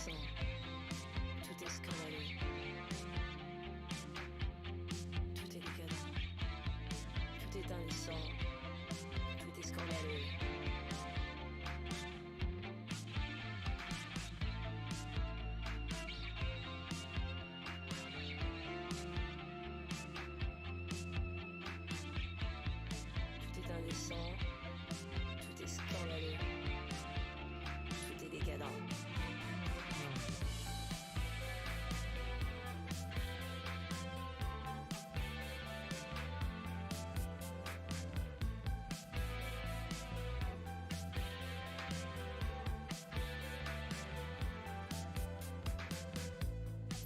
indécent, tout est scandaleux, tout est décadent, tout est indécent, tout est scandaleux. Tout est indécent, tout est scandaleux, tout est décadent.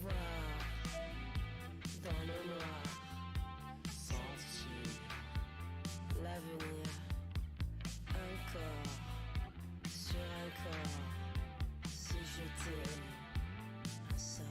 Voir dans le noir, sentir l'avenir, un corps sur un corps, se jeter un sort.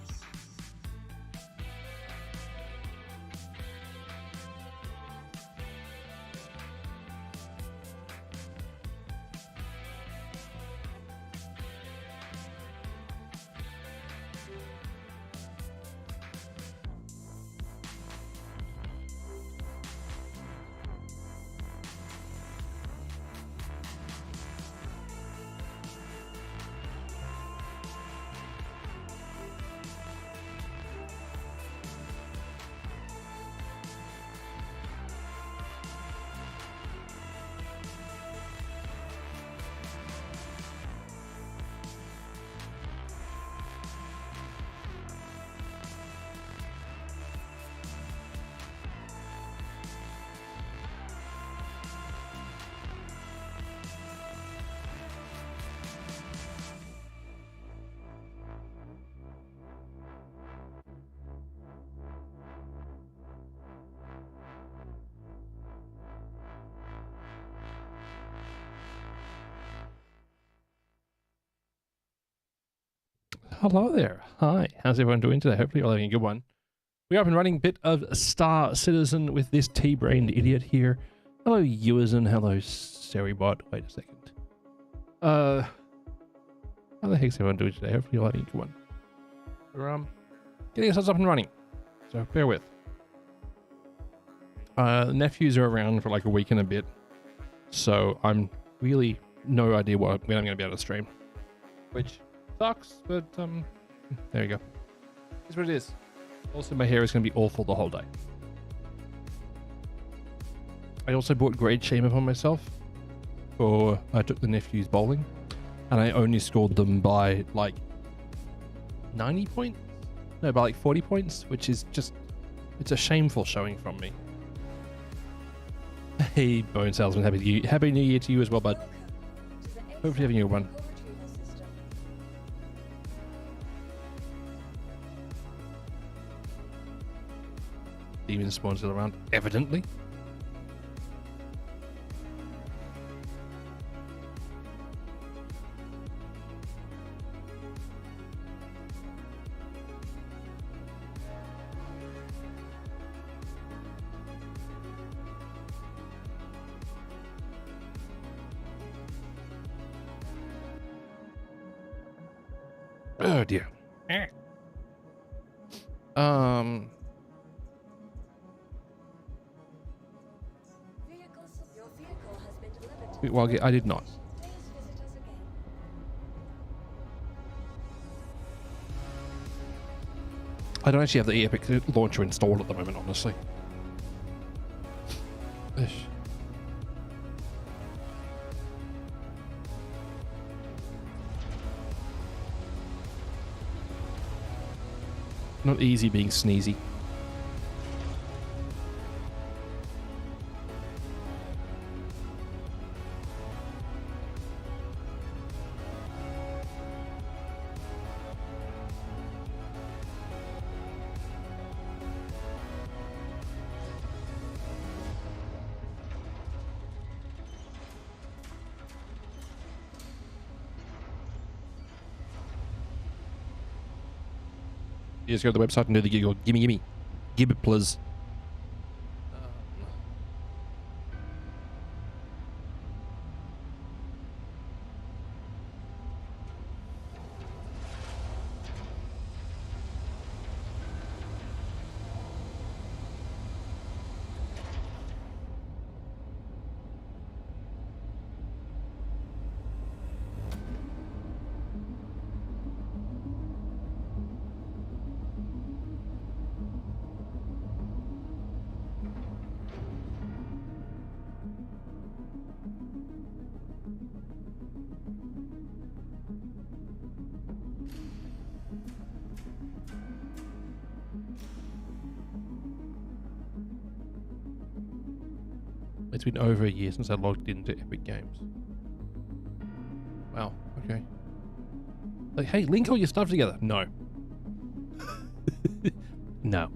Hello there. Hi. How's everyone doing today? Hopefully you're all having a good one. We're up and running bit of Star Citizen with this T-brained idiot here. Hello, Ewerson. Hello, Seribot. Wait a second. How the heck's everyone doing today? Hopefully you're all having a good one. We're getting ourselves up and running. So bear with. The nephews are around for like a week and a bit. So I'm really no idea when I'm going to be able to stream. Which sucks, but there you go. Here's what it is. Also, my hair is going to be awful the whole day. I also bought grade shame upon myself for I took the nephews bowling, and I only scored them by like 90 points. No, by like 40 points, which is just, it's a shameful showing from me. Hey, Bone Salesman, happy New Year to you as well, bud. Hopefully having a good one. Demon spawns still around, evidently. Oh dear. Well, I did not. I don't actually have the Epic launcher installed at the moment, honestly. Ish. Not easy being sneezy. You just go to the website and do the giggle. Gimme. Give it, please. It's been over a year since I logged into Epic Games. Wow, okay. Like, hey, link all your stuff together. No. No.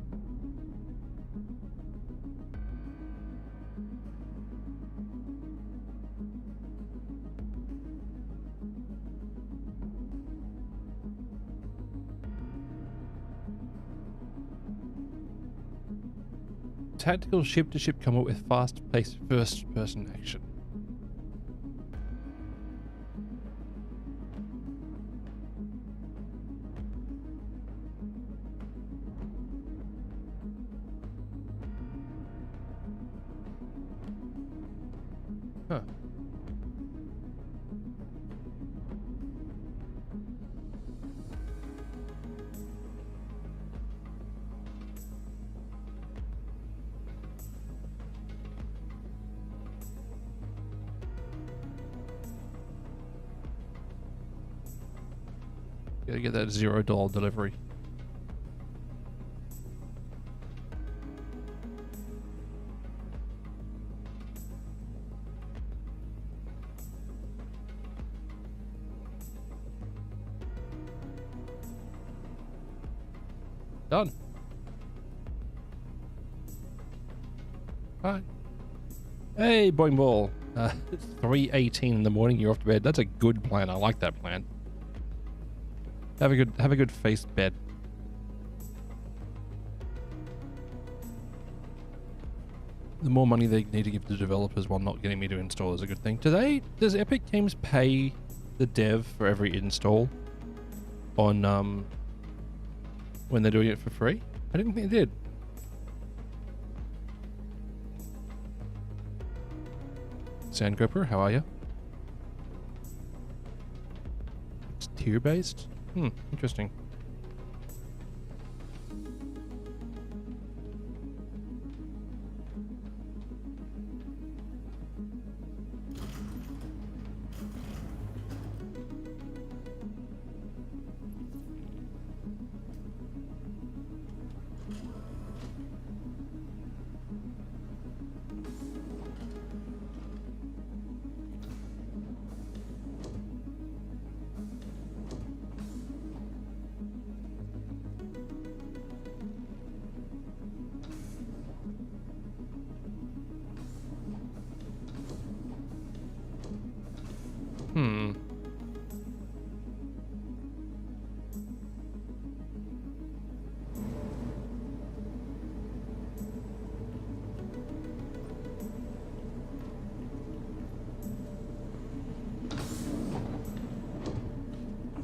Tactical ship-to-ship combat with fast-paced first-person action. Huh. Gotta get that $0 delivery. Done. Hi. Hey, Boing Ball. It's 3:18 in the morning. You're off to bed. That's a good plan. I like that plan. Have a good face bed. The more money they need to give the developers while not getting me to install is a good thing. Does Epic Games pay the dev for every install on when they're doing it for free? I didn't think they did. Sandgroper, how are you? It's tier based? Interesting.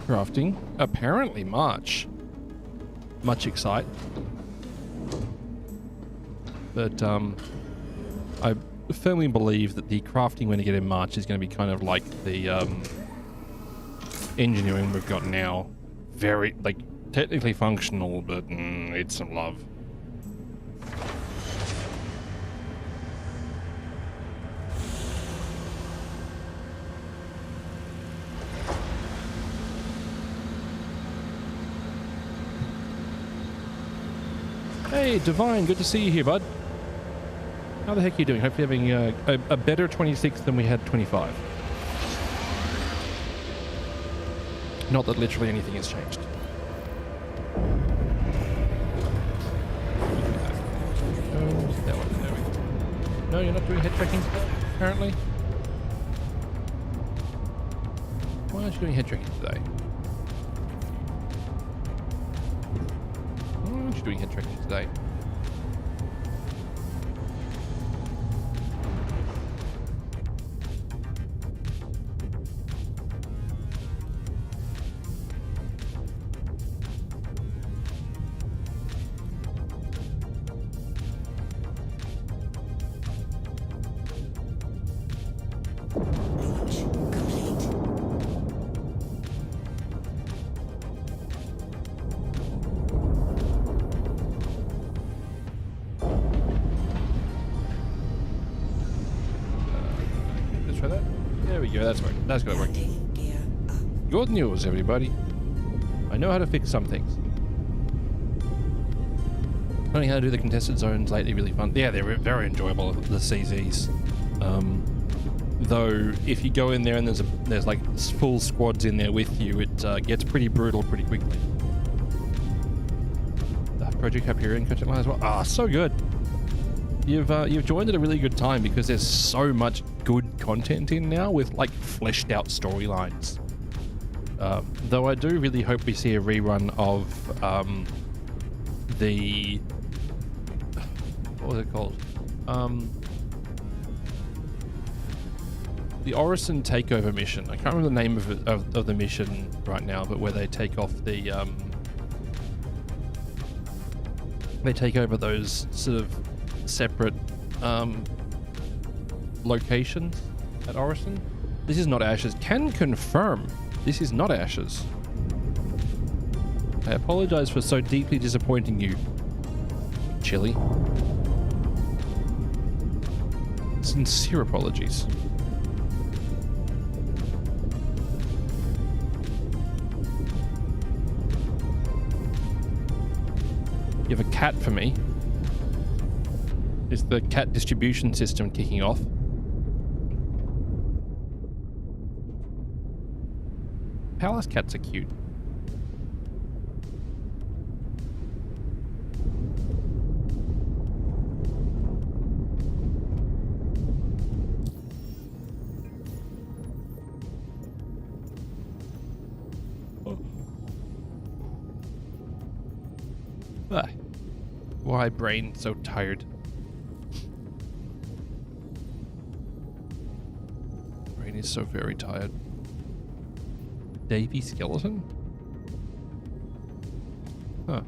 Crafting. Apparently March. Much excite. But I firmly believe that the crafting when you get in March is going to be kind of like the engineering we've got now. Very, like, technically functional, but needs some love. Hey, Divine, good to see you here, bud. How the heck are you doing? Hopefully having a better 26 than we had 25. Not that literally anything has changed. No, you're not doing head tracking today, apparently. Why aren't you doing head tracking today? Why aren't you doing head tracking today? That's good work. Good news, everybody. I know how to fix some things. Learning how to do the contested zones lately really fun. Yeah, they're very enjoyable, the CZs. Though if you go in there and there's like full squads in there with you, it gets pretty brutal pretty quickly. Project Hyperion content line as well. Ah, so good. You've joined at a really good time because there's so much good content in now with like fleshed out storylines. Though I do really hope we see a rerun of the what was it called? The Orison takeover mission. I can't remember the name of the mission right now, but where they take off the they take over those sort of separate locations at Orison. This is not Ashes. Can confirm this is not Ashes. I apologize for so deeply disappointing you, Chili. Sincere apologies. You have a cat for me. Is the cat distribution system kicking off? Palace cats are cute. Ah. Why brain so tired? Brain is so very tired. Davy Skeleton? Huh.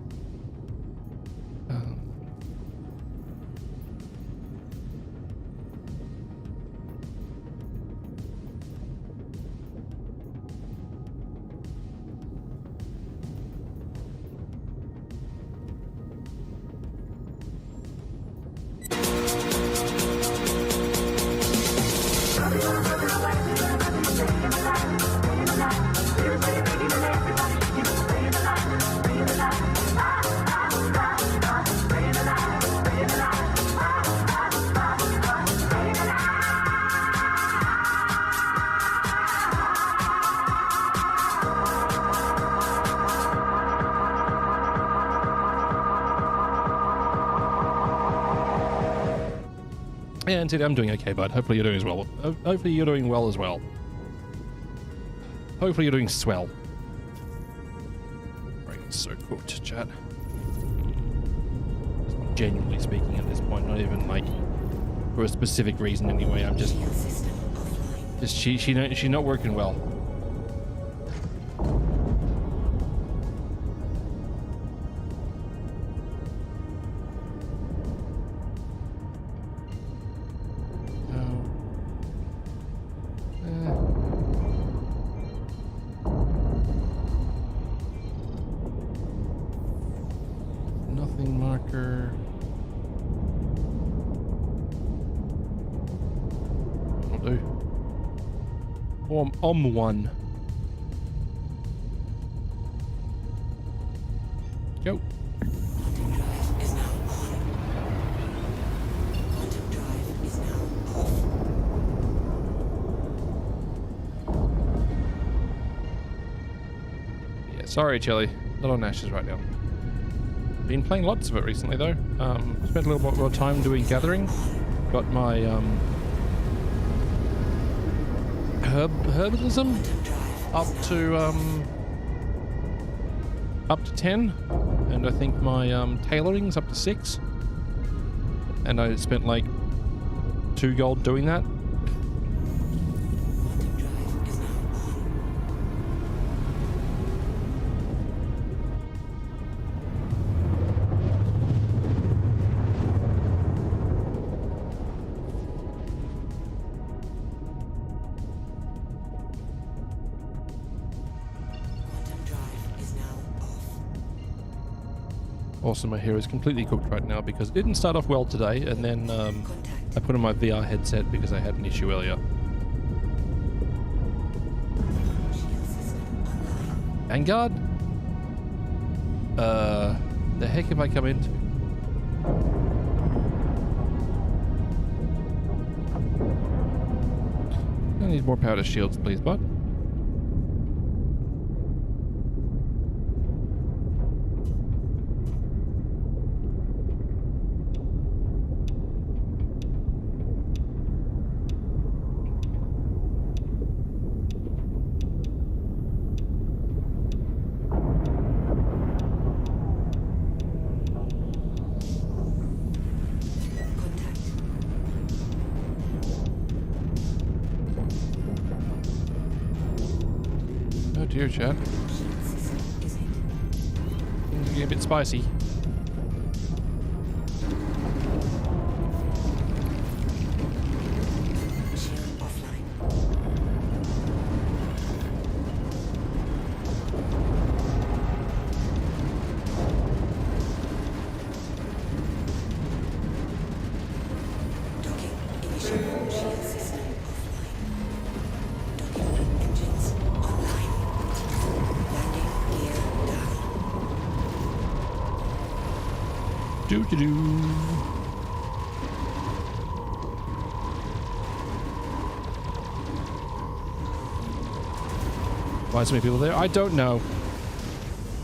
And today I'm doing okay, bud. Hopefully you're doing as well. Hopefully you're doing well as well. Hopefully you're doing swell. Brain is so cooked, chat. Genuinely speaking at this point, not even like for a specific reason anyway. I'm just she's not working well. One. Go. Quantum drive is now on. Quantum drive is now off. Yeah, sorry, Chili. Not on Ashes right now. Been playing lots of it recently, though. Spent a little bit more time doing gathering. Got my herbalism up to 10, and I think my tailoring's up to 6, and I spent like 2 gold doing that. Quantum drive is now on. Also, my hair is completely cooked right now because it didn't start off well today, and then I put on my VR headset because I had an issue earlier. Vanguard? The heck have I come into? need more powder shields, please, bud. Oh dear, chat. Things are getting a bit spicy. Shield offline. Docking. Initial shield system offline. Docking. Engines online. Landing gear down. Do. Why so many people there? I don't know.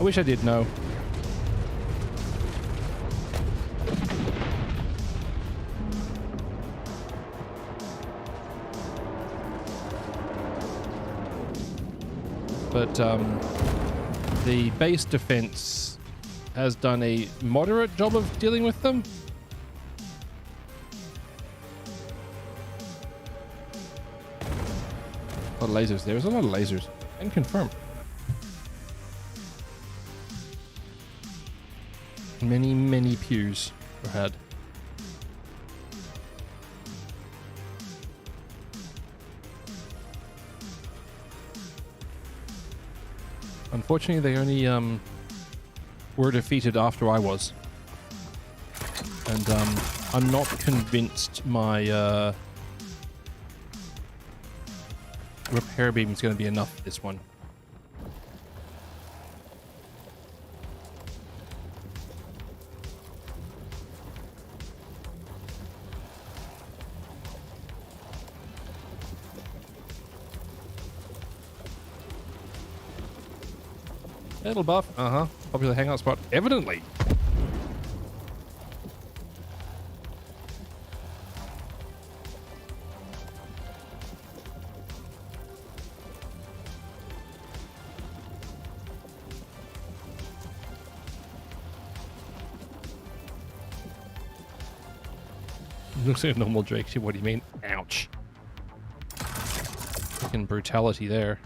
I wish I did know. But the base defense has done a moderate job of dealing with them. A lot of lasers. There's a lot of lasers. And confirm. Many pews were had. Unfortunately, they only were defeated after I was. And I'm not convinced my repair beam is going to be enough for this one. Little buff. Popular hangout spot. Evidently. Looks like a normal Drake ship. What do you mean? Ouch. Fucking brutality there.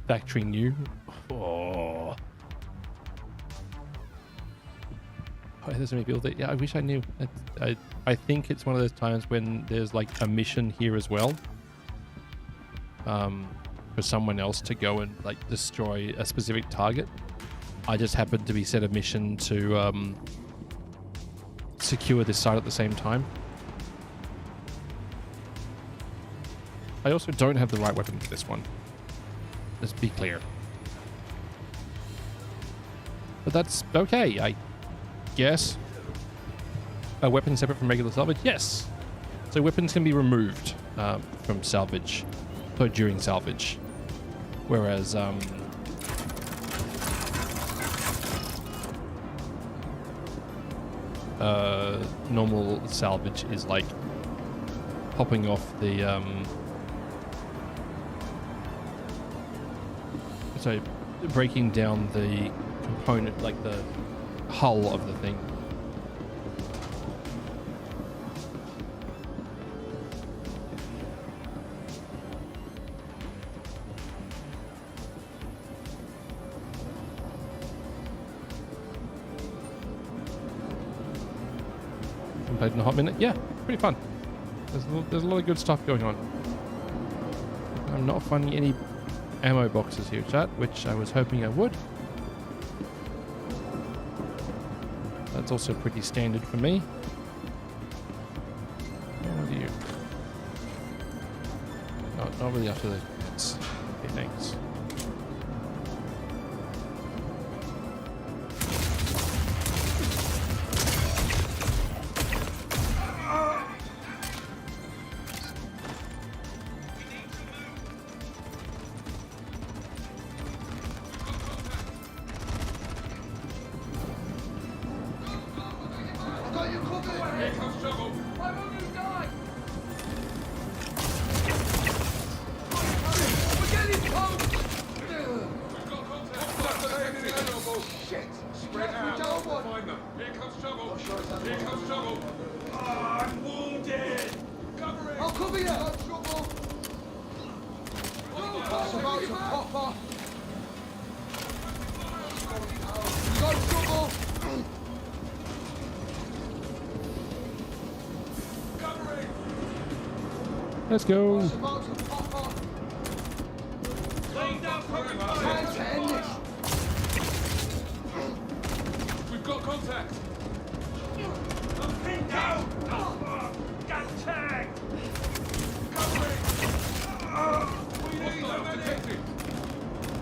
Factory new. Oh. There's so many people that, yeah, I wish I knew. I think it's one of those times when there's like a mission here as well. For someone else to go and like destroy a specific target. I just happened to be set a mission to secure this site at the same time. I also don't have the right weapon for this one. Let's be clear. But that's okay, I guess. A weapon separate from regular salvage? Yes. So weapons can be removed from salvage, so during salvage. Whereas normal salvage is like popping off the so breaking down the component, like the hull of the thing. Played in a hot minute. Yeah, pretty fun. There's a lot of good stuff going on. I'm not finding any ammo boxes here, chat, which I was hoping I would. That's also pretty standard for me. What do you? Not really after those bits. Okay, thanks. chopper! Got trouble! Covering! Let's go. About to pop off! Laying down covering fire. Time to end this! We've got contact. I'm pinned down. Got tagged. Covering. We need a medic.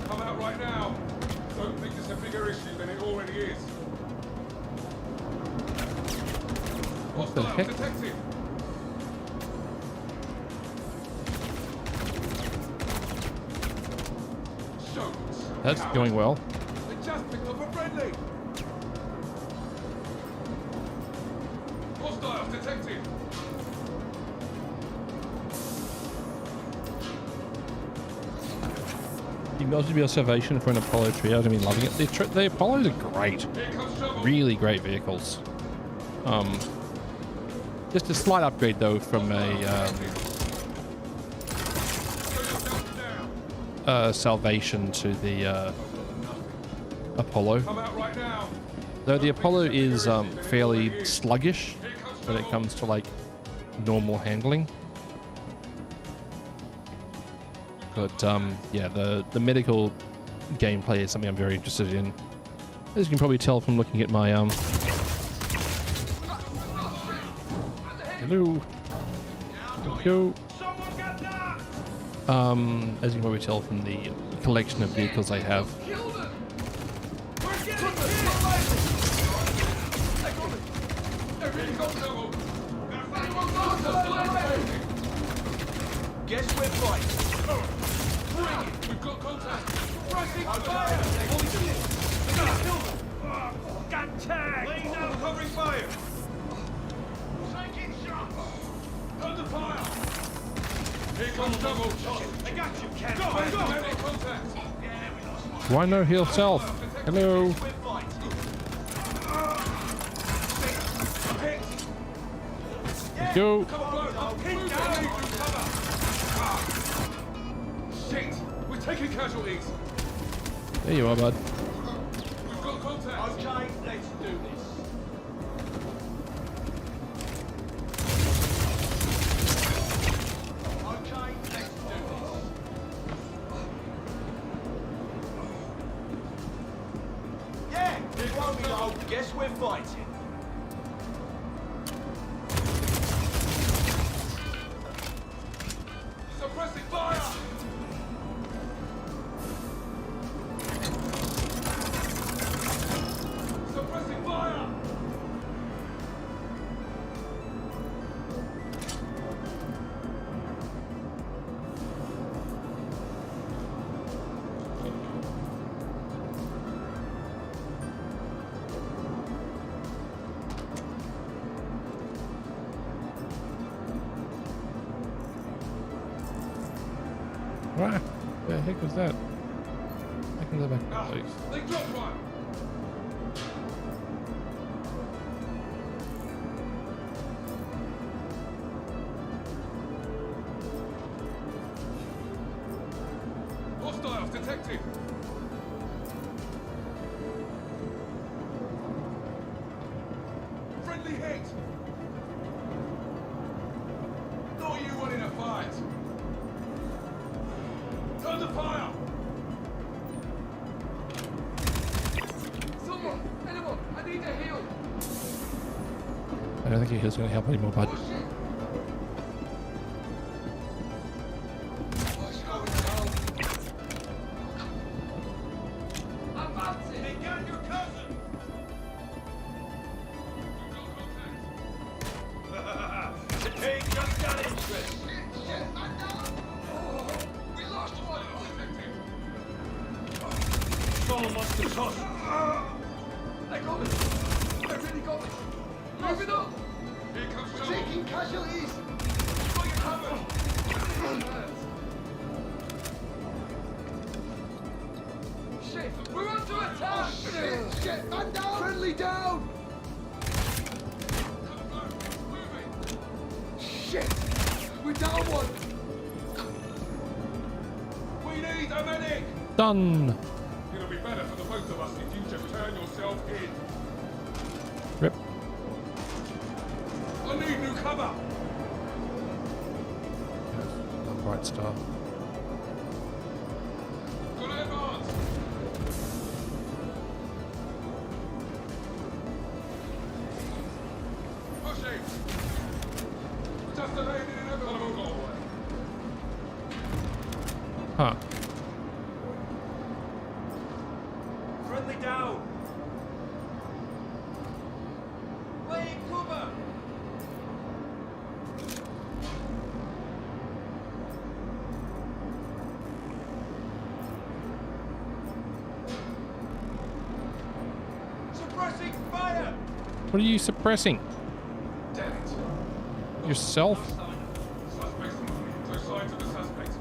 Come out right now. Don't think it's a bigger issue than it already is. What the Hostile heck? detected. Shoot. That's Coward. going well. They just picked up a friendly. Hostile detected. You guys would be a salvation for an Apollo trio. I've been loving it. The Apollos are great. Here comes trouble. Really great vehicles. Just a slight upgrade though from a salvation to the Apollo. Come out right now. Though the Apollo is fairly sluggish when it comes to like normal handling. But yeah, the medical gameplay is something I'm very interested in. As you can probably tell from looking at my hello. Go. Someone got that. As you can probably tell from the collection of vehicles I have. Kill them! We're getting hit. Here comes trouble. Guess we're fighting. We've got contact. Pressing fire! Got tagged. Laying down covering fire. Taking shots! Under fire. Here comes trouble. I got you, Ken. Go, go. Medic contact. Why no heal self? Hello. We're fighting. Go. Come on, blow. Pinned down. Cover. Shit. We're taking casualties. There you are, bud. We've got contact. Okay, let's do this. Okay, let's do this. Yeah, it won't be long. Guess we're fighting. Suppressing fire. Suppressing fire. What the heck was that? I can go back, Ah, please. they dropped one. Hostiles detected. Friendly hit. Thought you wanted a fight. Turn the fire. Someone! Anyone! I need a heal! I don't think he's going to help anymore, bud. What's going on? Advancing! They got your cousin. Hey, just got interest! Shit, man down! We lost one! Someone wants to toss. They got us! They really got us! Moving up! Here comes We're trouble. taking casualties! Got you covered. Shit! We're under attack! Shit! Shit! Man down! Friendly down! Moving. Shit! We're down one! We need a medic. Done. It'll be better for the both of us if you just turn yourself in. Rip. I need new cover. Bright Star. Gotta advance. Pushing. Just a lady in a middle doorway. Huh. Friendly down. Laying cover. Suppressing fire. What are you suppressing? Damn it. Yourself? Suspects. No signs of the suspect.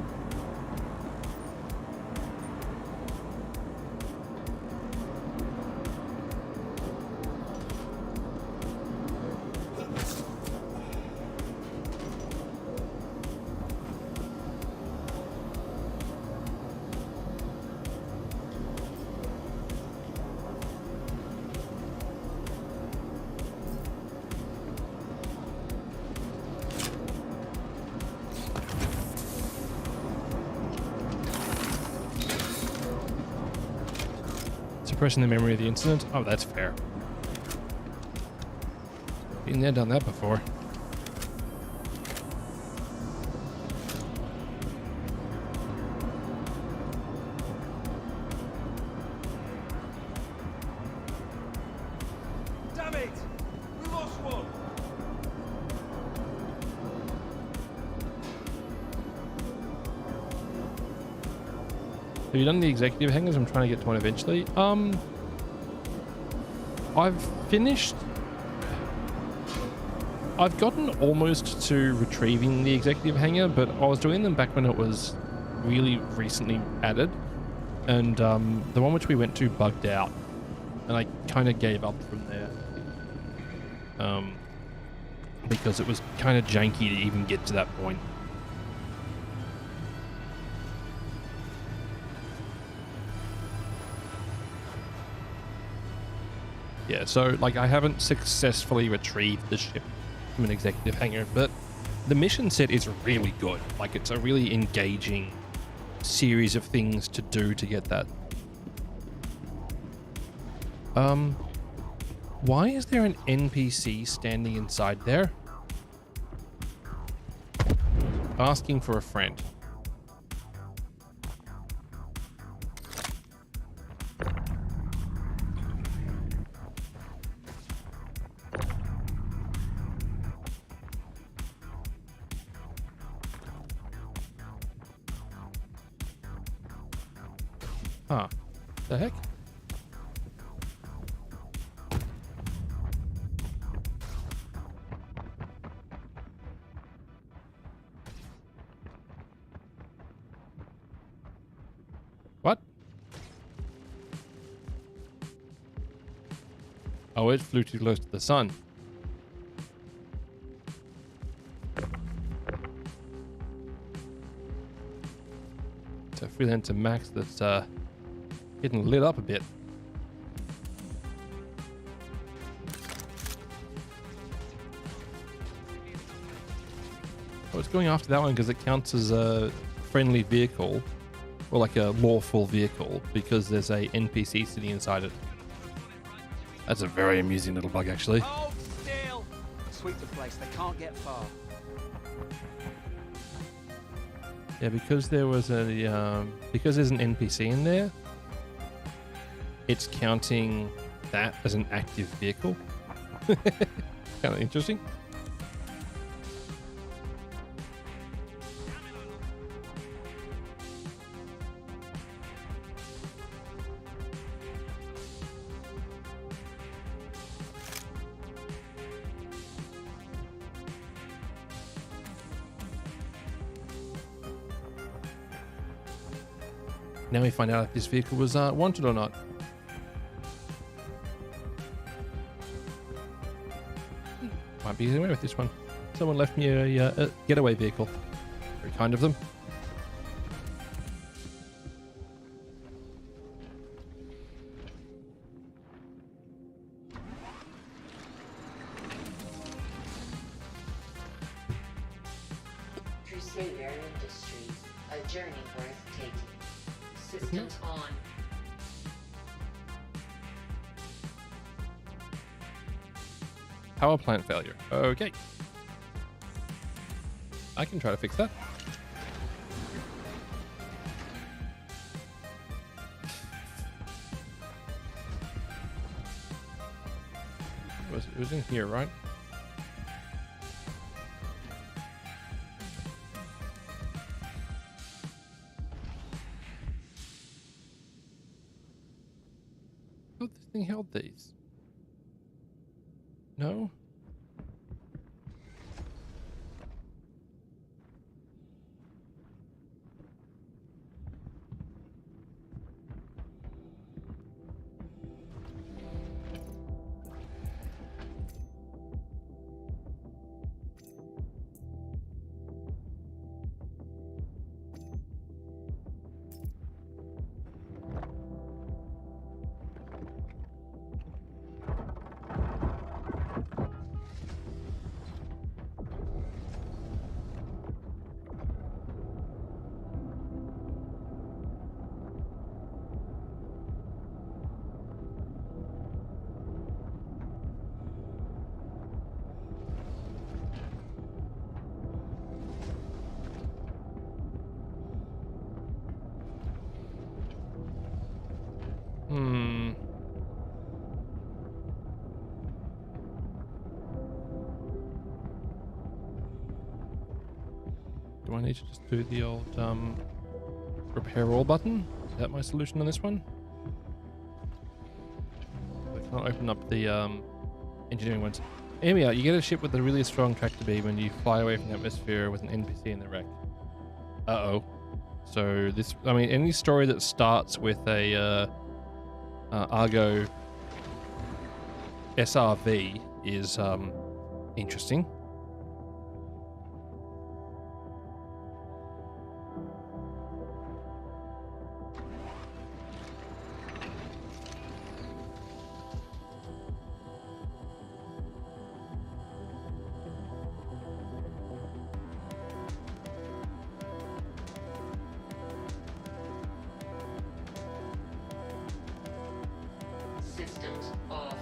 Suppressing the memory of the incident? Oh, that's fair. Been there, done that before. Damn it. We lost one. Have you done the executive hangars? I'm trying to get to one eventually. I've finished. I've gotten almost to retrieving the executive hangar, but I was doing them back when it was really recently added, and the one which we went to bugged out, and I kind of gave up from there. Because it was kind of janky to even get to that point. Yeah, so like I haven't successfully retrieved the ship from an executive hangar, but the mission set is really good. Like it's a really engaging series of things to do to get that. Why is there an NPC standing inside there? Asking for a friend. Huh. The heck? What? Oh, it flew too close to the sun. It's a freelancer Max that's getting lit up a bit. I was going after that one because it counts as a friendly vehicle, or like a lawful vehicle, because there's a NPC sitting inside it. That's a very amusing little bug, actually. Hold still! Sweep the place, they can't get far. Yeah, because there was a because there's an NPC in there, it's counting that as an active vehicle. Kind of interesting. Now we find out if this vehicle was wanted or not. Might be getting away with this one. Someone left me a getaway vehicle. Very kind of them. journey worth taking. Systems on. Power plant failure. Okay. I can try to fix that. It was in here, right? I thought this thing held these. No? Hmm. Do I need to just do the old repair all button? Is that my solution on this one? I can't open up the engineering ones. Hear me out. You get a ship with a really strong tractor beam and you fly away from the atmosphere with an NPC in the wreck. Uh-oh. So this, I mean, any story that starts with a Argo SRV is interesting. Systems off.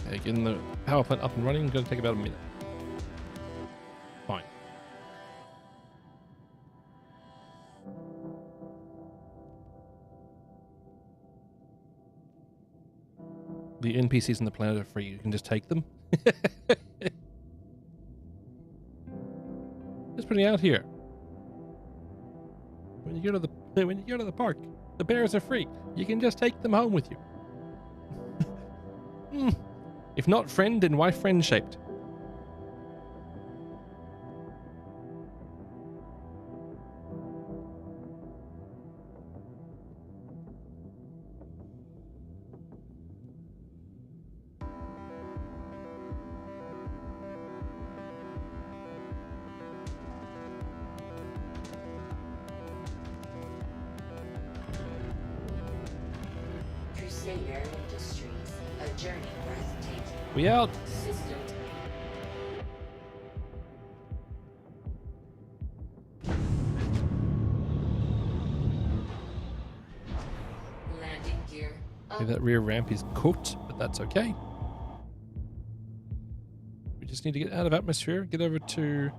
Okay, getting the power plant up and running, going to take about a minute. Fine. The NPCs on the planet are free. You can just take them. Just putting it out here. When you go to the park, the bears are free. You can just take them home with you. If not friend, then why friend shaped? Crusader Industries. A journey worth taking. We out. System. Landing gear. Okay, that rear ramp is cooked, but that's okay. We just need to get out of atmosphere, get over to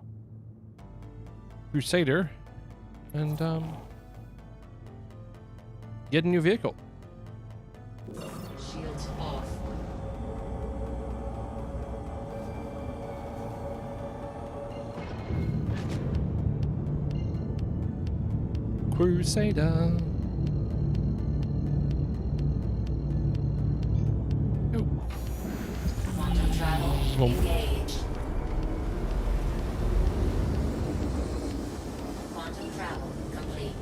Crusader, and get a new vehicle. Shields off. Crusader. Oh, Quantum travel Well- engaged. Quantum travel complete.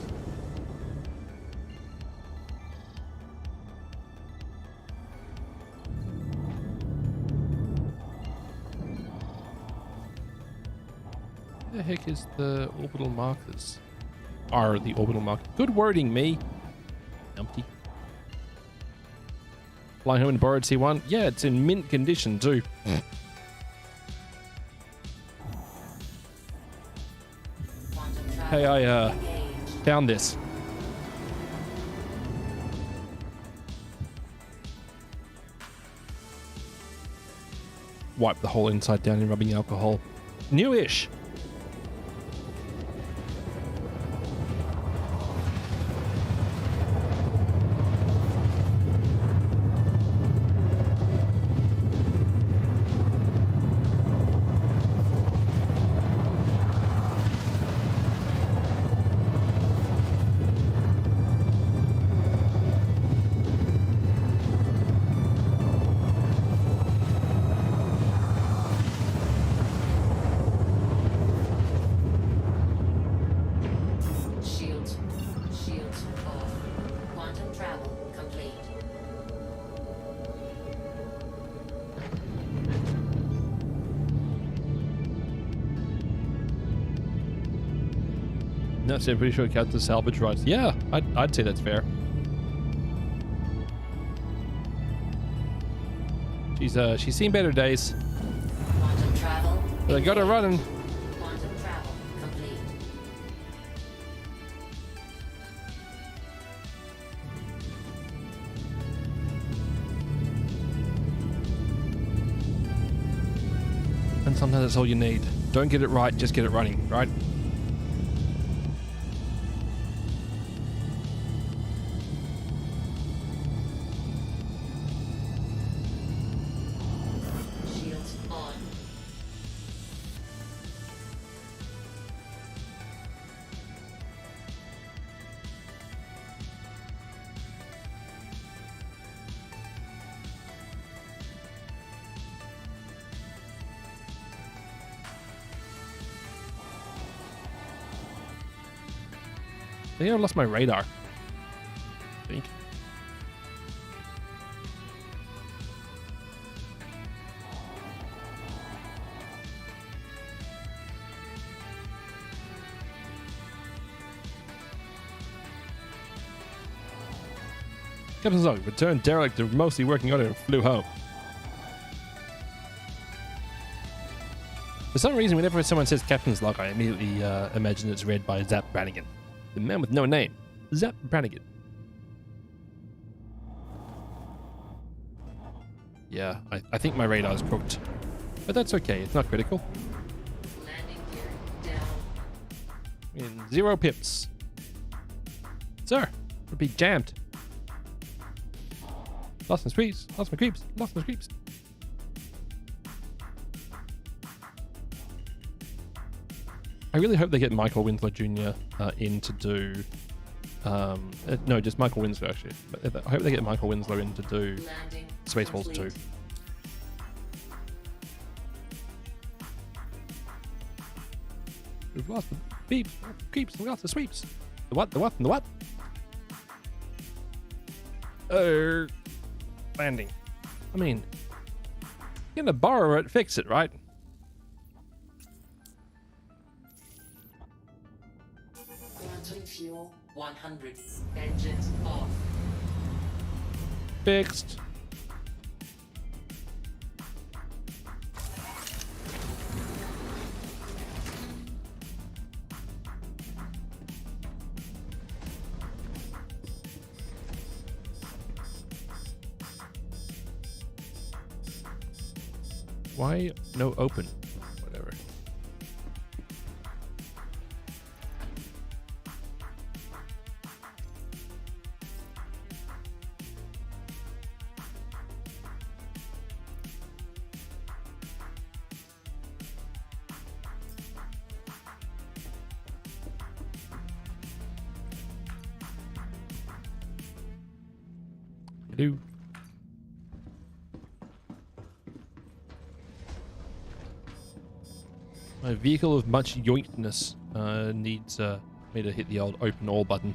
where the heck is the orbital markers? Are the orbital markers? Good wording, me. Numpty. Flying home in borrowed C1. Yeah, it's in mint condition too. Quantum travel Hey, I engaged. found this. Wipe the whole inside down in rubbing alcohol. Newish. Shields off. Quantum travel complete. That's it. Pretty sure it counts as salvage rights. Yeah, I'd say that's fair. She's seen better days. Quantum travel. But I got her running. Quantum travel complete. And sometimes that's all you need. Don't get it right, just get it running, right? Shields on. I think I lost my radar. I think. Captain Zog returned derelict to mostly working order and flew home. For some reason, whenever someone says Captain's Log, I immediately imagine it's read by Zap Brannigan. The man with no name. Zap Brannigan. Yeah, I think my radar is cooked. But that's okay, it's not critical. Landing gear down. In 0 pips. Sir, we're being jammed. Lost my creeps, lost my creeps, lost my creeps. I really hope they get Michael Winslow Jr. In to do. No, just Michael Winslow actually. But I hope they get Michael Winslow in to do Landing Spaceballs 2. complete. We've lost the beeps, creeps, we lost the sweeps. The what, the what, and the what? Landing. I mean, you're gonna borrow it, fix it, right? Quantum fuel 100. Engines off. Fixed. Why no open? Whatever. Hello. My vehicle of much yoinkness needs me to hit the old open all button.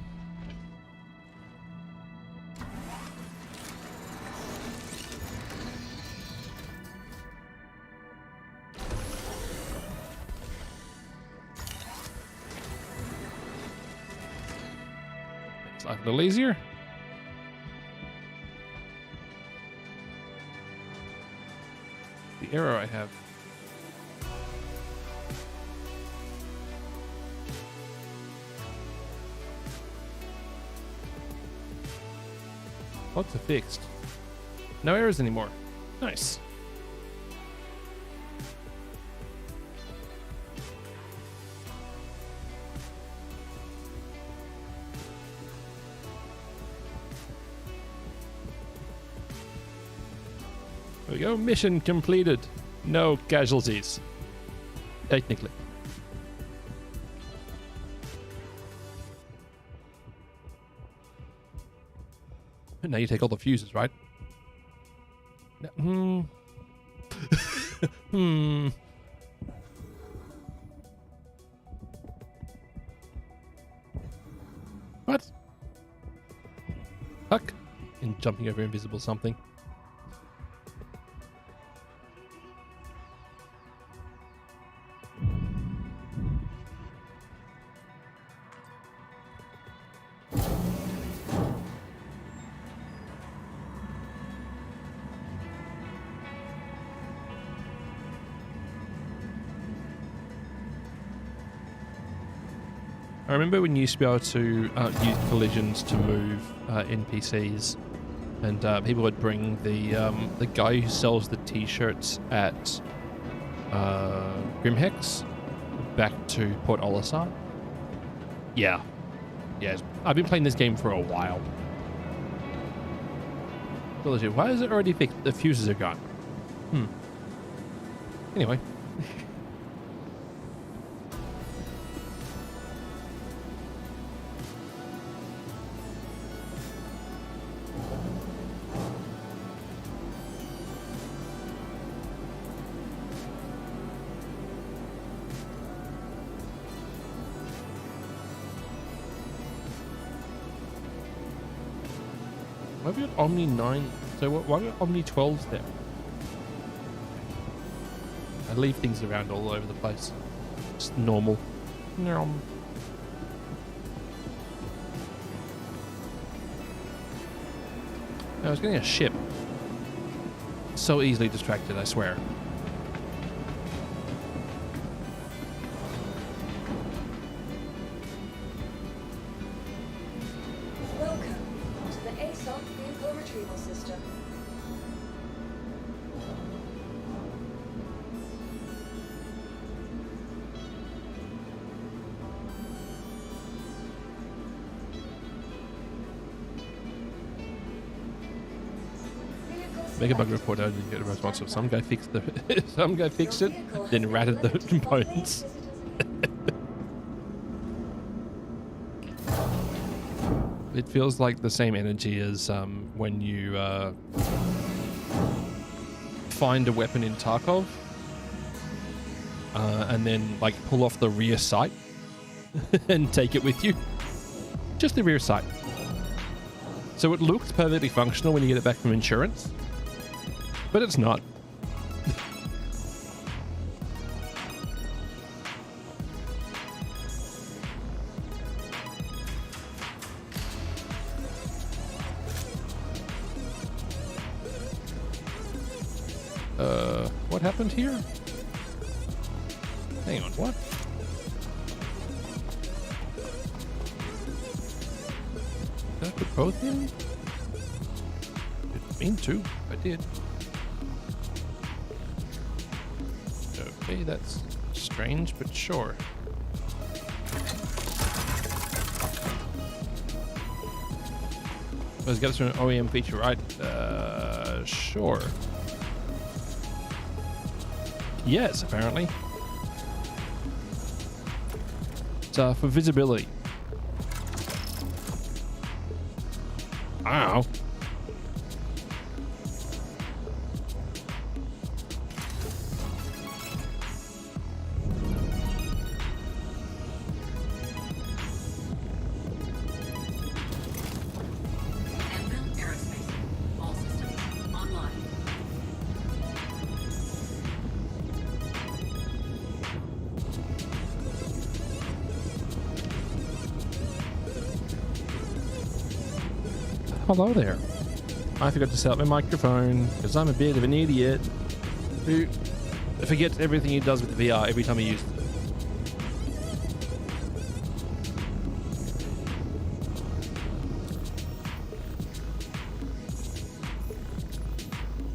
Makes life a little easier. the arrow I have. Lots are fixed. No errors anymore. Nice. There we go. Mission completed. No casualties. Technically. Now you take all the fuses, right? What? Fuck. And jumping over invisible something. I remember when you used to be able to use collisions to move NPCs, and people would bring the guy who sells the T-shirts at Grimhex back to Port Olisar. Yeah, I've been playing this game for a while. Why is it already fixed? The fuses are gone. Anyway. Why have we got Omni 9? So why have we got Omni 12s there? I leave things around all over the place. Just normal. I was getting a ship. So easily distracted, I swear. Welcome to the ASOC vehicle retrieval system. Make a bug report out and get a response of some guy fixed the some guy fixed it, then ratted the components. It feels like the same energy as when you find a weapon in Tarkov and then like pull off the rear sight and take it with you. Just the rear sight. So it looks perfectly functional when you get it back from insurance, but it's not. What happened here? Hang on, what? Did I put both in? Didn't mean to. I did. Okay, that's strange, but sure. Let's get us an OEM feature, right? Sure. Yes, apparently. It's for visibility. Ow. Anvil Aerospace. All systems online. Hello there. I forgot to set up my microphone because I'm a bit of an idiot. who forgets everything he does with the VR every time he uses it.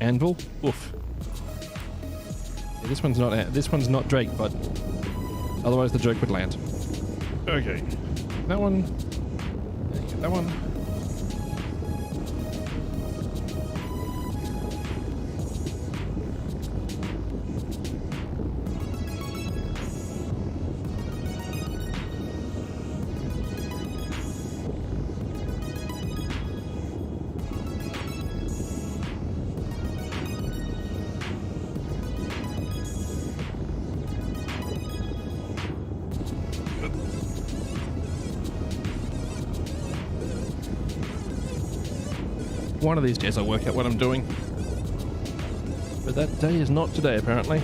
Anvil? Oof. Yeah, this one's not Drake, but otherwise the joke would land. Okay. That one. That one. One of these days I'll work out what I'm doing. But that day is not today, apparently.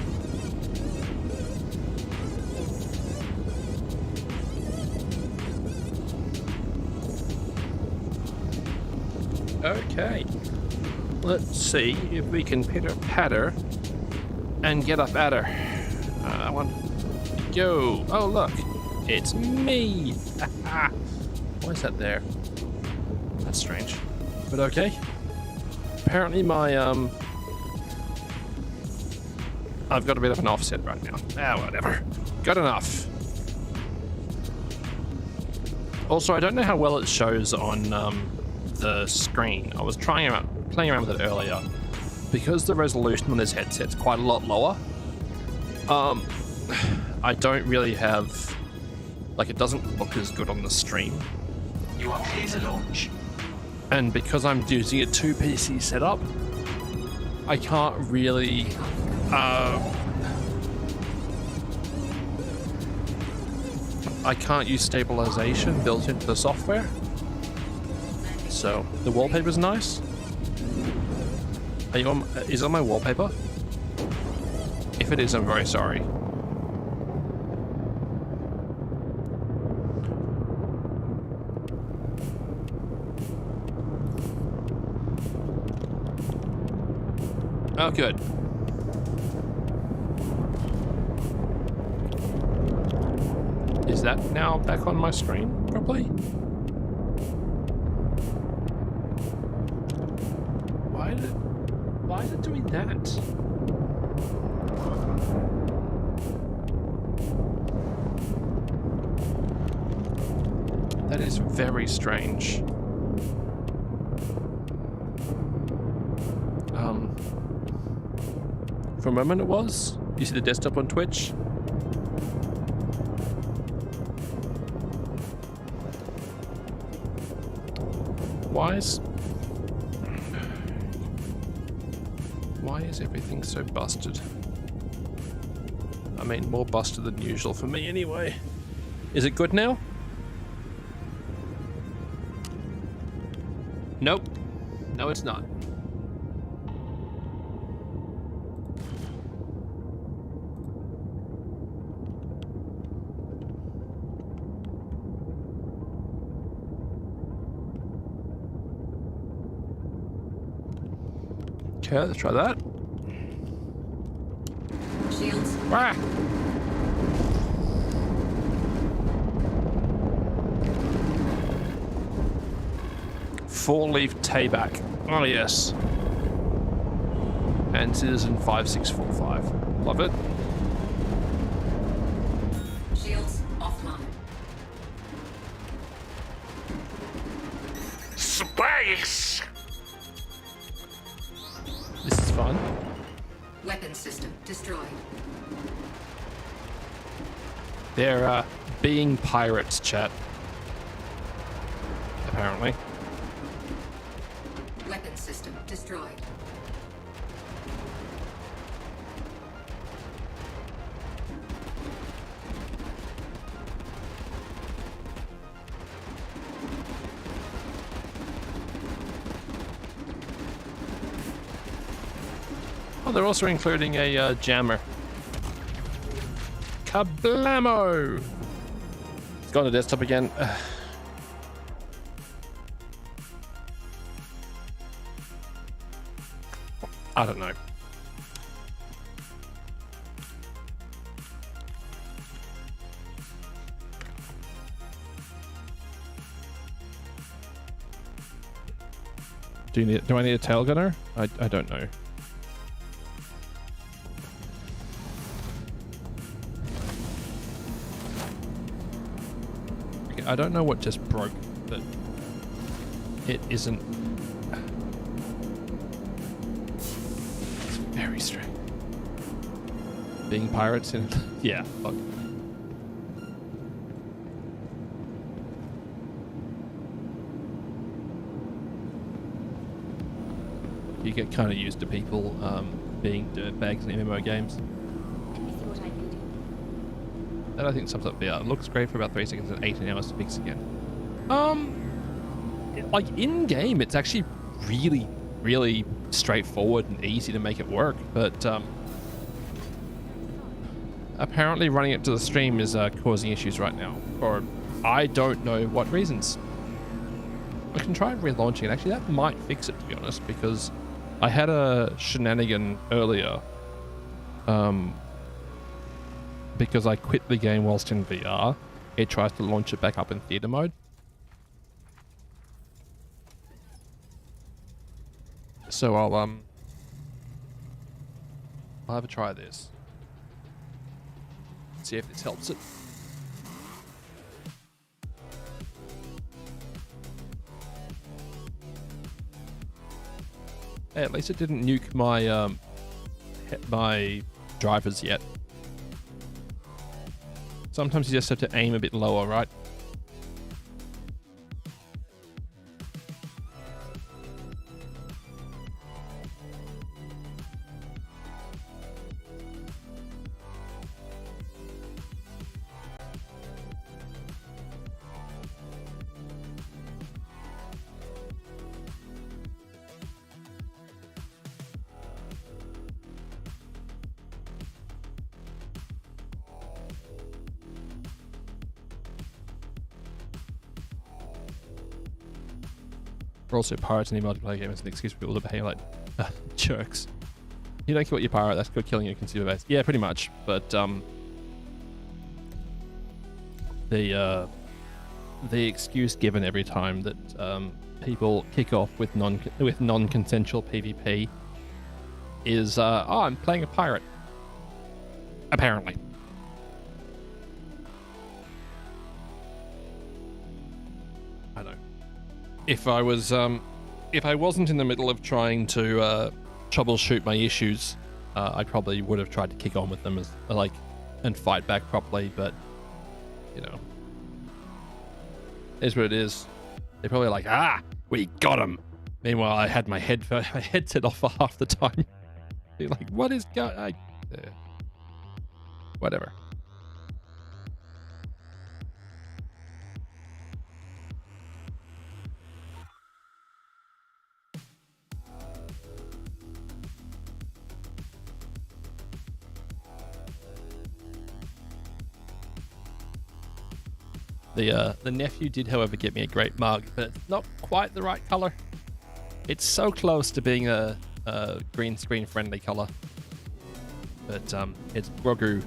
Okay. Let's see if we can pitter-patter and get up at her. I want to go. Oh, look. It's me. Why is that there? That's strange. But okay. Apparently my, I've got a bit of an offset right now. Whatever. Good enough. Also, I don't know how well it shows on the screen. I was playing around with it earlier. Because the resolution on this headset's quite a lot lower, I don't really have, like, it doesn't look as good on the stream. You are clear to launch. And because I'm using a 2 PC setup, I can't really I can't use stabilization built into the software. So the wallpaper's nice. Are you on, is it on my wallpaper? If it is, I'm very sorry. Oh, good. Is that now back on my screen properly? Why is it doing that? That is very strange. For a moment it was. You see the desktop on Twitch? Why is everything so busted? I mean, more busted than usual for me anyway. Is it good now? Nope. No, it's not. Okay, let's try that. Shields. Ah! Four-leaf Tayback. Oh, yes. And Citizen 5645. Love it. Shields offline. Space! This is fun. Weapon system destroyed. They're being pirates, chat. Apparently. Weapon system destroyed. Oh, they're also including a jammer. Kablamo! It's gone to desktop again. I don't know. Do I need a tail gunner? I don't know. Okay, I don't know what just broke, but it isn't. It's very strange. Being pirates in yeah, fuck. You get kind of used to people being dirtbags in MMO games. Let me see what I can do. That I think sums up VR. It looks great for about 3 seconds and 18 hours to fix again. Like in game, it's actually really straightforward and easy to make it work. But apparently running it to the stream is causing issues right now, or I don't know what reasons. I can try relaunching it. Actually, that might fix it, to be honest, because I had a shenanigan earlier because I quit the game whilst in VR. It tries to launch it back up in theater mode. So I'll have a try this. See if this helps it. Hey, at least it didn't nuke my my drivers yet. Sometimes you just have to aim a bit lower, right? We're also pirates in the multiplayer game. It's an excuse for people to behave like jerks. You don't kill what you pirate, that's good killing your consumer base. Yeah, pretty much. But the excuse given every time that people kick off with non-consensual PvP is, oh, I'm playing a pirate. Apparently. I know. If I was, if I wasn't in the middle of trying to troubleshoot my issues, I probably would have tried to kick on with them as and fight back properly. But you know, it is what it is. They're probably like, ah, we got him. Meanwhile, I had my headset off for half the time. Be like, what is going? Whatever. The nephew did, however, get me a great mug, but it's not quite the right color. It's so close to being a green screen friendly color, but it's Grogu,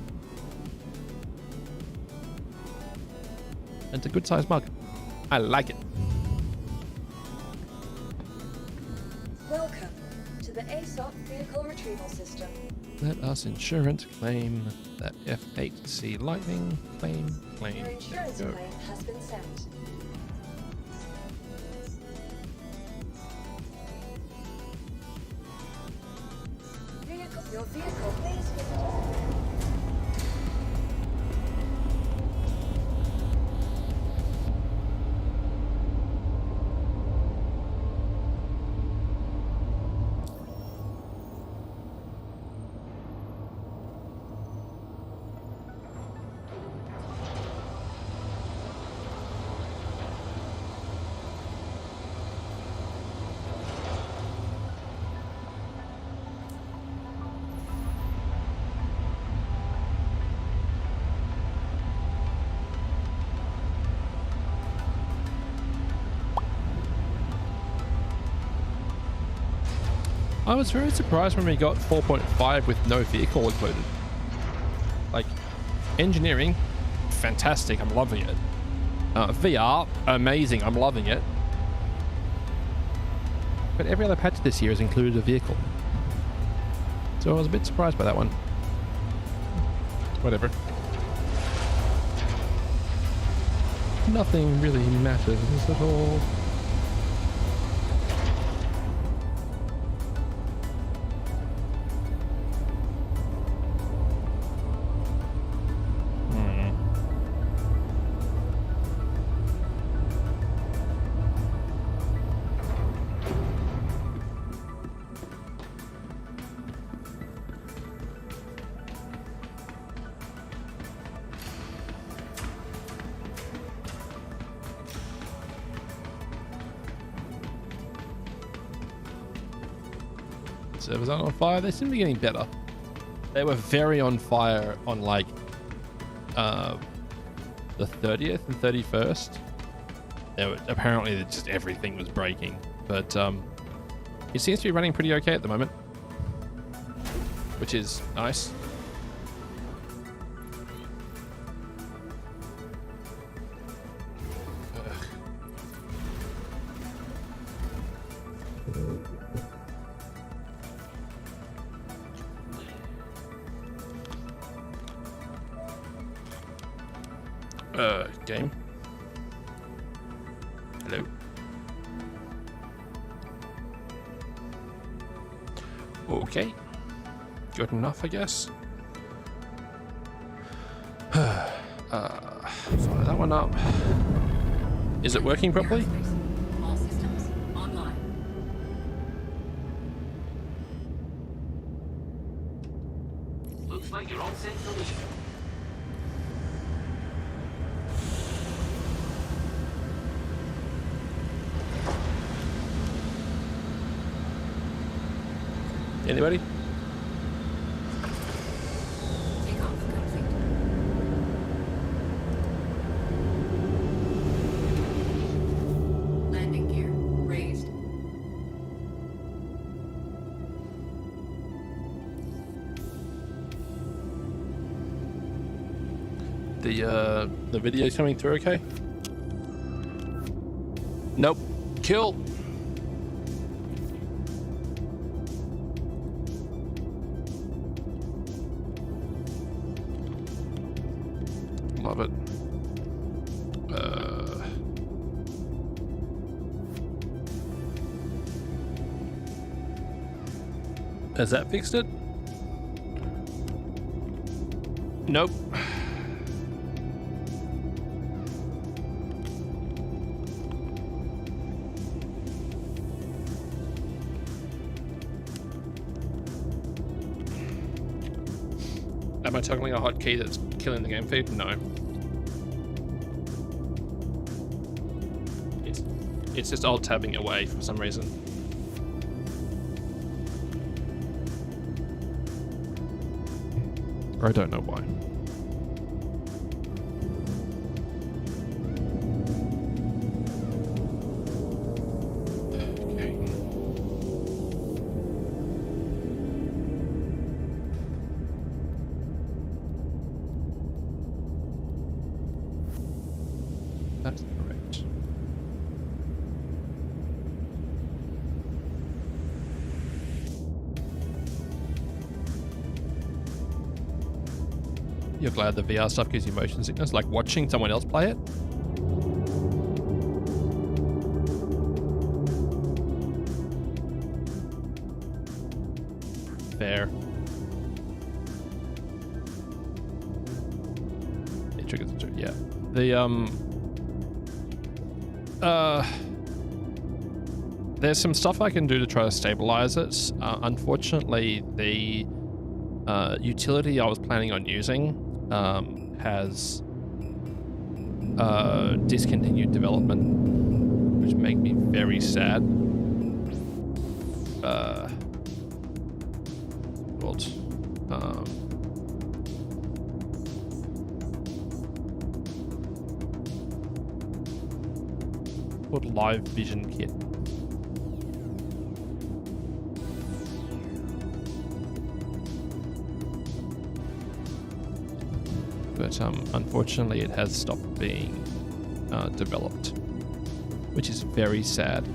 and it's a good sized mug. I like it. Welcome to the ASOP Vehicle Retrieval System. Let us insurance claim that F8C Lightning claim. Your insurance Go. claim has been sent. Your vehicle, please visit. I was very surprised when we got 4.5 with no vehicle included. Like, engineering, fantastic, I'm loving it. VR, amazing, I'm loving it. But every other patch this year has included a vehicle. So I was a bit surprised by that one. Whatever. Nothing really matters at all. Servers aren't on fire. They seem to be getting better. They were very on fire on like the 30th and 31st. Apparently just everything was breaking, but it seems to be running pretty okay at the moment, which is nice. Game. Hello. Okay. Good enough, I guess. Fire that one up. Is it working properly? Aerospace. All systems online. Looks like you're all set to leave. Anybody? Takeoff complete. Landing gear raised. The video's coming through okay? Nope. Kill. Love it. Has that fixed it? Nope. Am I toggling a hotkey that's killing the game feed? No. It's just alt tabbing away for some reason. I don't know why. Okay. That's correct. You're glad the VR stuff gives you motion sickness, like watching someone else play it? Fair. It triggers the yeah. There's some stuff I can do to try to stabilize it. Unfortunately, the utility I was planning on using has discontinued development, which make me very sad. Called Live Vision Kit. But unfortunately it has stopped being developed, which is very sad.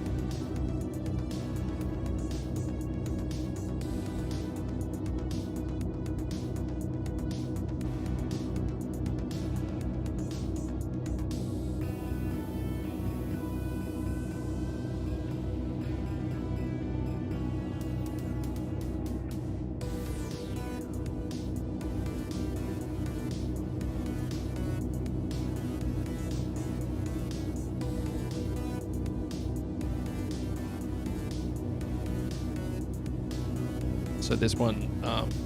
So this one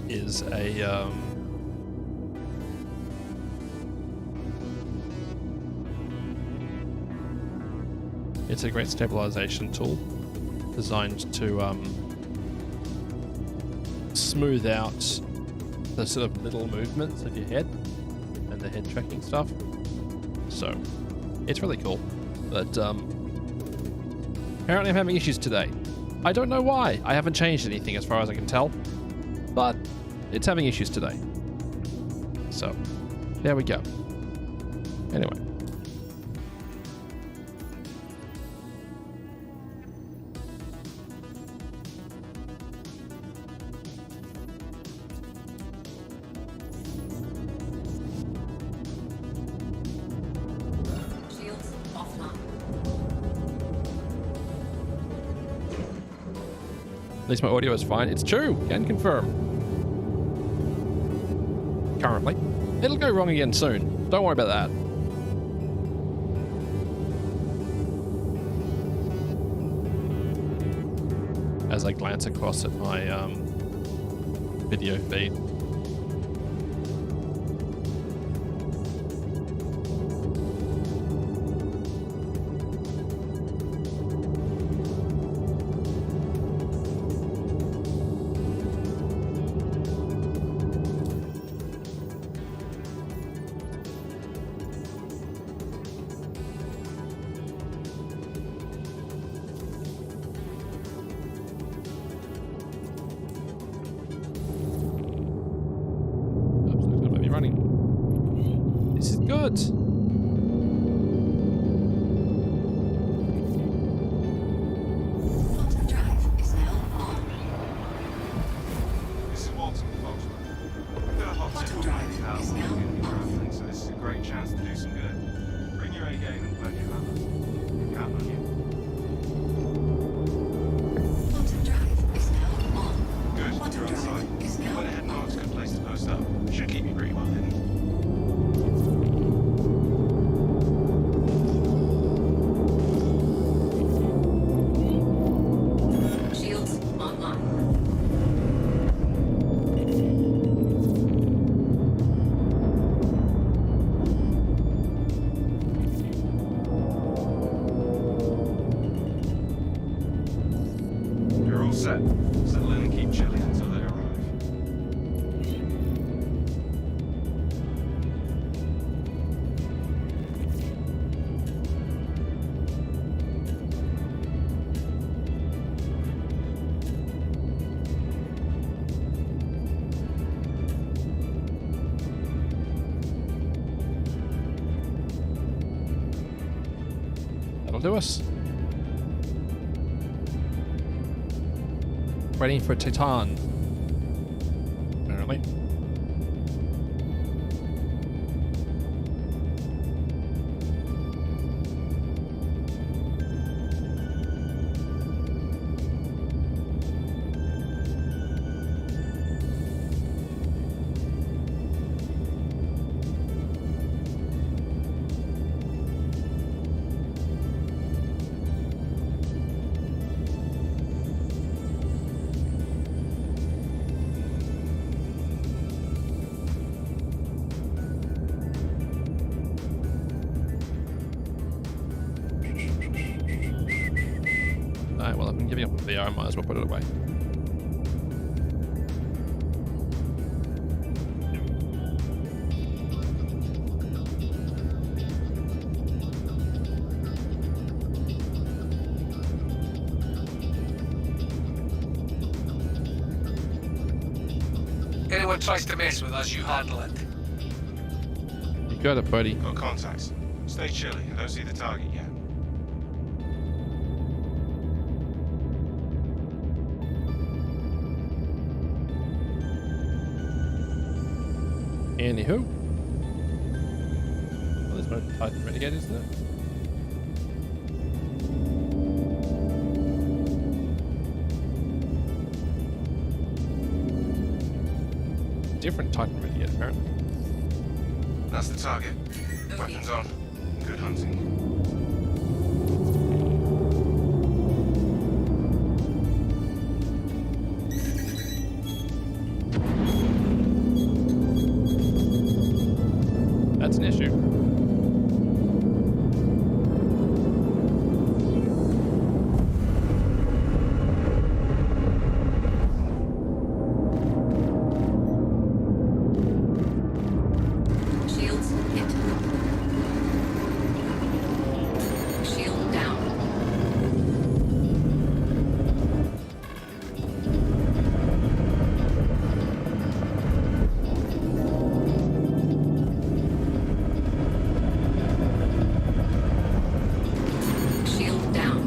is a it's a great stabilization tool designed to smooth out the sort of little movements of your head and the head tracking stuff. So it's really cool. But apparently I'm having issues today. I don't know why. I haven't changed anything as far as I can tell, but it's having issues today. So there we go. Anyway. Shields offline. At least my audio is fine. It's true. Can confirm. Currently. It'll go wrong again soon. Don't worry about that. As I glance across at my video feed. This is good. Quantum drive is now on. This is Walton, folks. We've got a hot tip Quantum on drive the is now traveling, so this is a great chance to do some good. Bring your A game and plenty of others. Count on you. Quantum drive is now on. Good, Quantum you're on drive site. is now Went ahead and marked a good place to post up. Should keep you pretty well hidden. Shields online. You're all set. Settle in and keep chilling until they arrive. That'll do us. Waiting for Titan. Apparently. Alright, well, I've been giving up on VR, I might as well put it away. Anyone tries to mess with us, you handle it. You got it, buddy. Got contacts. Stay chilly. I don't see the target yet. Anywho. Well, there's no Titan Renegade, isn't there? Different Titan Renegade, apparently. That's the target. Weapons on. Good hunting. That's an issue. Shields hit. Shield down. Shield down.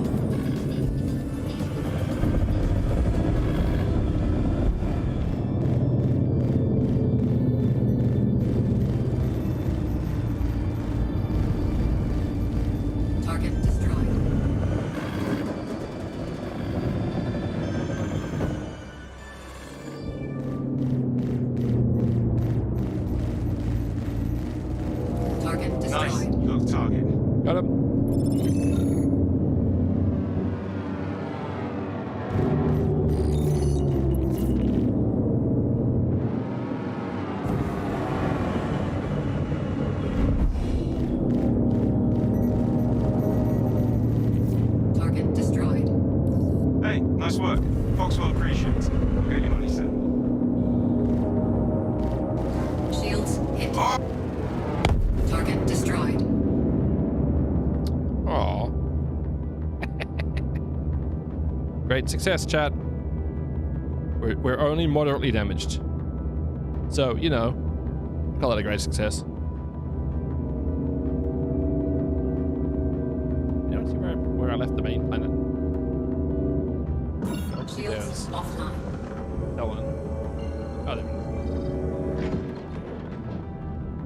Target destroyed. Target destroyed. Nice. Look, target. Got him. Target destroyed. Hey, nice work. Foxwell appreciates it. We'll get your money sent. Shields hit. Target destroyed. Aw. Great success, chat. We're only moderately damaged. So, you know, call it a great success. Now see where I left the main planet. Shields offline. That one. Oh, there it is.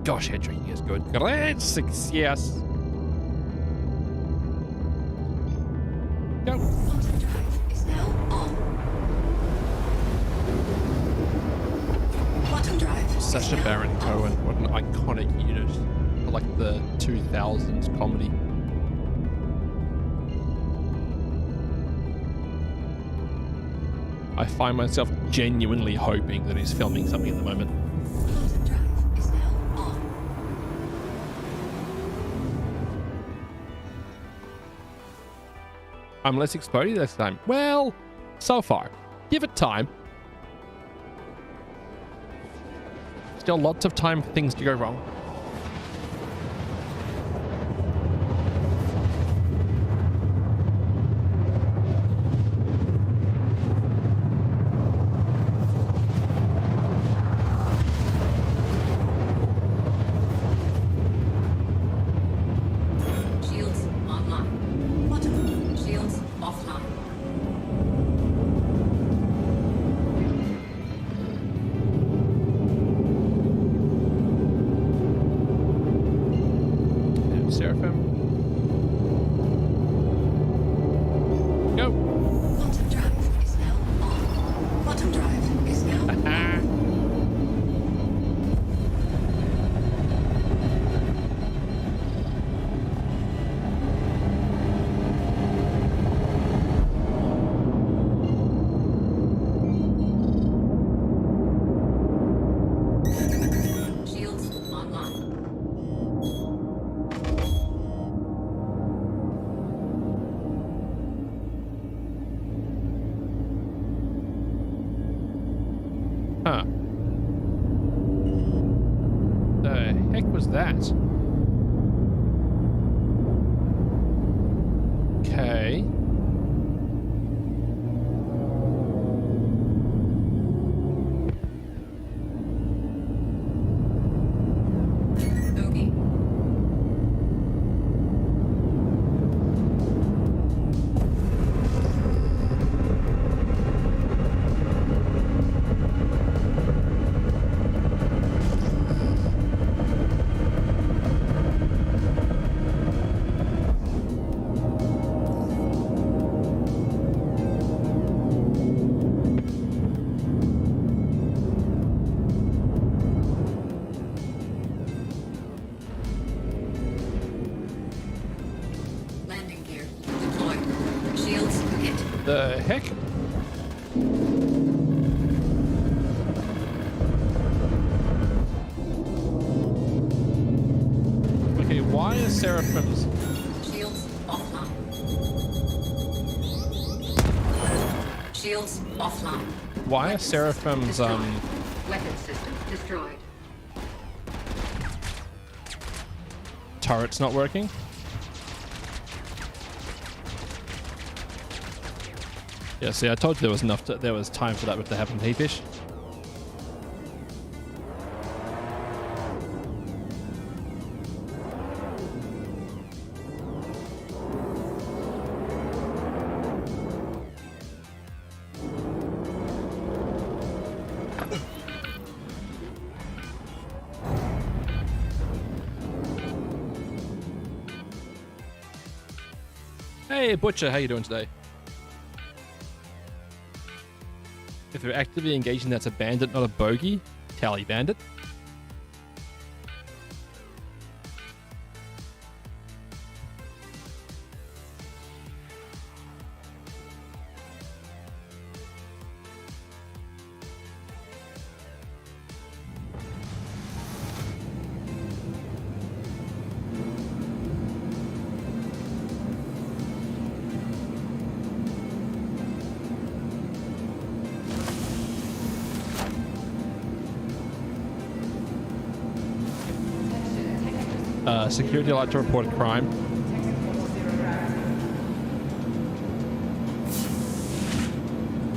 Gosh, head tracking is good. Great success. Go. Quantum drive is now on. Quantum drive. Sacha Baron Cohen. What an iconic unit. For like the 2000s comedy. I find myself genuinely hoping that he's filming something at the moment. Quantum drive is now on. I'm less explodey this time. Well, so far. Give it time. Still lots of time for things to go wrong. Shields online. Quantum. Shields offline. And Seraphim. Go. Quantum drive is now on. Quantum drive is now on. Shields online. Huh. The heck was that? Okay. Bogey. Seraphims? Shields offline. Shields offline. Why are Seraphims, Weapon system destroyed. turrets not working? Yeah, see, I told you there was time for that to happen, T-Fish. Hey, Butcher, how you doing today? If they're actively engaging, that's a bandit, not a bogey. Tally bandit. Security alert to report a crime.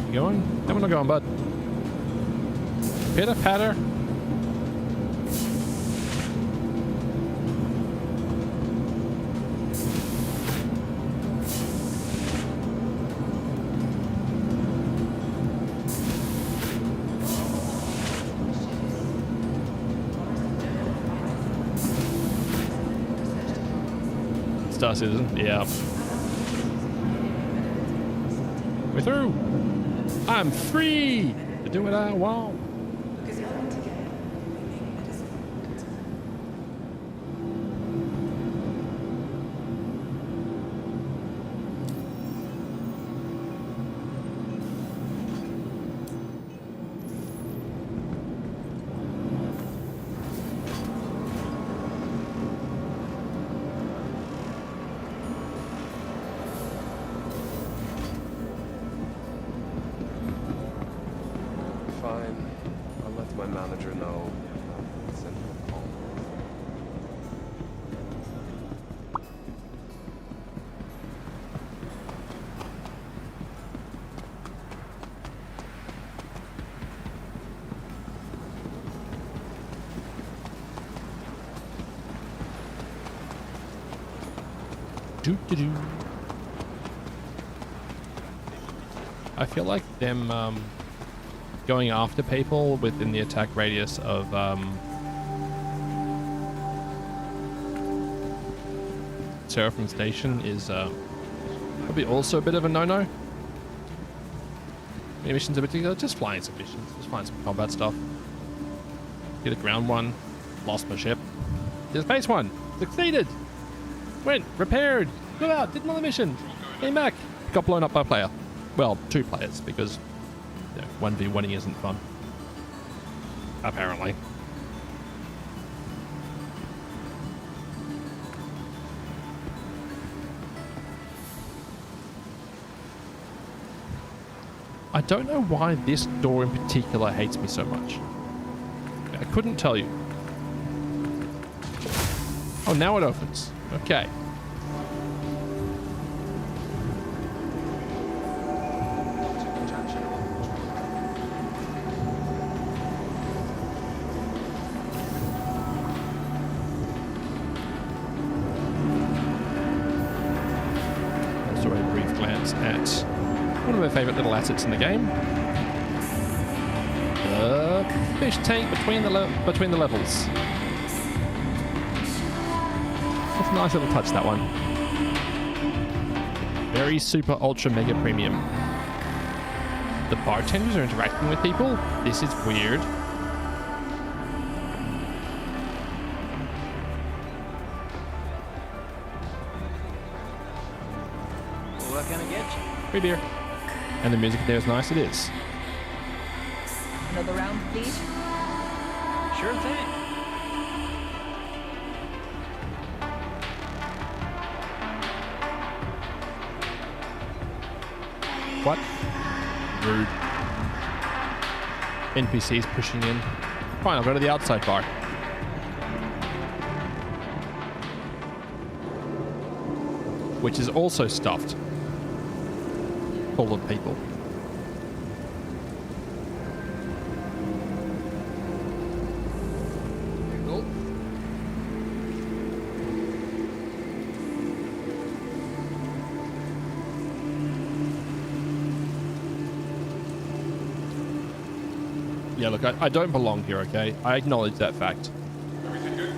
You going? I'm not going, bud. Pitter patter. Star Citizen, yeah. We're through. I'm free to do what I want. I feel like them going after people within the attack radius of Seraphim Station is probably also a bit of a no-no. Any missions in particular? Just flying some missions. Just flying some combat stuff. Did a ground one. Lost my ship. Did a space one. Succeeded. Went. Repaired. Got out. Did another mission. Came back. Got blown up by a player. Well, 2 players, because 1v1ing isn't fun. Apparently. I don't know why this door in particular hates me so much. I couldn't tell you. Oh, now it opens. Okay. One of my favorite little assets in the game. The fish tank between the levels. That's a nice little touch, that one. Very super ultra mega premium. The bartenders are interacting with people. This is weird. What can I get you? Free beer. And the music there is nice, it is. Another round, please. Sure thing. What? Rude. NPCs pushing in. Fine, I'll go to the outside bar. Which is also stuffed. Full of people. Yeah, look, I don't belong here, okay? I acknowledge that fact. Everything good?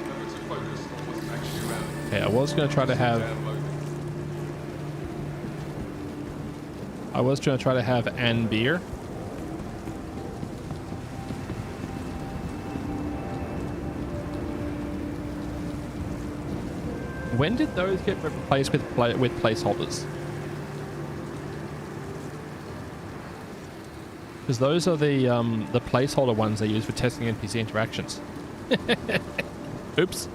Remember to focus on what's actually around. Okay, I was going to try to have... I was trying to try to have an beer. When did those get replaced with placeholders? Because those are the placeholder ones they use for testing NPC interactions. Oops.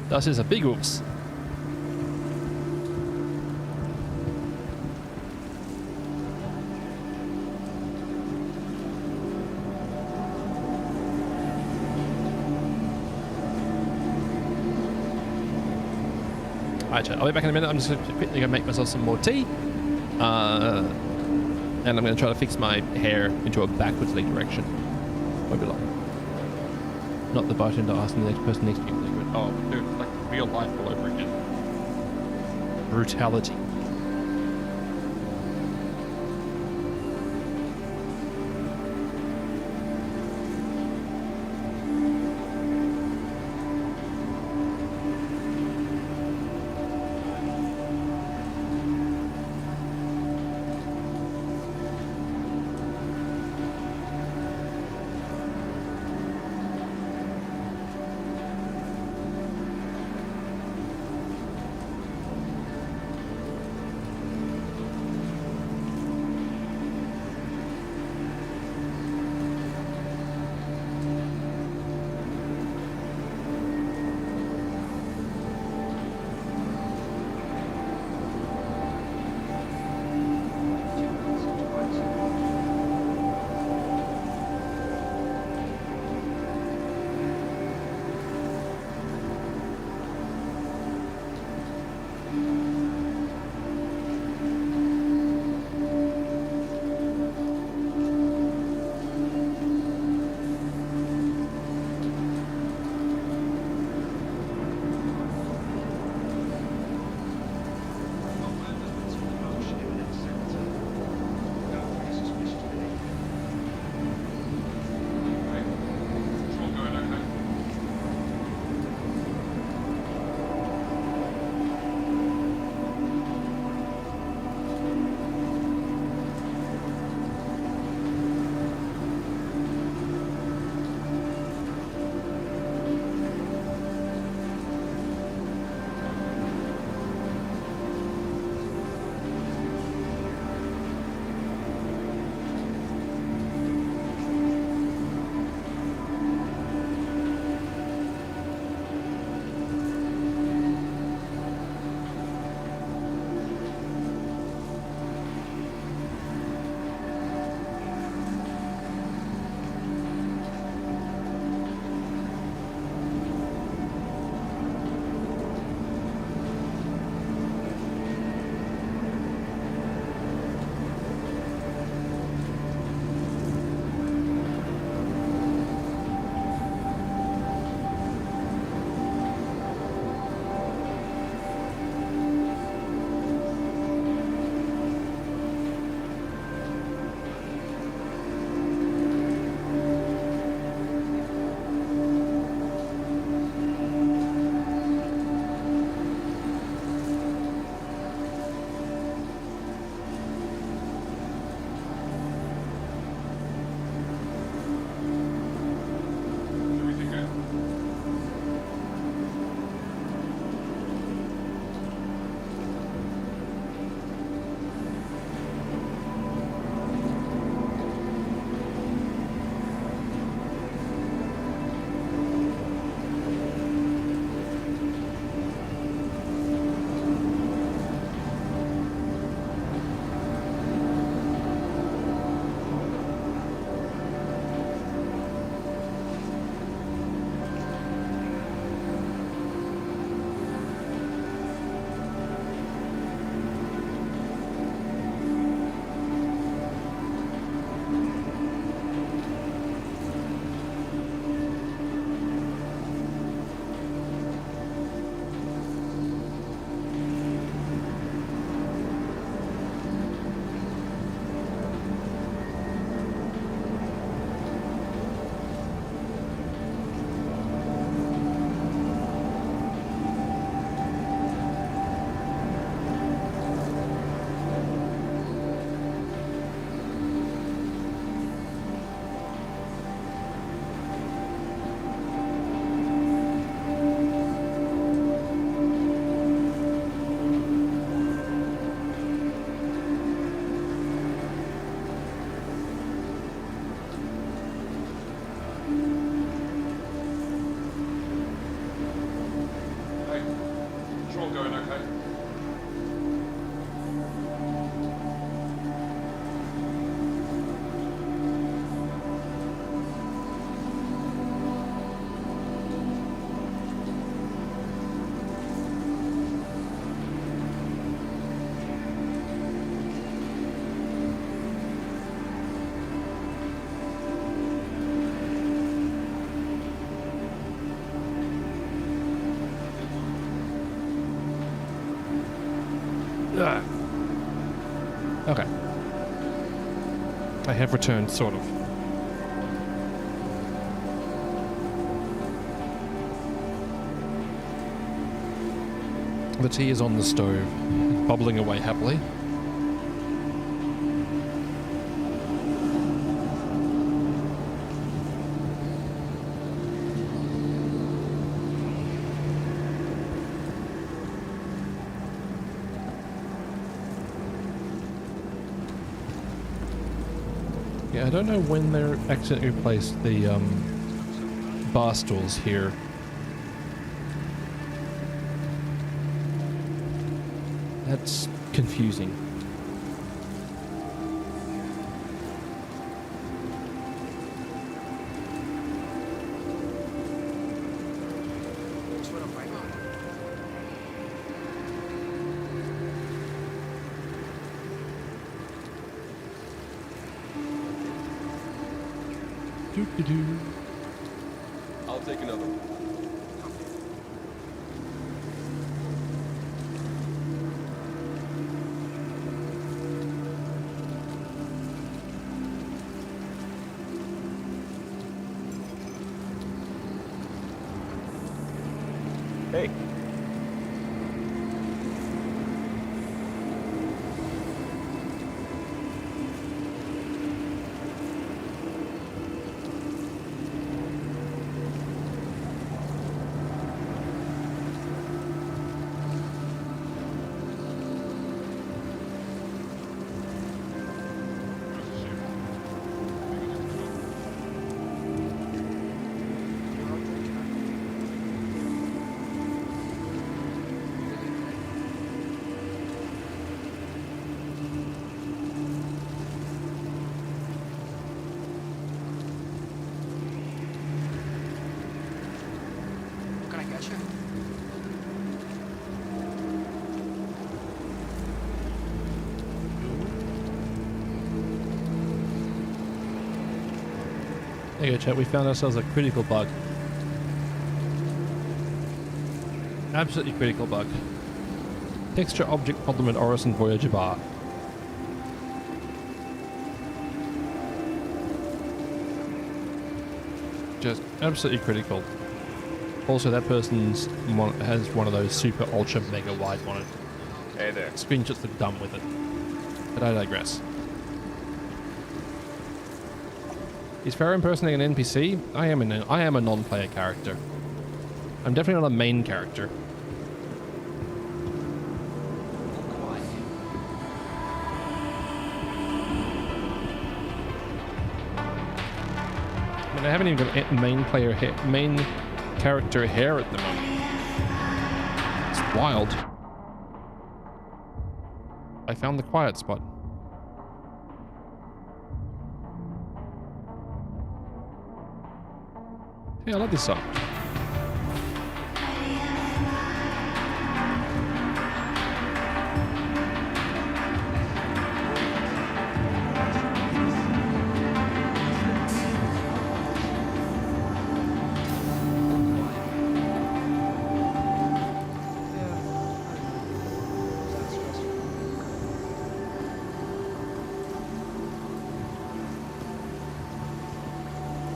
Das ist a big oops. Alright, I'll be back in a minute. I'm just quickly going to make myself some more tea. And I'm going to try to fix my hair into a backwards leg direction. Won't be long. Not the bartender asking the next person next to you. Oh, dude, like real life all over again. Brutality. Okay. I have returned, sort of. The tea is on the stove, bubbling away happily. Yeah, I don't know when they accidentally replaced the bar stools here. That's confusing. Doo-doo-doo. I'll take another one. Hey. Can I get you? There you go, chat. We found ourselves a critical bug. Absolutely critical bug. Texture object problem at Orison Voyager bar. Just absolutely critical. Also, that person's has one of those super ultra mega wide monitors. Hey there. Screenshots are done with it. But I digress. Is Farah impersonating an NPC? I am a non-player character. I'm definitely not a main character. I mean, I haven't even got main character hair at the moment. It's wild. I found the quiet spot. Hey, I love this song.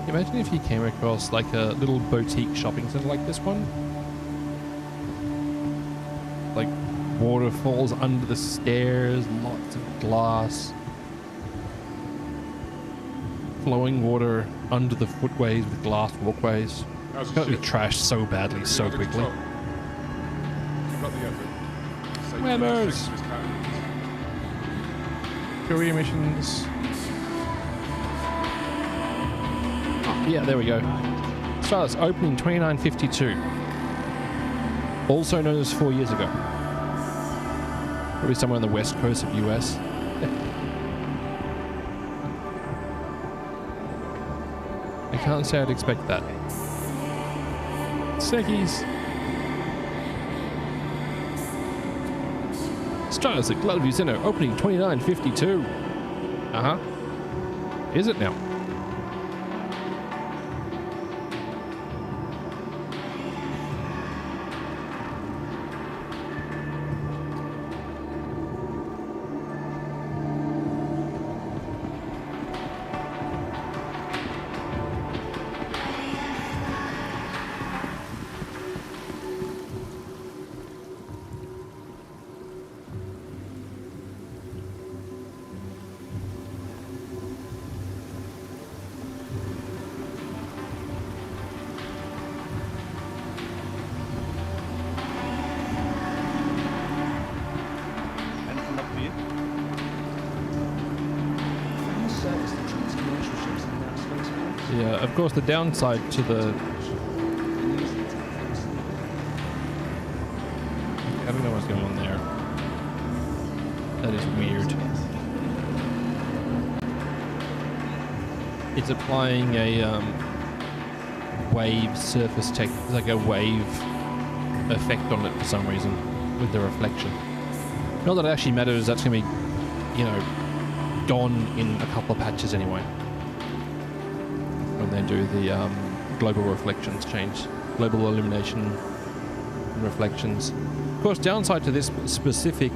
Imagine if you came across like a little boutique shopping center like this one. Like waterfalls under the stairs, lots of glass. Flowing water under the footways with glass walkways. How's Got to be ship? trashed so badly, so Under quickly. control. Keep up the effort. Safety Members. is his paramount. Career missions. Yeah, there we go. Starts opening 2952. Also known as 4 years ago. Probably somewhere on the west coast of US. I can't say I'd expect that. Seckies. Stars at Gladview Center opening 2952. Uh-huh. Is it now? Yeah, of course, the downside to the... I don't know what's going on there. That is weird. It's applying a wave surface tech, like a wave effect on it for some reason with the reflection. Not that it actually matters, that's going to be, you know, gone in a couple of patches anyway. When they do the global reflections change, global illumination and reflections. Of course, downside to this specific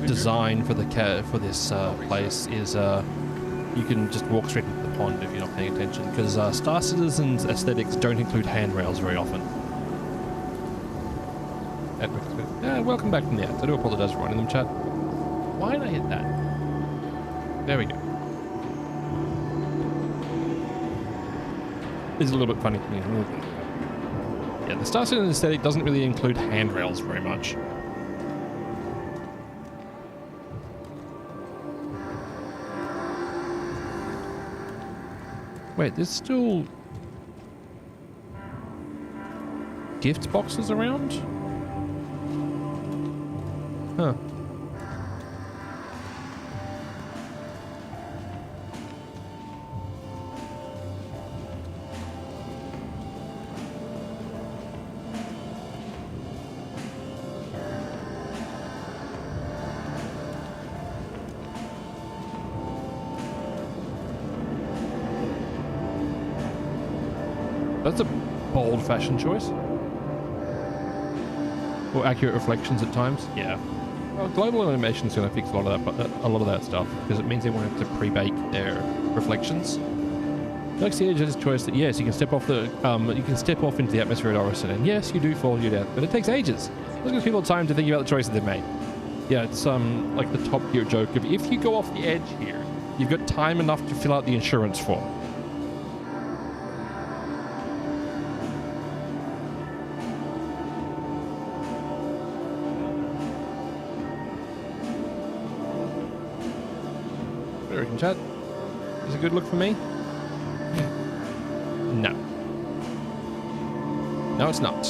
design for this place is you can just walk straight into the pond if you're not paying attention, because Star Citizen's aesthetics don't include handrails very often. Welcome back from the ads. I do apologize for running them, chat. Why did I hit that? There we go. It's a little bit funny to me. Yeah, the Star Citizen aesthetic doesn't really include handrails very much. Wait, there's still gift boxes around? Huh. That's a bold fashion choice. Or accurate reflections at times. Yeah. Well, global illumination is going to fix a lot of that stuff, because it means they won't have to pre-bake their reflections. Next, the Edge's choice that yes, you can step off into the atmosphere at Orison, and yes, you do fall you down, but it takes ages. It gives people time to think about the choices they've made. Yeah, it's like the top tier joke of if you go off the edge here, you've got time enough to fill out the insurance form. Chat, is it a good look for me? No. No, it's not.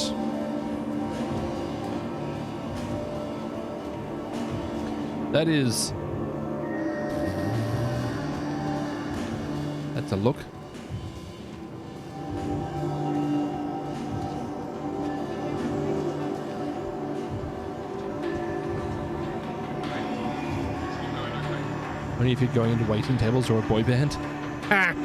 That is... That's a look. Only if you're going into waiting tables or a boy band. Ah!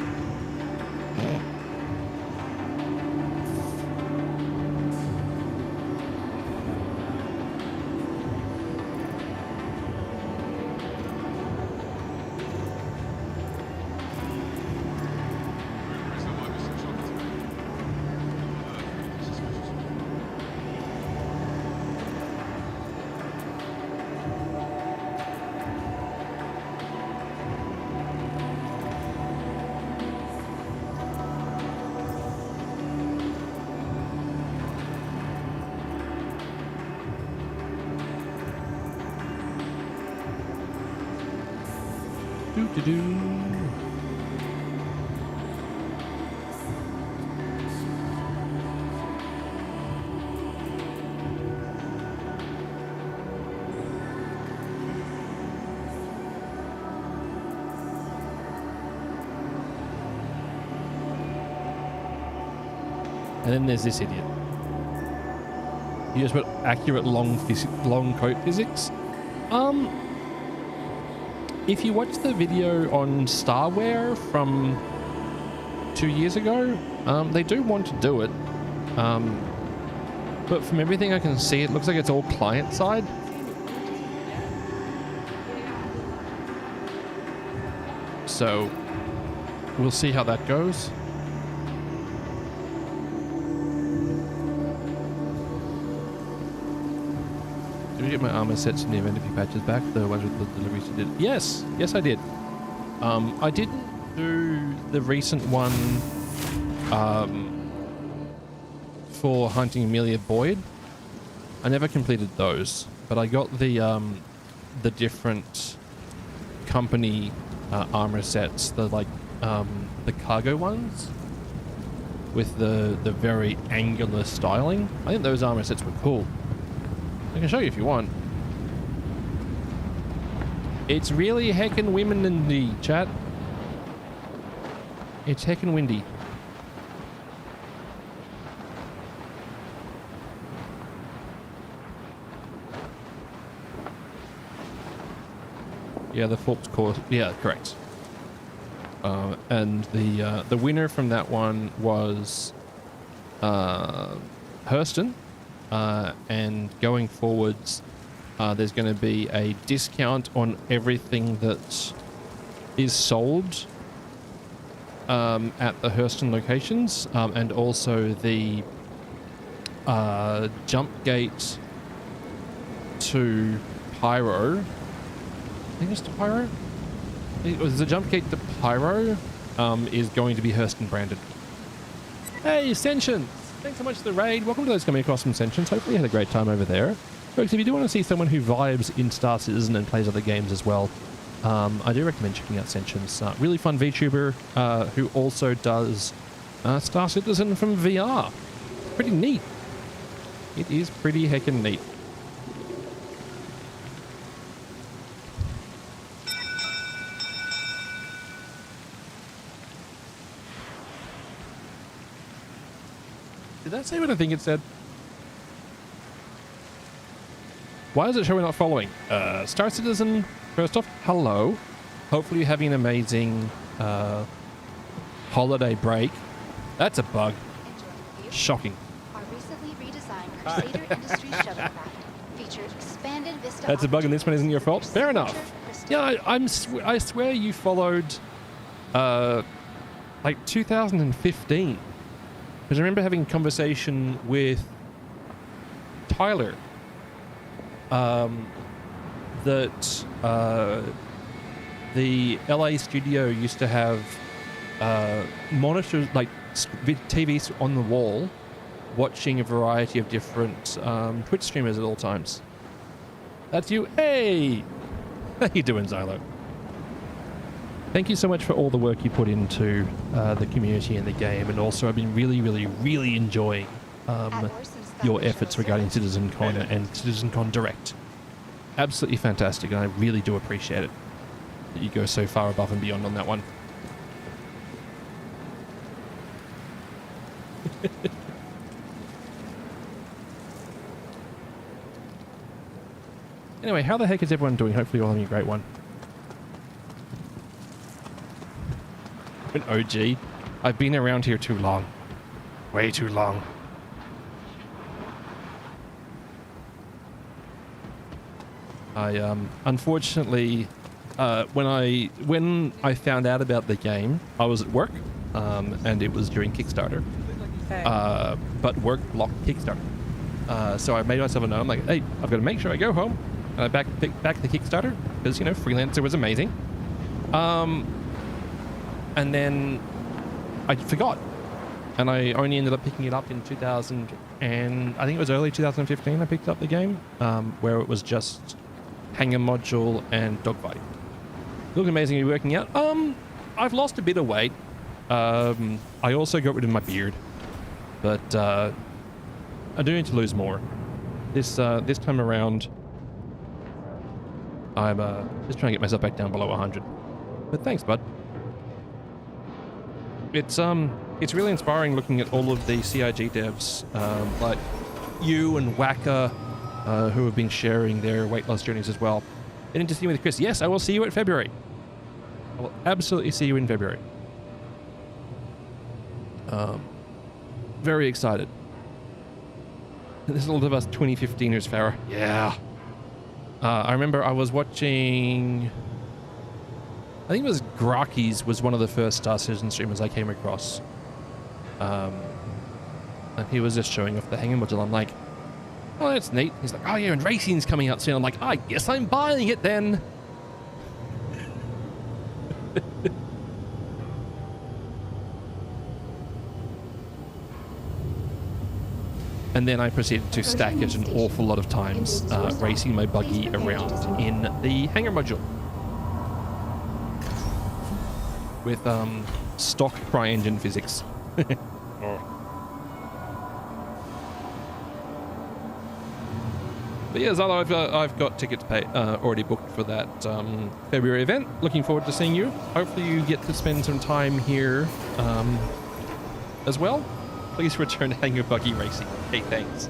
And then there's this idiot. You just put accurate long coat physics. If you watch the video on Starware from 2 years ago, they do want to do it. But from everything I can see, it looks like it's all client side. So we'll see how that goes. Did you get my armor sets in the event if you patches back? The ones with the deliveries you did? Yes, yes I did. I didn't do the recent one for hunting Amelia Boyd. I never completed those, but I got the different company armor sets, the like the cargo ones with the very angular styling. I think those armor sets were cool. I can show you if you want. It's really heckin' windy, chat. It's heckin' windy. Yeah, the forked course. Yeah, correct. And the winner from that one was Hurston. And going forwards, there's going to be a discount on everything that is sold at the Hurston locations, and also the jump gate to Pyro. I think it's to Pyro. It was the jump gate to Pyro is going to be Hurston branded. Hey, Sentience! Thanks so much for the raid. Welcome to those coming across from Sentience. Hopefully you had a great time over there. Folks, if you do want to see someone who vibes in Star Citizen and plays other games as well, I do recommend checking out Sentience. Really fun VTuber who also does Star Citizen from VR. Pretty neat. It is pretty heckin' neat. Did that say what I think it said? Why is it showing not following? Star Citizen, first off, hello. Hopefully you're having an amazing holiday break. That's a bug. Shocking. Our recently redesigned Crusader Industries shuttlecraft features expanded vista. That's a bug and this one isn't your fault? Fair enough. Yeah, I swear you followed like 2015. Because I remember having a conversation with Tyler that the LA studio used to have monitors, like TVs on the wall, watching a variety of different Twitch streamers at all times. That's you. Hey! How you doing, Xylo? Thank you so much for all the work you put into the community and the game, and also I've been really enjoying your efforts regarding CitizenCon and CitizenCon Direct. Absolutely fantastic, and I really do appreciate it that you go so far above and beyond on that one. Anyway, how the heck is everyone doing? Hopefully you're all having a great one. An OG. I've been around here too long. Way too long. I unfortunately when I found out about the game, I was at work, and it was during Kickstarter. But work blocked Kickstarter. So I made myself a note. I'm like, hey, I've got to make sure I go home and I back the Kickstarter because, you know, Freelancer was amazing. And then I forgot, and I only ended up picking it up in 2000, and I think it was early 2015 I picked up the game, where it was just hangar module and dogfight. Looked amazingly working out. I've lost a bit of weight. I also got rid of my beard, but I do need to lose more. This time around, I'm just trying to get myself back down below 100. But thanks, bud. It's really inspiring looking at all of the CIG devs, like you and Waka, who have been sharing their weight loss journeys as well. And to see you with Chris. Yes, I will see you at February. I will absolutely see you in February. Very excited. There's a lot of us 2015ers, Farah. Yeah. I remember I was watching... I think it was Graki's was one of the first Star Citizen streamers I came across. And he was just showing off the hangar module. I'm like, oh, that's neat. He's like, oh yeah, and racing's coming out soon. I'm like, I guess I'm buying it then. And then I proceeded to stack it an awful lot of times, racing my buggy around in the hangar module. with stock CryEngine physics. But yeah, Zalo, I've got tickets already booked for that February event. Looking forward to seeing you. Hopefully you get to spend some time here as well. Please return to Hangar Buggy Racing. Hey, thanks.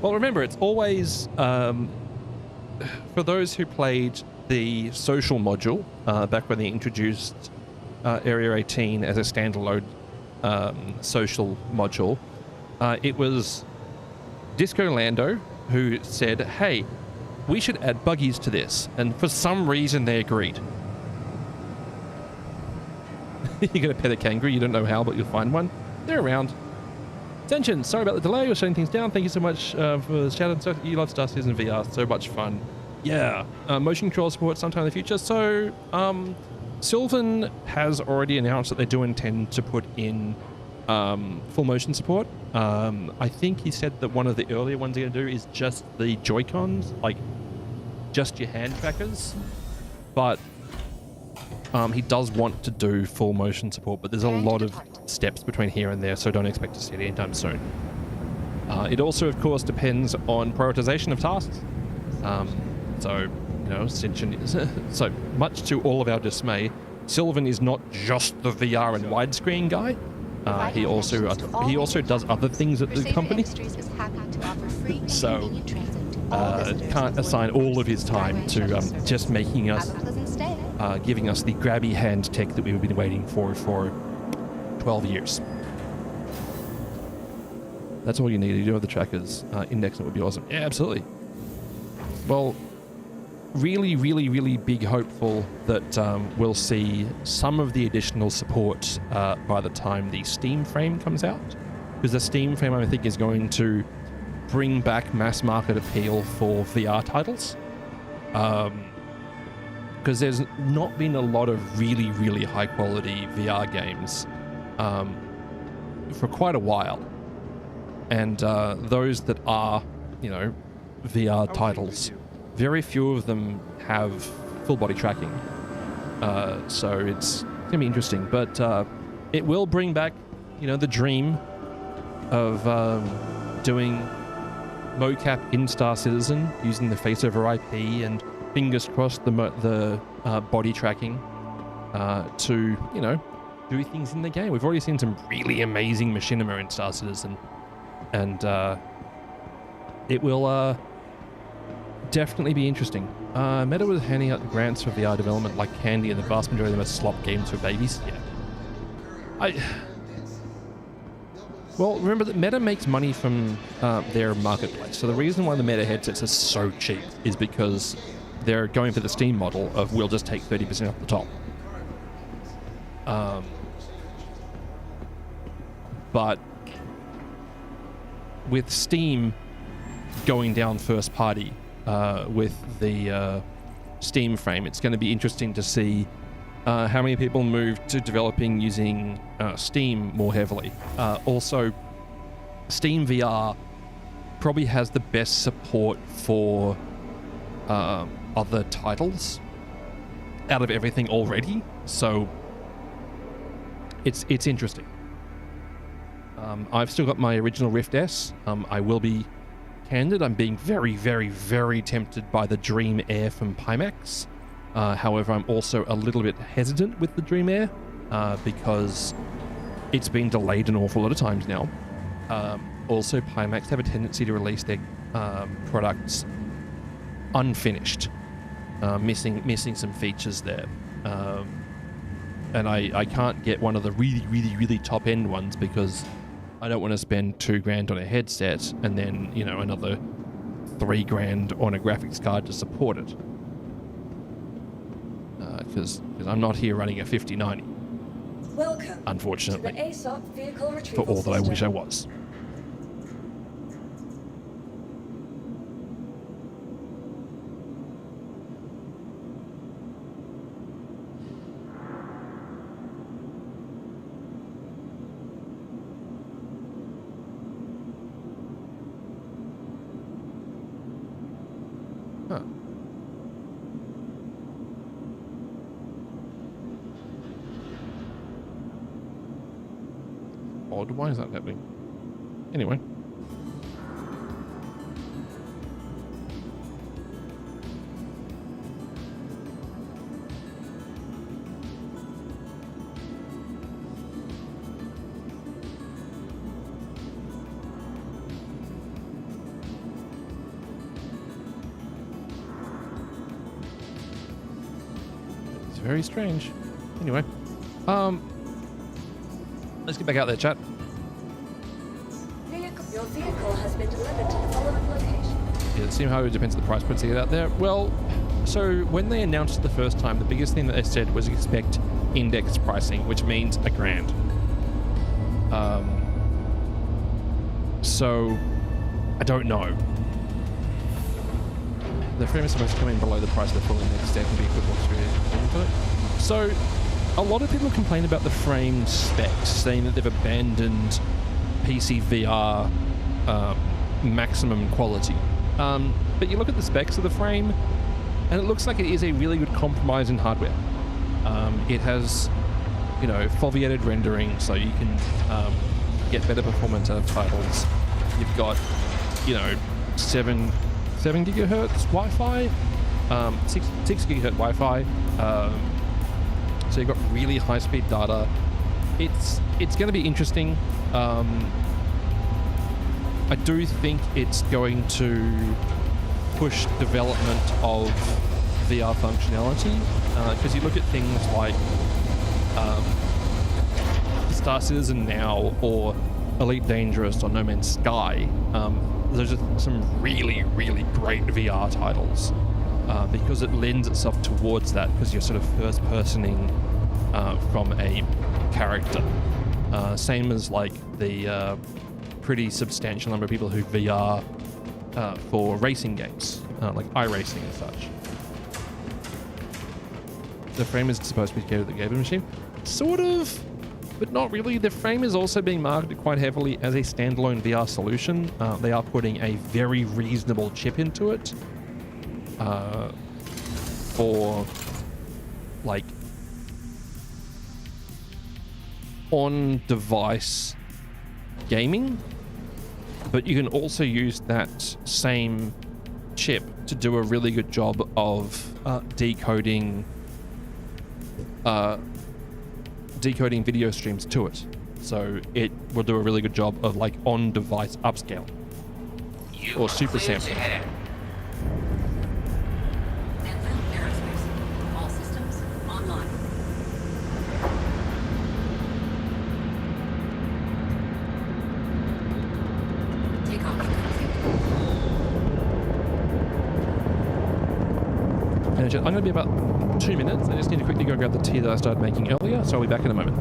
Well, remember, it's always, for those who played the social module back when they introduced Area 18 as a standalone social module, it was Disco Lando who said, hey, we should add buggies to this. And for some reason, they agreed. You're going to pet a kangaroo. You don't know how, but you'll find one. They're around. Tension, sorry about the delay. We're shutting things down. Thank you so much for the shout out. So you love Star Citizen VR. So much fun. Yeah. Motion control support sometime in the future. So Sylvan has already announced that they do intend to put in full motion support. I think he said that one of the earlier ones they're going to do is just the Joy-Cons, like just your hand trackers. But he does want to do full motion support, but there's a lot of steps between here and there, so don't expect to see it anytime soon. It also, of course, depends on prioritization of tasks. So, you know, so much to all of our dismay, Sylvan is not just the VR and widescreen guy. He also does other things at the company. So can't assign all of his time to just making us, giving us the grabby hand tech that we've been waiting for 12 years. That's all you need. You do have the trackers. Index it would be awesome. Yeah, absolutely. Well, really, really, really big hopeful that we'll see some of the additional support by the time the Steam frame comes out. Because the Steam frame, I think, is going to bring back mass market appeal for VR titles. Because there's not been a lot of really, really high quality VR games for quite a while. And those that are, you know, VR titles, very few of them have full body tracking. So it's going to be interesting. But it will bring back, you know, the dream of doing mocap in Star Citizen using the face over IP and fingers crossed the body tracking to, you know, do things in the game. We've already seen some really amazing machinima in Star Citizen, and it will definitely be interesting. Meta was handing out grants for VR development like candy, and the vast majority of them are slop games for babies. Yeah. Well, remember that Meta makes money from their marketplace. So the reason why the Meta headsets are so cheap is because they're going for the Steam model of we'll just take 30% off the top. But with Steam going down first party with the Steam frame, it's going to be interesting to see how many people move to developing using Steam more heavily. Also, Steam VR probably has the best support for other titles out of everything already, so it's interesting. I've still got my original Rift S. I will be candid, I'm being very, very, very tempted by the Dream Air from Pimax. However, I'm also a little bit hesitant with the Dream Air because it's been delayed an awful lot of times now. Also, Pimax have a tendency to release their products unfinished, missing some features there. And I can't get one of the really, really, really top end ones because I don't want to spend $2,000 on a headset and then, you know, another $3,000 on a graphics card to support it. Because I'm not here running a 5090. Welcome, unfortunately, to the ASOP vehicle for retrieval all that I system. wish I was. odd. Why is that happening? Anyway. It's very strange. Anyway. Let's get back out there, chat. Your vehicle has been delivered to the following location. Yeah, it seems how it depends on the price points to get out there. Well, so when they announced it the first time, the biggest thing that they said was expect index pricing, which means $1,000. So I don't know. The frame is supposed to come in below the price of the full index deck and be equivalent to it. So a lot of people complain about the frame specs, saying that they've abandoned PC VR maximum quality. But you look at the specs of the frame, and it looks like it is a really good compromise in hardware. It has, you know, foveated rendering, so you can get better performance out of titles. You've got, you know, 7 gigahertz Wi-Fi, 6 gigahertz Wi-Fi. So you've got really high-speed data. It's going to be interesting. I do think it's going to push development of VR functionality, because you look at things like Star Citizen now, or Elite Dangerous, or No Man's Sky. Those are some really, really great VR titles, because it lends itself towards that, because you're sort of first-personing from a character. Same as like the pretty substantial number of people who VR for racing games, like iRacing and such. The frame is supposed to be together with the gaming machine. Sort of, but not really. The frame is also being marketed quite heavily as a standalone VR solution. They are putting a very reasonable chip into it for like on-device gaming, but you can also use that same chip to do a really good job of decoding video streams to it. So it will do a really good job of like on-device upscale or super sampling. All systems online. Takeoff complete. I'm going to be about 2 minutes. I just need to quickly go grab the tea that I started making earlier, so I'll be back in a moment.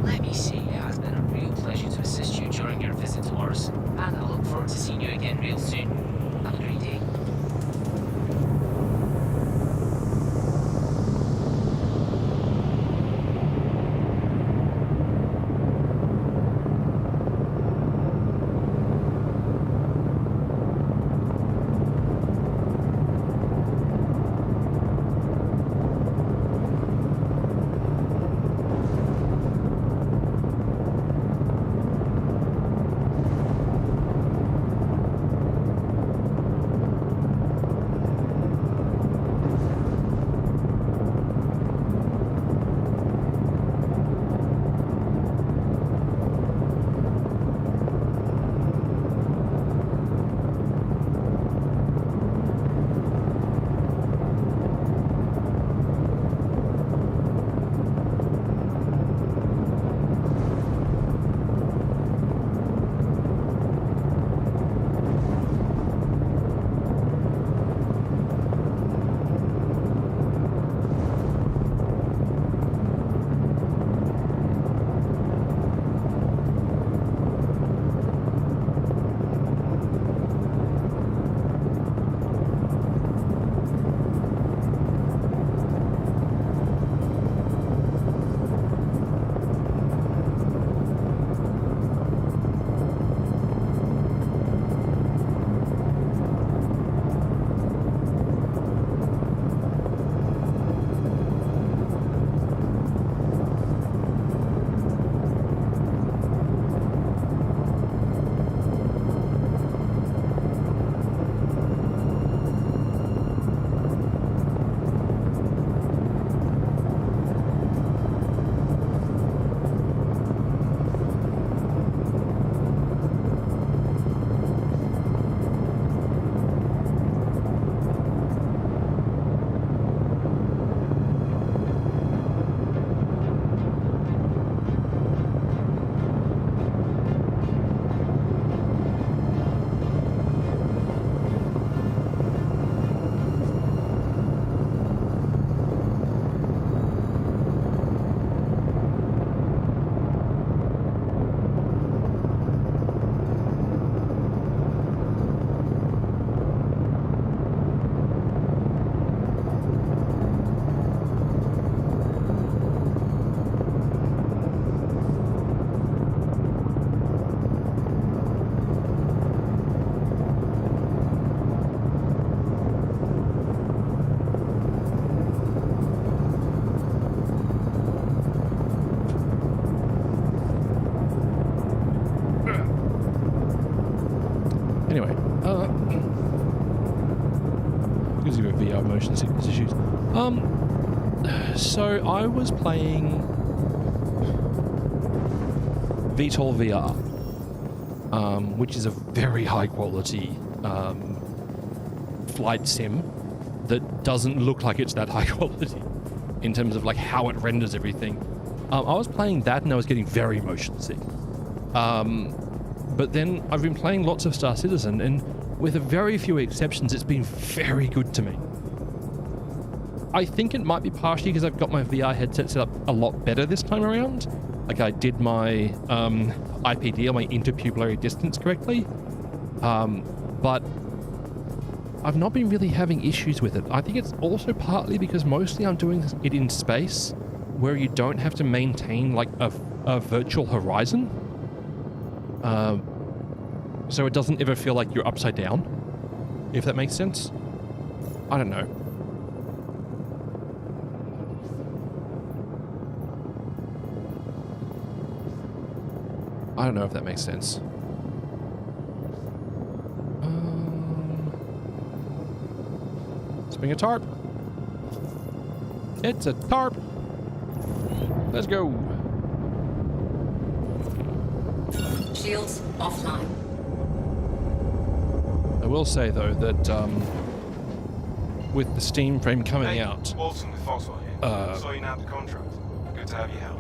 Let me say, it has been a real pleasure to assist you during your visit to Mars, and I look forward to seeing you again real soon. Have a great day. motion sickness issues. So I was playing VTOL VR, which is a very high quality flight sim that doesn't look like it's that high quality in terms of like how it renders everything. I was playing that and I was getting very motion sick. But then I've been playing lots of Star Citizen, and with a very few exceptions, it's been very good to me. I think it might be partially because I've got my VR headset set up a lot better this time around. Like I did my IPD, or my interpupillary distance, correctly. But I've not been really having issues with it. I think it's also partly because mostly I'm doing it in space where you don't have to maintain like a virtual horizon. So it doesn't ever feel like you're upside down, if that makes sense. I don't know. I don't know if that makes sense. Let's bring a tarp. It's a tarp. Let's go. Shields offline. I will say though that with the Steam frame coming out, Walton with Foxwell here. Saw you nabbed the contract. Good to have you help.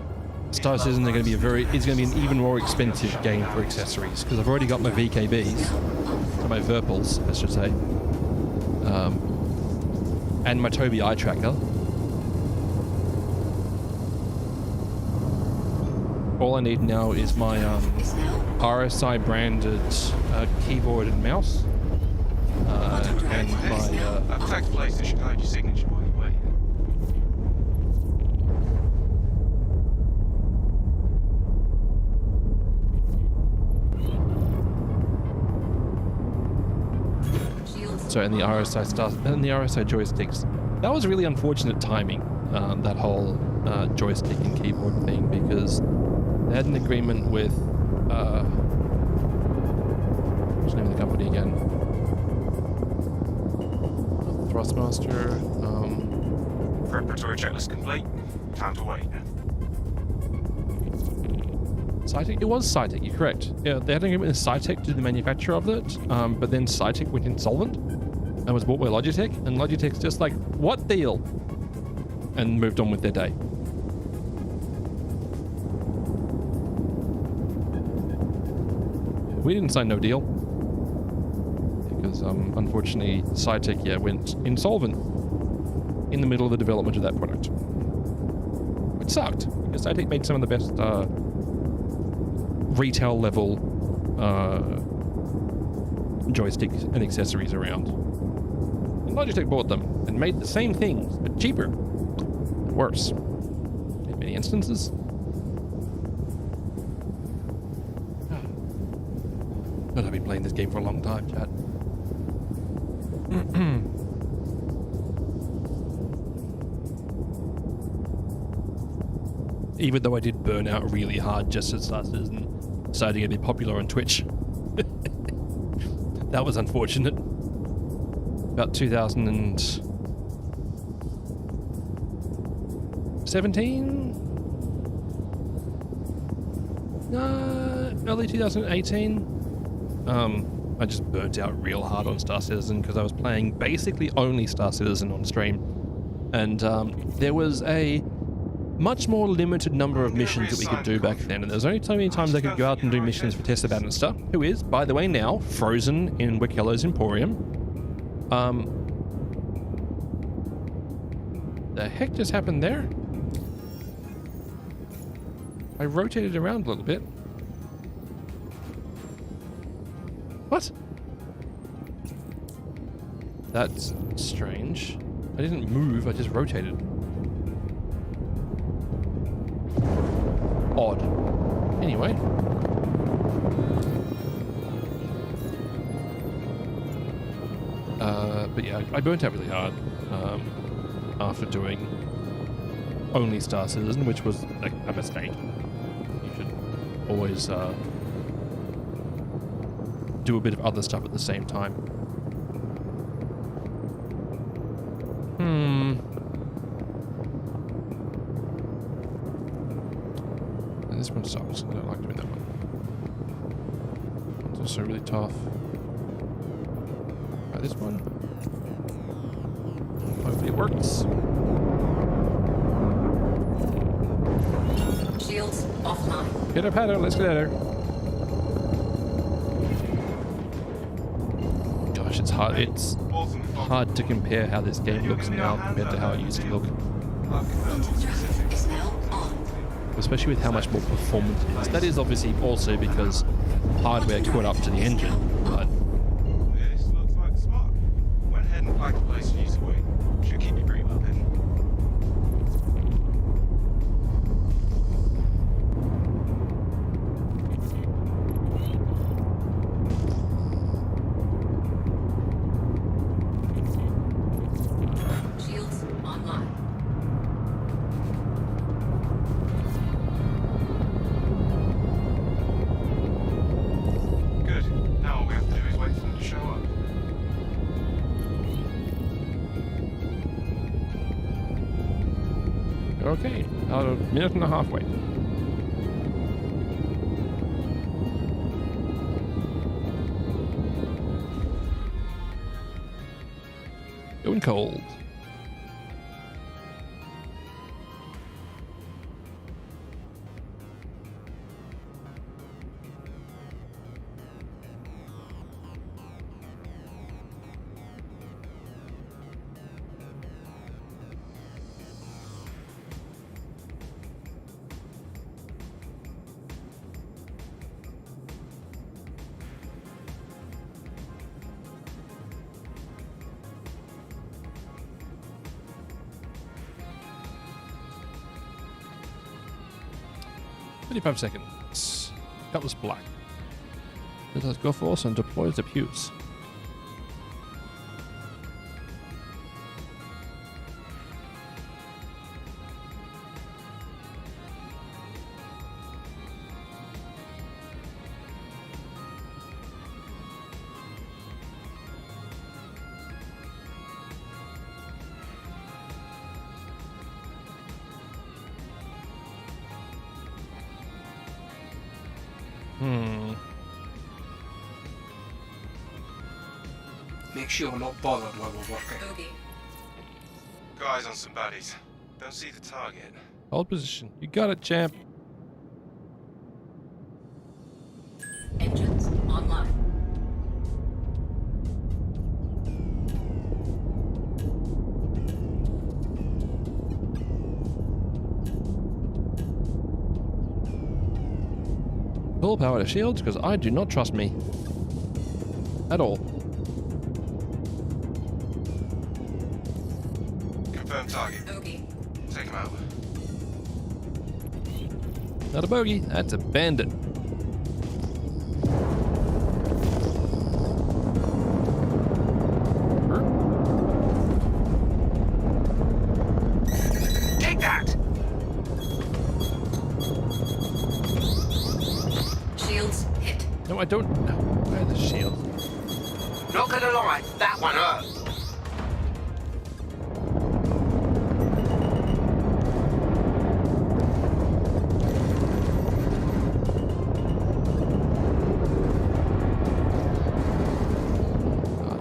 Star Citizen are going to be it's going to be an even more expensive game for accessories because I've already got my VKBs, or my Verpals, I should say, and my Tobii eye tracker. All I need now is my RSI branded keyboard and mouse, and my. I've tagged place that should hide your signature while you wait. So and the RSI stuff and the RSI joysticks. That was really unfortunate timing. That whole joystick and keyboard thing, because they had an agreement with what's the name of the company again? Thrustmaster. Preparatory checklist complete. Time to wait. Cytec? It was Cytec, you're correct. Yeah, they had an agreement with Cytec to do the manufacture of it, but then Cytec went insolvent and was bought by Logitech, and Logitech's just like, what deal? And moved on with their day. We didn't sign no deal. Because, unfortunately, Cytec, went insolvent in the middle of the development of that product. Which sucked, because Cytec made some of the best, retail level, joysticks and accessories around. And Logitech bought them and made the same things, but cheaper. And worse. In many instances. But I've been playing this game for a long time, chat. Even though I did burn out really hard just as Star Citizen decided to get a bit popular on Twitch. That was unfortunate. About 2017? Early 2018. I just burnt out real hard on Star Citizen because I was playing basically only Star Citizen on stream. And there was a much more limited number of missions that we could do back then, and there's only so many times I could go out and do missions for Tessa Bannister, who is, by the way, now frozen in Wickello's Emporium. The heck just happened there? I rotated around a little bit. What? That's strange. I didn't move, I just rotated. Odd. Anyway. But yeah, I burnt out really hard after doing only Star Citizen, which was like a mistake. You should always do a bit of other stuff at the same time. this one sucks. I don't like doing that one. It's also really tough. Try this one. Hopefully it works. Shields offline. Pitter patter, let's get at her. Gosh, it's hard. It's hard to compare how this game looks now compared to how it used to look. Drive is now on. Especially with how much more performance it is. That is obviously also because hardware caught up to the engine, but This looks like a spot. Went ahead and flagged the place you used to wait. Should keep you pretty well hidden. Shields online. Good. Now all we have to do is wait for them to show up. okay. About a minute and a half wait. Going cold. "25 seconds. Cutlass black. Let us go force and deploy the pews." Make sure we're not bothered while we're working. Bogey. Guys on some baddies. Don't see the target. Hold position. You got it, champ. Engines online. Full power to shields because I do not trust me. At all. Confirm target. Bogey. Take him out. Not a bogey, that's a bandit. Take that! Shields hit. No, I don't. No. Where are the shields? Not gonna lie, that one hurt.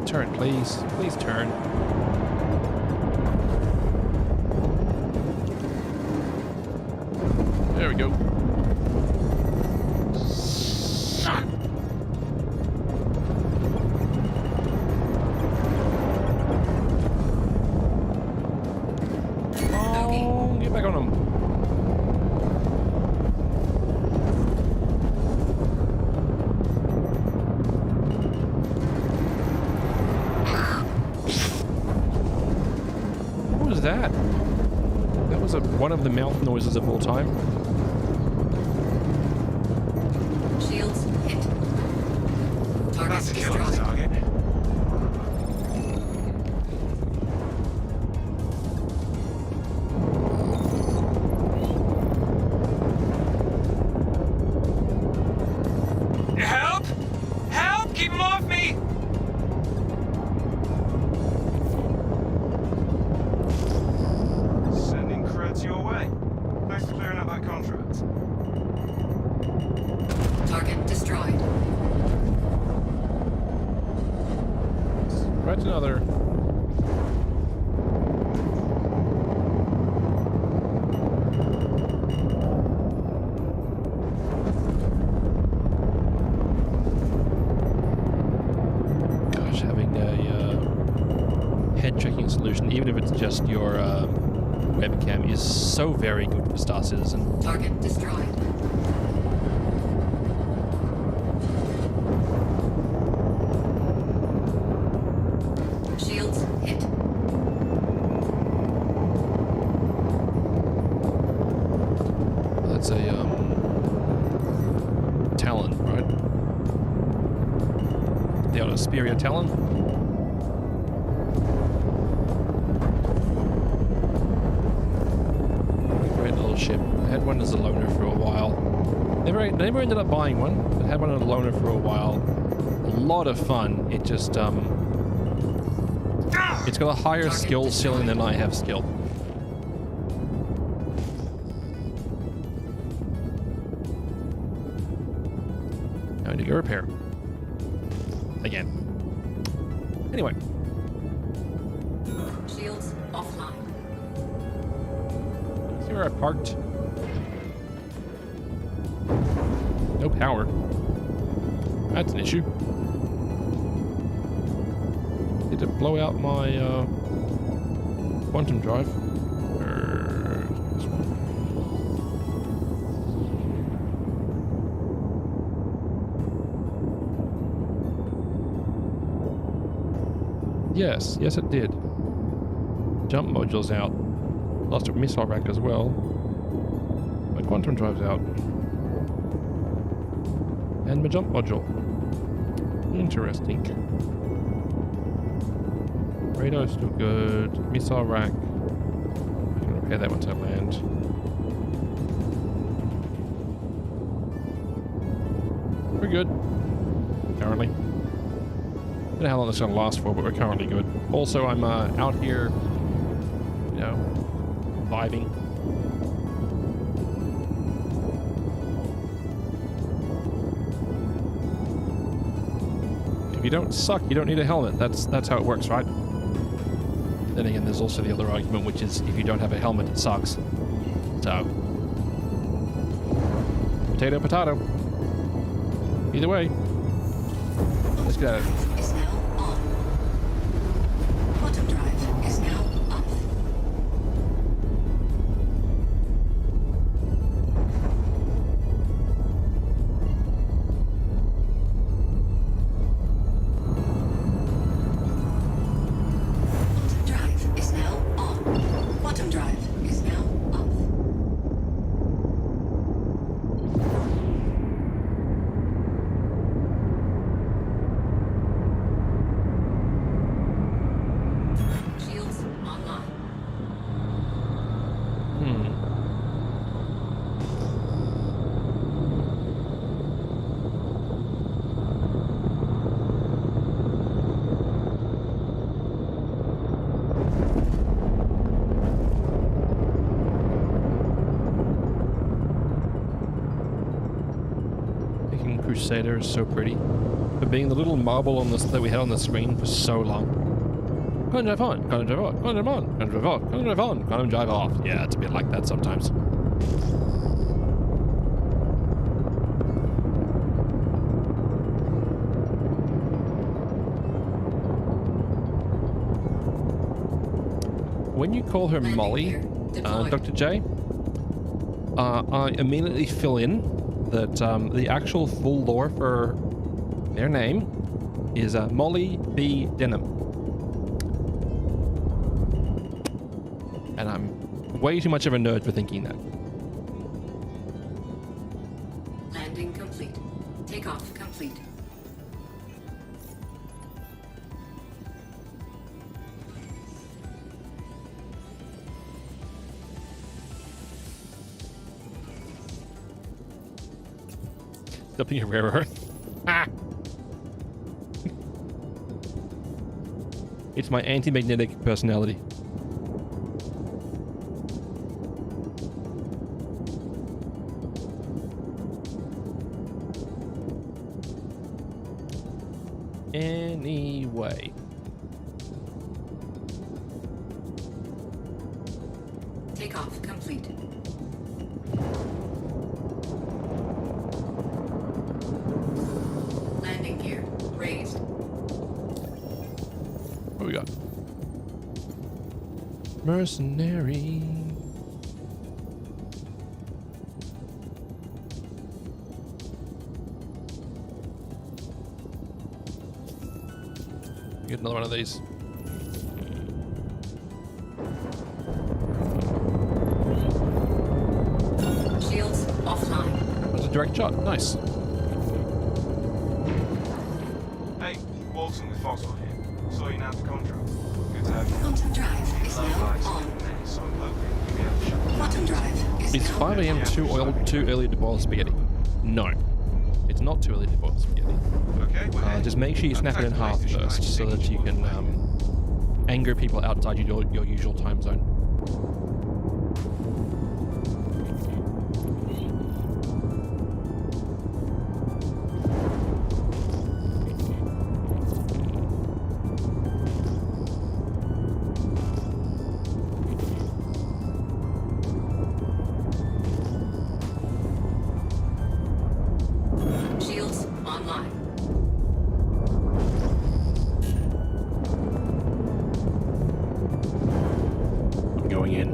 Turn, please. Please turn. There we go. Oh, get back on him. What was that? That was one of the mouth noises of all time. Shields hit. Target That's a killer destroyed. target. Help! Help! Keep him off me! Sending creds your way. Thanks for clearing up that contract. Target destroyed. Right, another. Gosh, having a head tracking solution, even if it's just your webcam, is so very good for Star Citizen. Target destroyed. Shields hit. That's a Talon, right? The old Asperia Talon. Great little ship. I had one as a loaner for a while. Never ended up buying one, but had one as a loaner for a while. A lot of fun. It just it's got a higher skill ceiling than I have skill. Now I need to go repair. Again. Anyway. Shields offline. See where I parked? No power. That's an issue. Did it blow out my quantum drive? This one. Yes, yes it did. Jump module's out. Lost a missile rack as well. My quantum drive's out. And my jump module. Interesting. Radar's still good. Missile rack. I can repair that once I land. We're good. Currently. Don't know how long this is going to last for, but we're currently good. Also, I'm out here, you know, vibing. If you don't suck, you don't need a helmet. That's how it works, right? Then again, there's also the other argument, which is if you don't have a helmet, it sucks. So, potato, potato. Either way, let's get out of here. Is now on. Quantum drive is now off. Drive is now on. Quantum drive is now off. Shields online. Making Crusader is so pretty. For being the little marble on this that we had on the screen for so long. Quantum drive on, quantum drive on, quantum drive on, quantum drive on, quantum drive on, quantum drive off. Yeah, it's a bit like that sometimes. When you call her Molly, Dr. J, I immediately fill in that the actual full lore for their name is Molly B. Denham. And I'm way too much of a nerd for thinking that. Landing complete. Takeoff complete. Something rare earth. Ah! It's my anti-magnetic personality. Anyway. Takeoff complete. Landing gear raised. What we got? Mercenary. Get another one of these. Shields offline. That's a direct shot. Nice. Hey, Walton with Foxhole here. Saw you now to contract. Good to have you. Quantum drive is Low now lights on. in minutes, so I'm hoping you'll be able to shut them down. Quantum drive is Is now 5 a.m. too early to boil spaghetti? No. It's not too early to boil spaghetti. Okay, well, Just make sure you snap it in half first so that you can anger people outside your usual time zone. shields online. I'm going in.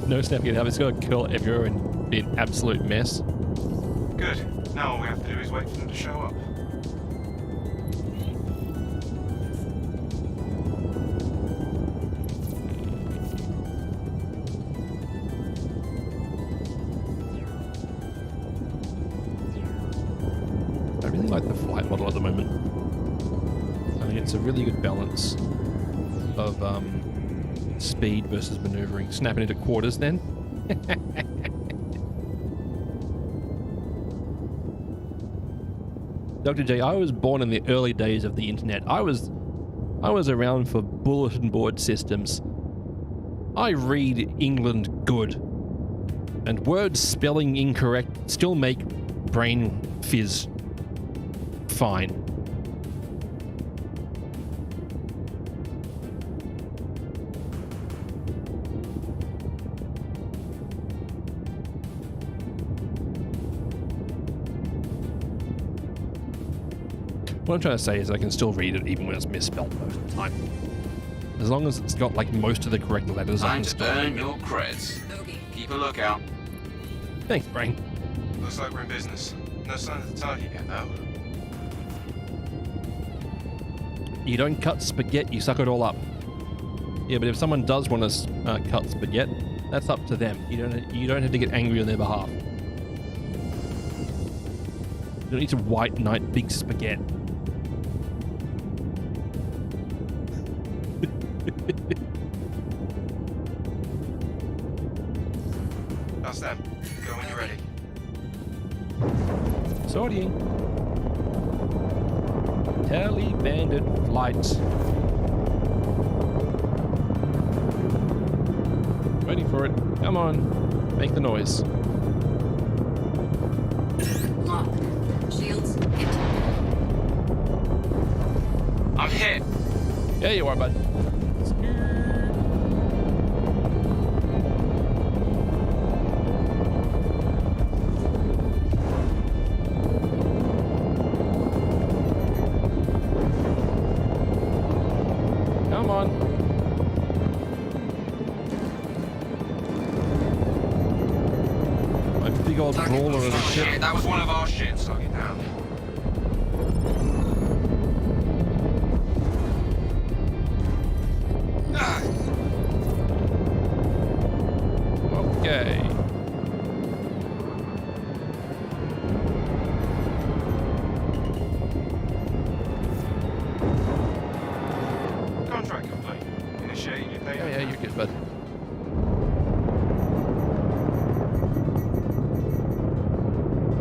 No snapping it up. It's going to kill everyone and be an absolute mess. good. Now all we have to do is wait for them to show up. I really like the flight model at the moment. I think it's a really good balance of speed versus maneuvering. Snapping into quarters then. Dr. J, I was born in the early days of the internet. I was around for bulletin board systems. I read England good. And words spelling incorrect still make brain fizz fine. What I'm trying to say is I can still read it even when it's misspelled most of the time. As long as it's got like most of the correct letters, I Time can to still burn read it. your creds. Bogey. Keep a lookout. Thanks, Brain. Looks like we're in business. No sign of the target yet, though. You don't cut spaghetti, you suck it all up. Yeah, but if someone does want to cut spaghetti, that's up to them. You don't have to get angry on their behalf. You don't need to white knight big spaghetti. That's them. Go when you're ready. Sorting. Tele bandit flight. Waiting for it. Come on. Make the noise. Locked. Shields hit. I'm hit. Yeah, you are, bud. Come on. My big old brawler of a ship. Shit, that was one of our ships. Lock it down. Okay. Contract complete. Initiating your payment. Yeah, you're good, bud.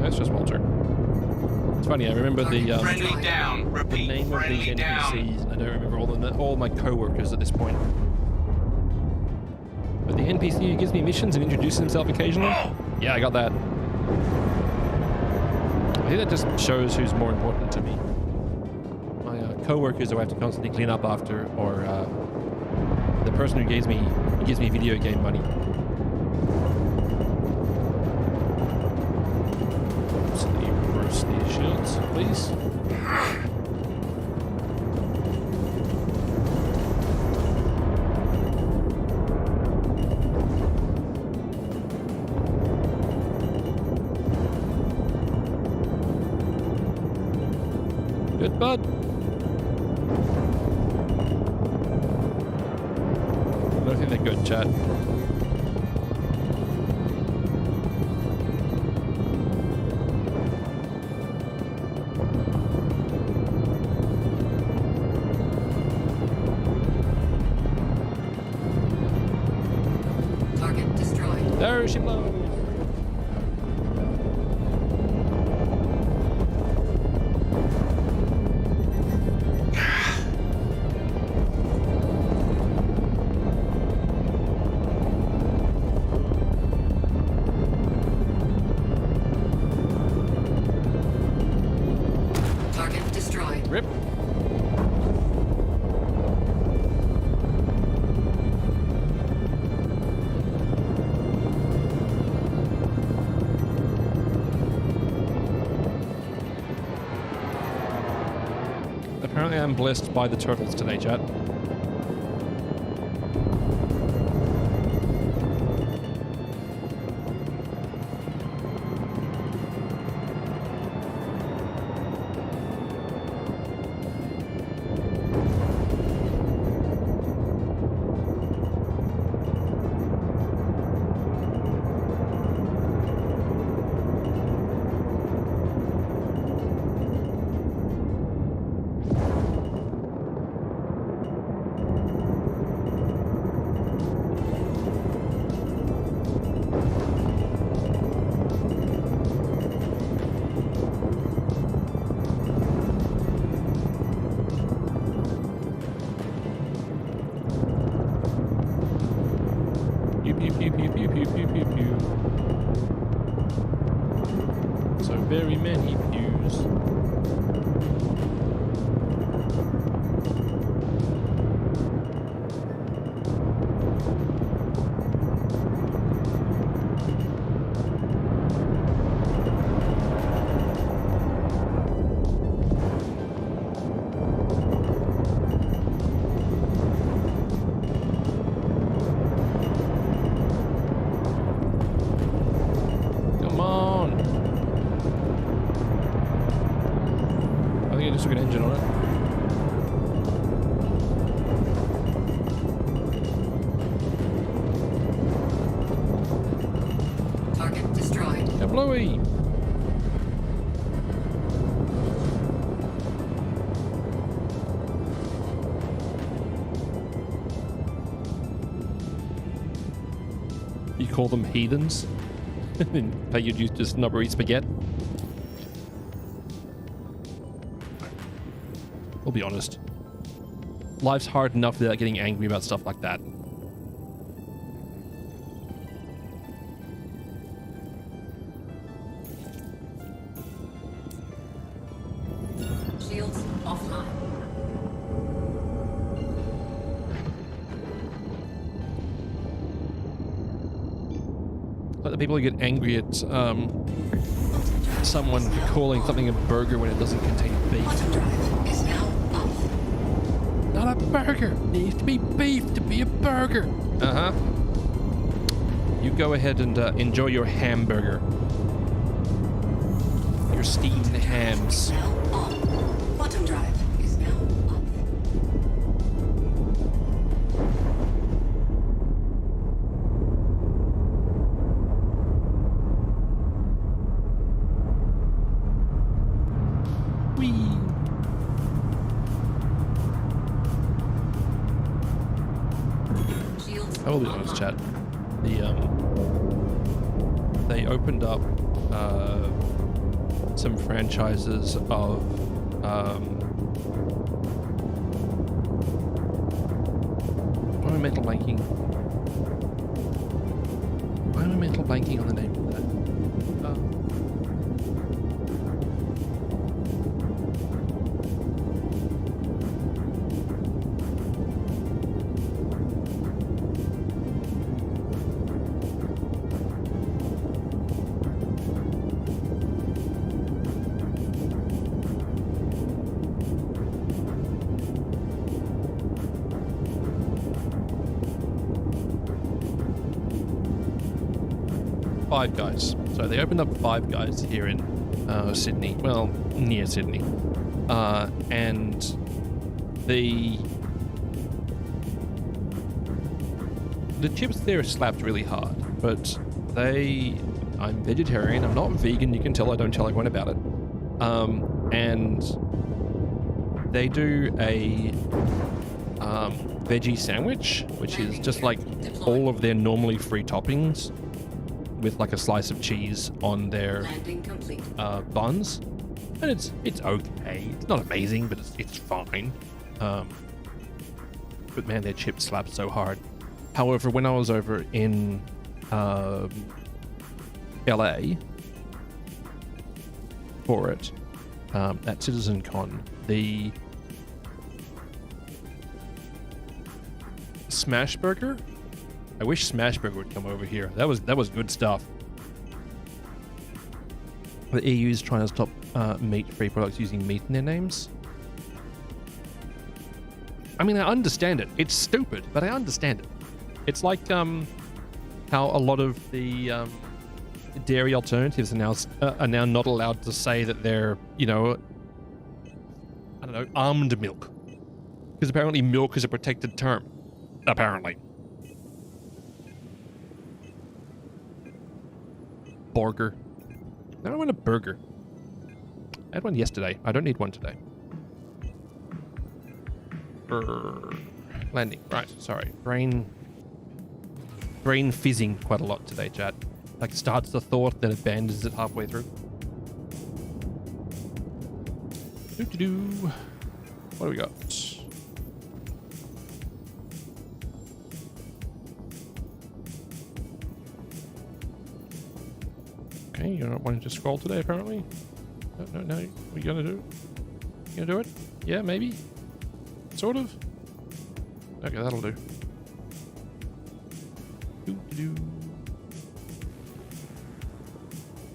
That's just Walter. It's funny, I remember the Friendly down. the Repeat. name of these Friendly down. NPCs. I don't remember all my co-workers at this point. But the NPC who gives me missions and introduces himself occasionally? Yeah, I got that. I think that just shows who's more important to me. My co-workers who I have to constantly clean up after, or the person who gives me video game money. So reverse these shields, please. Good, bud. I don't think they're good, chat. Target destroyed. There she blows. Target destroyed. Rip. Apparently I'm blessed by the turtles today, chat. Pew pew pew pew pew pew pew pew pew. So very many pews. Come on. I think I just took an engine on it. Target destroyed. Yeah, Bluey. You call them heathens? And pay your dues to not eat spaghetti? We'll be honest. Life's hard enough without getting angry about stuff like that. Shields offline. Like the people who get angry at someone for calling something a burger when it doesn't contain beef. Auto drive is now off. Not a burger. It needs to be beef to be a burger. Uh-huh. You go ahead and enjoy your hamburger. Your steamed hams. Now on. Bottom drive is now off. Whee! Shields I will be honest, chat. They opened up some franchises of why am I mental blanking? Why am I mental blanking on the name of that? Five Guys. So they opened up Five Guys here in Sydney. Well, near Sydney. And the chips there slapped really hard, but I'm vegetarian, I'm not vegan, you can tell I don't tell everyone about it. And they do a veggie sandwich, which is just like all of their normally free toppings with like a slice of cheese on their buns. And it's okay. It's not amazing, but it's fine. But man, their chips slap so hard. However, when I was over in LA for it, at CitizenCon, the Smashburger. I wish Smashburger would come over here. That was good stuff. The EU is trying to stop meat-free products using meat in their names. I mean, I understand it. It's stupid, but I understand it. It's like how a lot of the dairy alternatives are now not allowed to say that they're, I don't know, almond milk, because apparently milk is a protected term. Apparently. Burger. I don't want a burger. I had one yesterday. I don't need one today. Landing. Right. Sorry. Brain fizzing quite a lot today, chat. Like starts the thought, then abandons it halfway through. What do we got? Okay, you're not wanting to scroll today, apparently. No. What are you gonna do? You gonna do it? Yeah, maybe? Sort of? Okay, that'll do.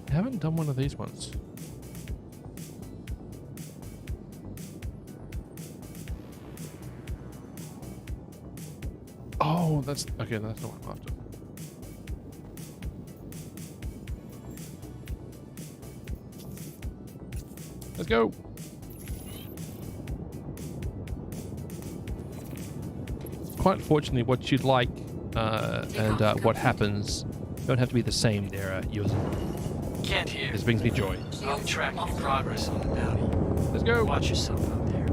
I haven't done one of these ones. Oh, that's... Okay, that's not what I'm after. Let's go. Quite fortunately, what you'd like and what happens don't have to be the same there, users. Can't hear. This brings me joy. I'll track your progress on the bounty. Let's go. Watch yourself out there.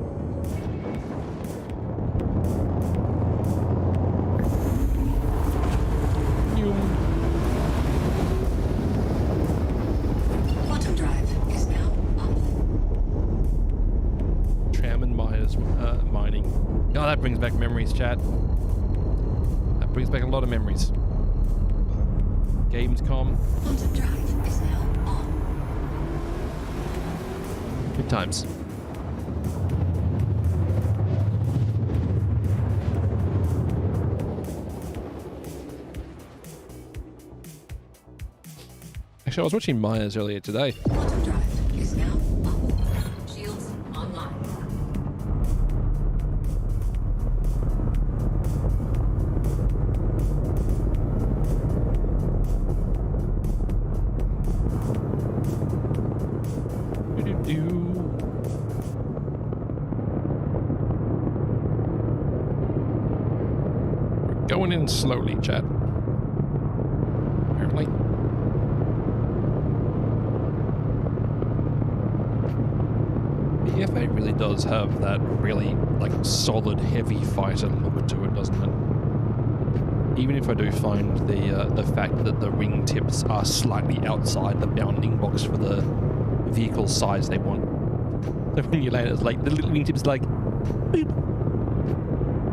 Quantum drive is now up. Tram and miners mining. Oh, that brings back memories, chat. That brings back a lot of memories. Gamescom. Quantum drive is now on. Good times. Actually, I was watching Myers earlier today. Quantum drive is now up. Shields online. We're going in slowly, chat. Apparently. The FA really does have that really, like, solid, heavy fighter look to it, doesn't it? Even if I do find the fact that the wingtips are slightly outside the bounding box for the vehicle size they want. So when you land, it's like the little wingtips like beep,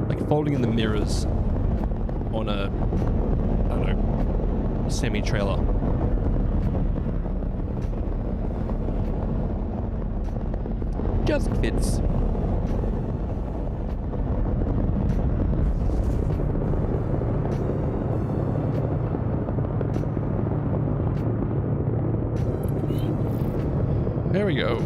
like folding in the mirrors on a, I don't know, semi-trailer. Just fits. There we go.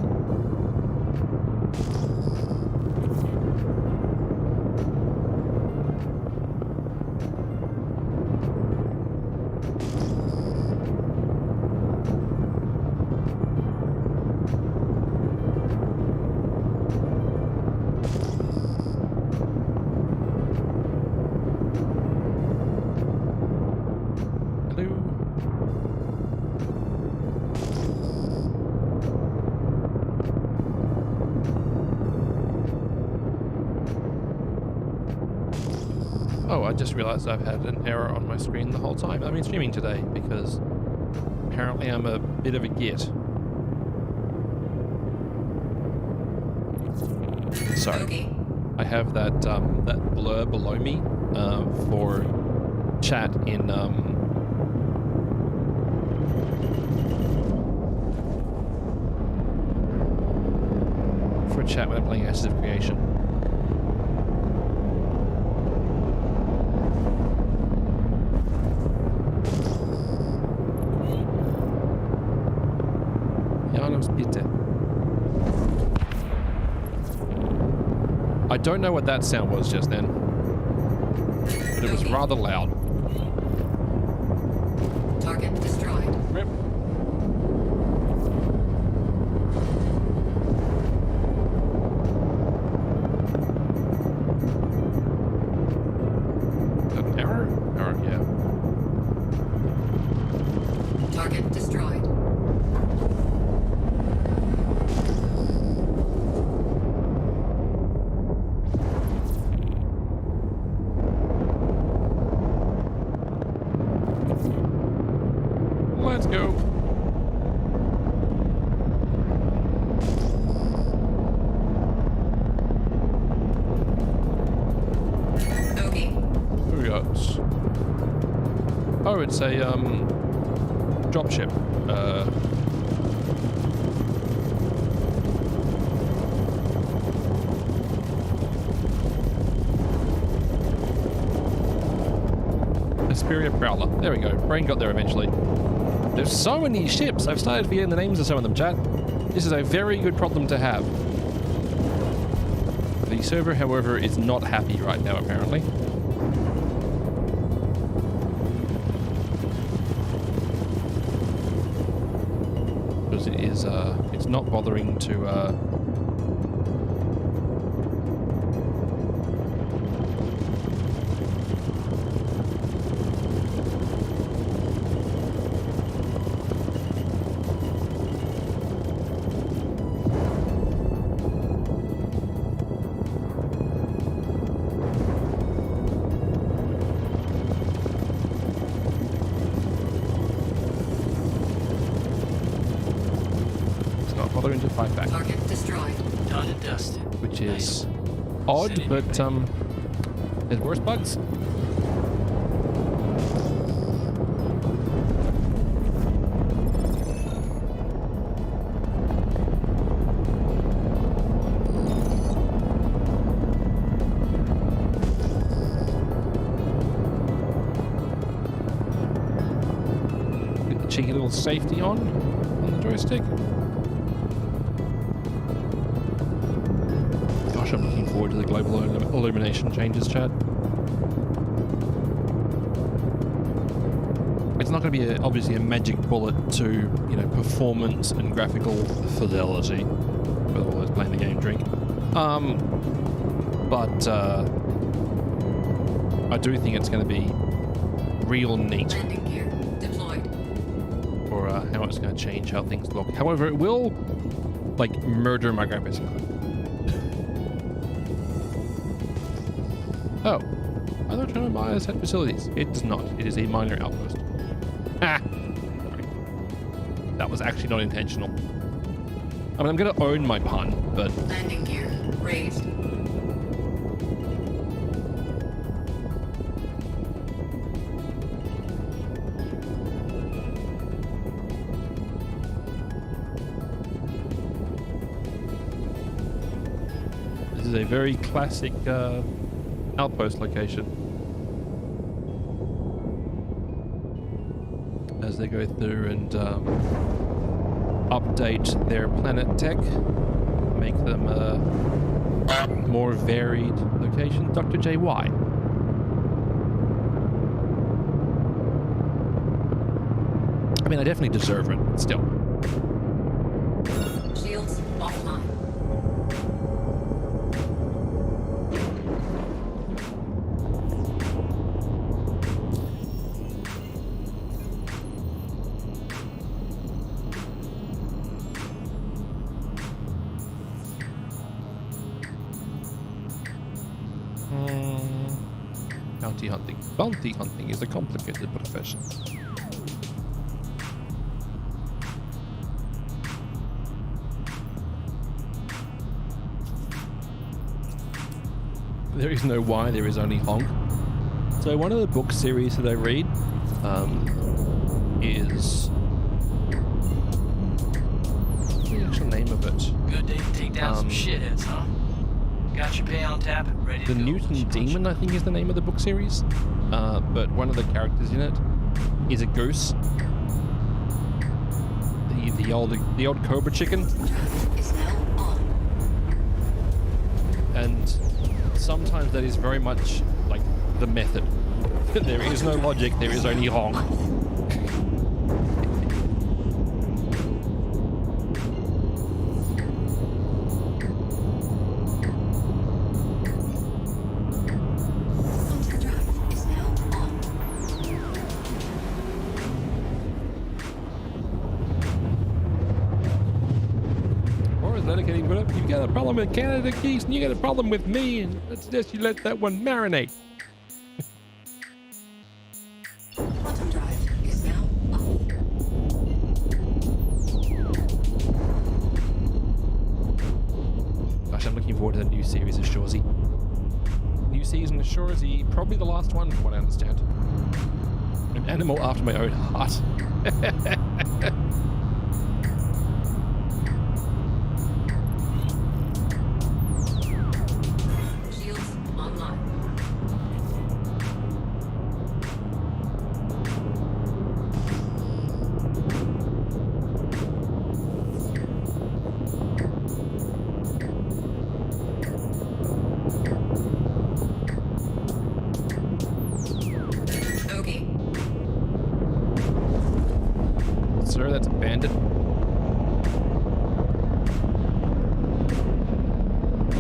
Oh, I just realized I've had an error on my screen the whole time. I've been streaming today because apparently I'm a bit of a git. So Okay. I have that that blur below me for chat in chat when I'm playing Ashes of Creation. Janos bitte. I don't know what that sound was just then, but it was rather loud. Target destroyed. Rip. An error? Error, yeah. Target destroyed. Let's go. Okay. Who we got? Oh, it's a dropship. Asperia Prowler. There we go. Brain got there eventually. There's so many ships. I've started forgetting the names of some of them, chat. This is a very good problem to have. The server, however, is not happy right now, apparently. Because it is, it's not bothering to, bothering to fight back. Target destroyed. Done and dusted. Which is odd, but there's worse bugs. Get the cheeky little safety on the joystick. Gosh, I'm looking forward to the global illumination changes, chat. It's not going to be obviously a magic bullet to, you know, performance and graphical fidelity, with all those playing the game drink. But I do think it's going to be real neat Landing gear deployed. for how it's going to change how things look. However, it will, like, murder my graphics. Oh, I thought China Myers had facilities. It does not. It is a minor outpost. Ah! Sorry. That was actually not intentional. I mean, I'm going to own my pun, but Landing gear raised. this is a very classic outpost location. As they go through and update their planet tech, make them a more varied location. Dr. JY. I mean, I definitely deserve it, still. Shields offline. How bounty hunting. Bounty hunting is a complicated profession. There is no why, there is only honk. So one of the book series that I read is... what's the actual name of it? Good day to take down some shitheads, huh? Got your pay on tap, ready to The go. Newton Demon, I think, is the name of the book series. But one of the characters in it is a goose. The old Cobra chicken. Is now on. And sometimes that is very much like the method. There is no logic, there is only honk. Quantum drive is now on. Or is dedicating, but you got a problem with Canada Geese and you got a problem with me, and let's just you let that one marinate. Quantum drive is now on. Gosh, I'm looking forward to the new series of Shorzy. New season of Shorzy, probably the last one from what I understand. An animal after my own heart. Shields online. Okay. Sir, that's a bandit.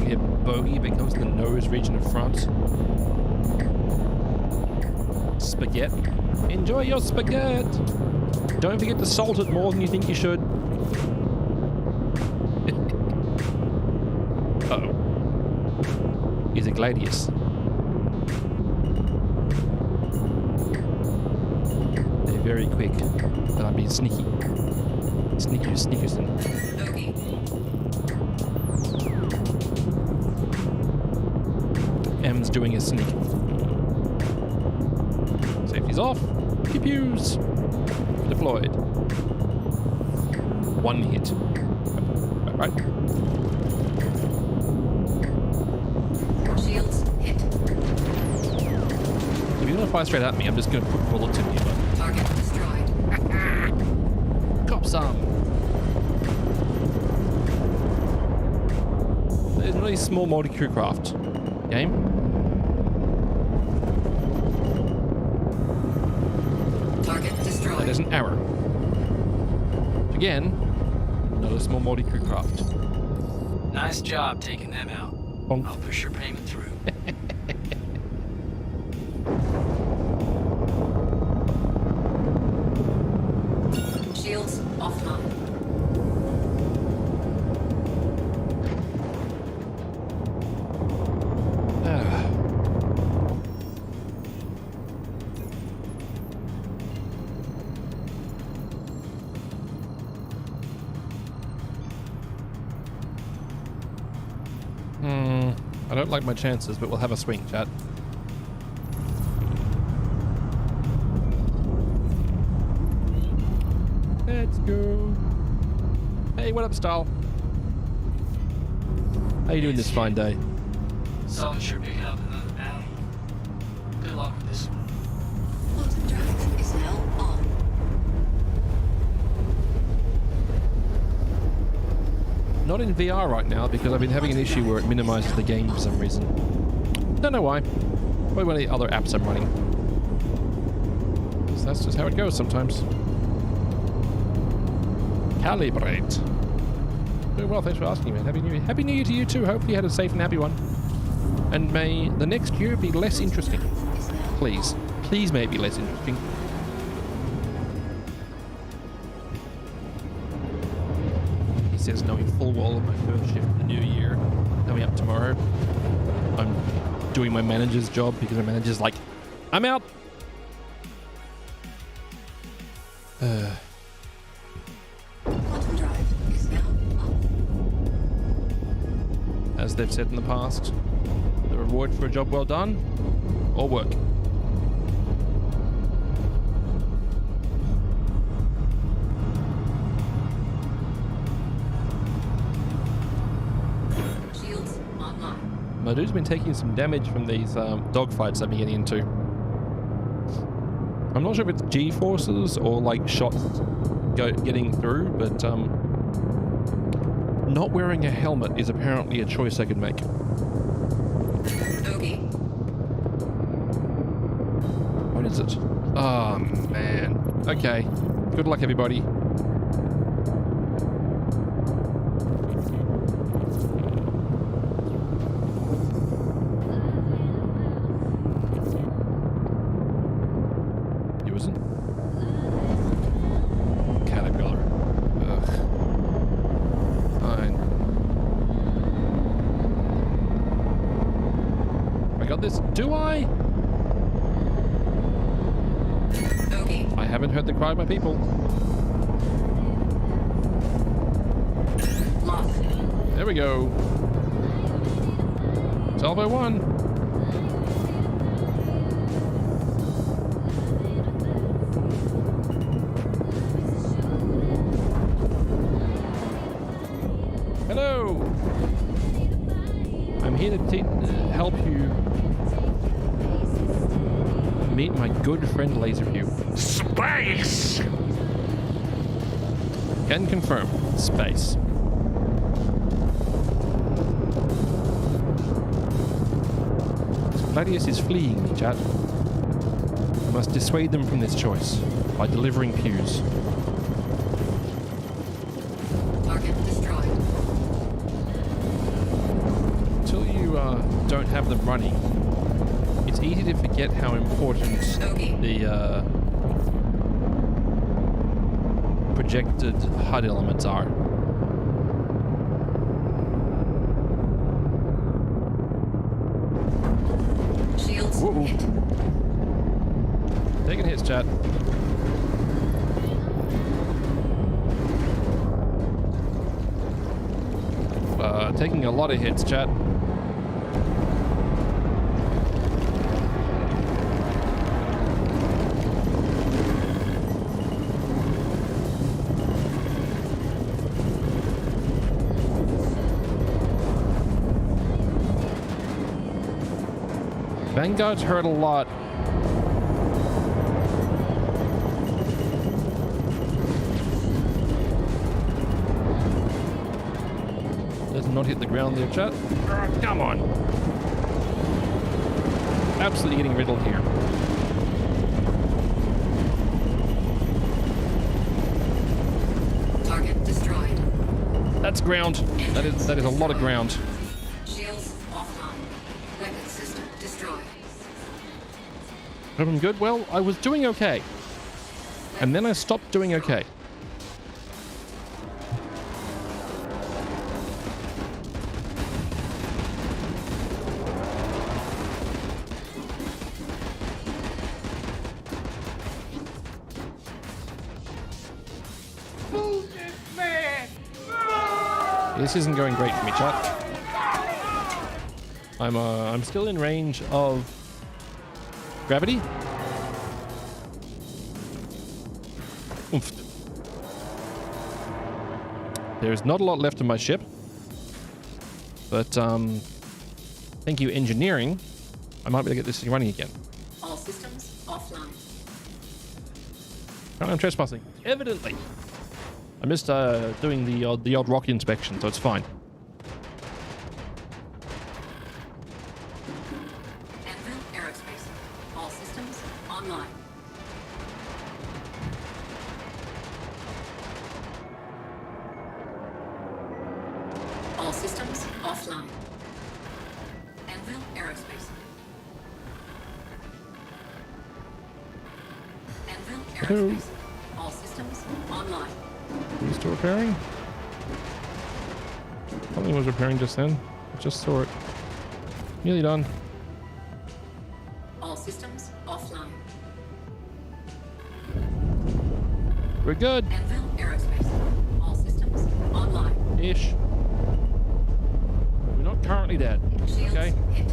Yeah, bogey becomes the nose region of France. Spaghetti. Enjoy your spaghetti. Don't forget to salt it more than you think you should. Uh-oh. He's a gladius. They're very quick, but I'm being sneaky. Sneakerson. Okay. M's doing his sneak. Safety's off. Pew pews. Deployed. One hit. Right. Shields hit. If you're gonna fly straight at me, I'm just gonna put bullets in you. Target destroyed. Cop some. There's a really small multi-crew craft game. Target destroyed. There's an arrow. Again, another small multi-crew craft. Nice job taking them out. Bonk. I'll push your payment through. Shields offline. I don't like my chances, but we'll have a swing, chat. Let's go. Hey, what up, Style? How you doing this fine day? Solid sure picking up another battle. Good luck with this one. Quantum drive is now on. Not in VR right now because I've been having an issue where it minimizes the game for some reason. Don't know why. Probably one of the other apps I'm running. So that's just how it goes sometimes. Calibrate. Doing well, thanks for asking, man. Happy New Year. Happy New Year to you too. Hopefully you had a safe and happy one. And may the next year be less interesting. Please. Please may it be less interesting. He says knowing full well of my first shift in the new year. Coming up tomorrow. I'm doing my manager's job because my manager's like I'm out. Quantum drive is now up. As they've said in the past, the reward for a job well done or work. Shields online. My dude's been taking some damage from these dogfights I've been getting into. I'm not sure if it's G-forces or like shots getting through, but not wearing a helmet is apparently a choice I could make. Bogey. What is it? Oh man. Okay. Good luck, everybody. Caterpillar. Ugh. Fine. I got this. Do I? Bogey. I haven't heard the cry of my people. Lock. There we go. Salvo 1. Hello. I'm here to help you meet my good friend Laserview. Space! Can confirm. Space. Gladius is fleeing me, chat. I must dissuade them from this choice by delivering pews. Target destroyed. Until you don't have them running, it's easy to forget how important the projected HUD elements are. Shields hit. Taking hits, chat. Taking a lot of hits, chat. Vanguard's hurt a lot. Does not hit the ground there, chat. Come on. Absolutely getting riddled here. Target destroyed. That's ground. That is a lot of ground. Shields offline. Weapon system destroyed. Hope I'm good. Well, I was doing okay. And then I stopped doing okay. This isn't going great for me, chat. I'm still in range of gravity. Oomph. There's not a lot left of my ship, but thank you, engineering. I might be able to get this thing running again. All systems offline. I'm trespassing. Evidently. I missed doing the odd rock inspection, so it's fine. Anvil Aerospace. All systems online. All systems offline. Anvil Aerospace. Anvil Hello. Aerospace. All systems online. Are you still repairing? Something was repairing just then. I just saw it. Nearly done. All systems offline. We're good. Anvil Aerospace. All systems online. Ish. We're not currently dead. Shields Okay. hit.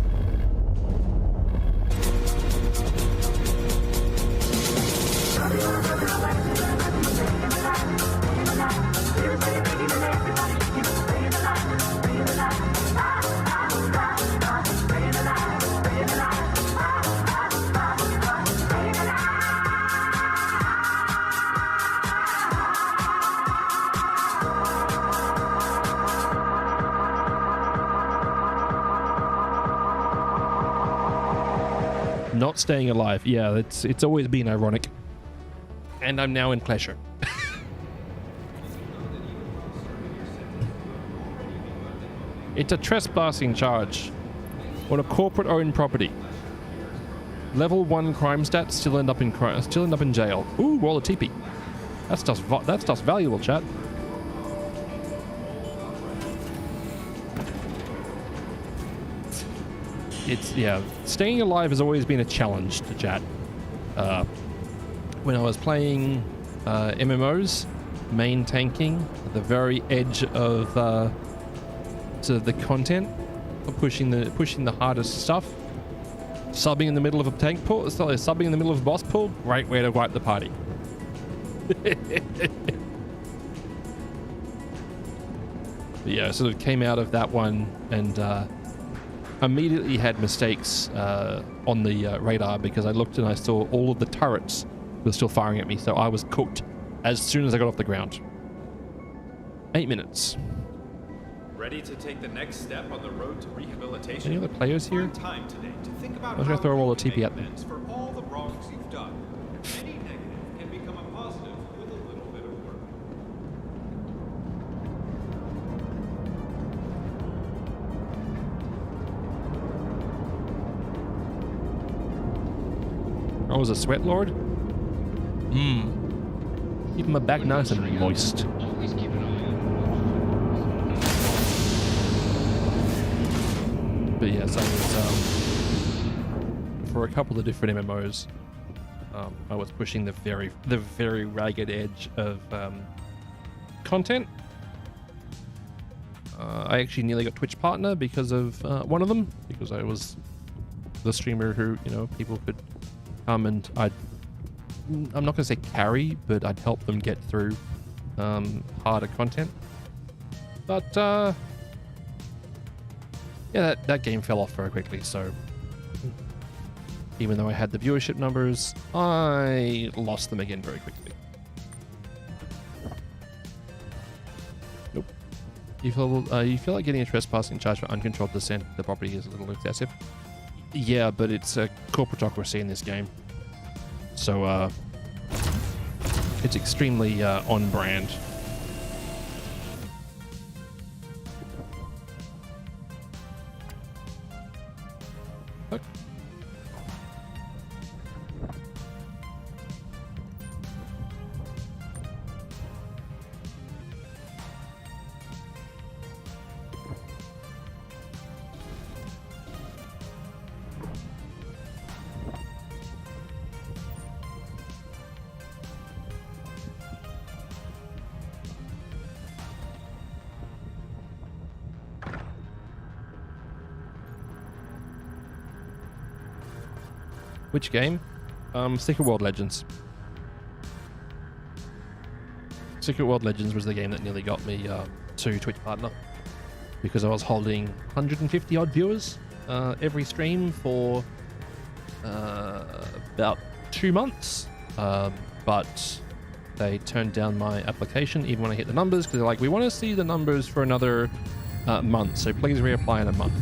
Not staying alive. Yeah, it's always been ironic. And I'm now in pleasure. It's a trespassing charge on a corporate-owned property. Level 1 crime stats still end up in jail. Ooh, roll a teepee. That's just valuable, chat. Yeah, staying alive has always been a challenge to chat. When I was playing MMOs, main tanking, at the very edge of sort of the content, pushing the hardest stuff, subbing in the middle of a tank pool, subbing in the middle of a boss pool, great way to wipe the party. But yeah, sort of came out of that one and immediately had mistakes on the radar because I looked and I saw all of the turrets were still firing at me, so I was cooked as soon as I got off the ground. 8 minutes. Ready to take the next step on the road to rehabilitation? Any other players here? Find time today to think about I was gonna throw a roll of TP at them. amends for all the wrongs you've done. Any negative can become a positive with a little bit of work. I was a sweat lord? Keeping my back nice and moist. But yeah, so for a couple of different MMOs, I was pushing the very ragged edge of content. I actually nearly got Twitch partner because of one of them, because I was the streamer who, people could come and I'm not going to say carry, but I'd help them get through harder content. But yeah, that game fell off very quickly, so even though I had the viewership numbers, I lost them again very quickly. Nope. You feel like getting a trespassing charge for uncontrolled descent of the property is a little excessive? Yeah, but it's a corporatocracy in this game. So, it's extremely on brand. Okay. Which game? Secret World Legends. Secret World Legends was the game that nearly got me to Twitch partner, because I was holding 150 odd viewers every stream for about 2 months, but they turned down my application even when I hit the numbers, because they're like, we want to see the numbers for another month, so please reapply in a month.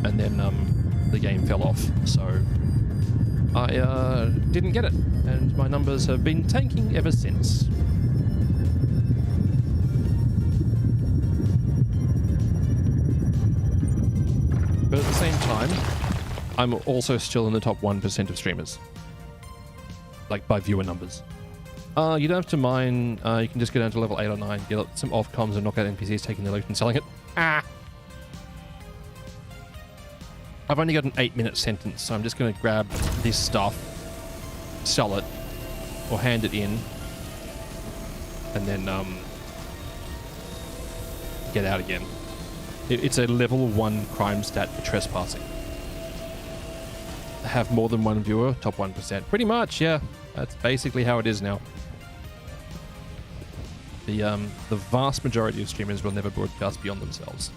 And then the game fell off, so I didn't get it, and my numbers have been tanking ever since. But at the same time, I'm also still in the top 1% of streamers, like by viewer numbers. You don't have to mine, you can just go down to level 8 or 9, get some off comms and knock out NPCs taking their loot and selling it. I I've only got an 8-minute sentence, so I'm just going to grab this stuff, sell it, or hand it in, and then get out again. It's a level 1 crime stat for trespassing. Have more than one viewer, top 1%. Pretty much, yeah. That's basically how it is now. The vast majority of streamers will never broadcast beyond themselves.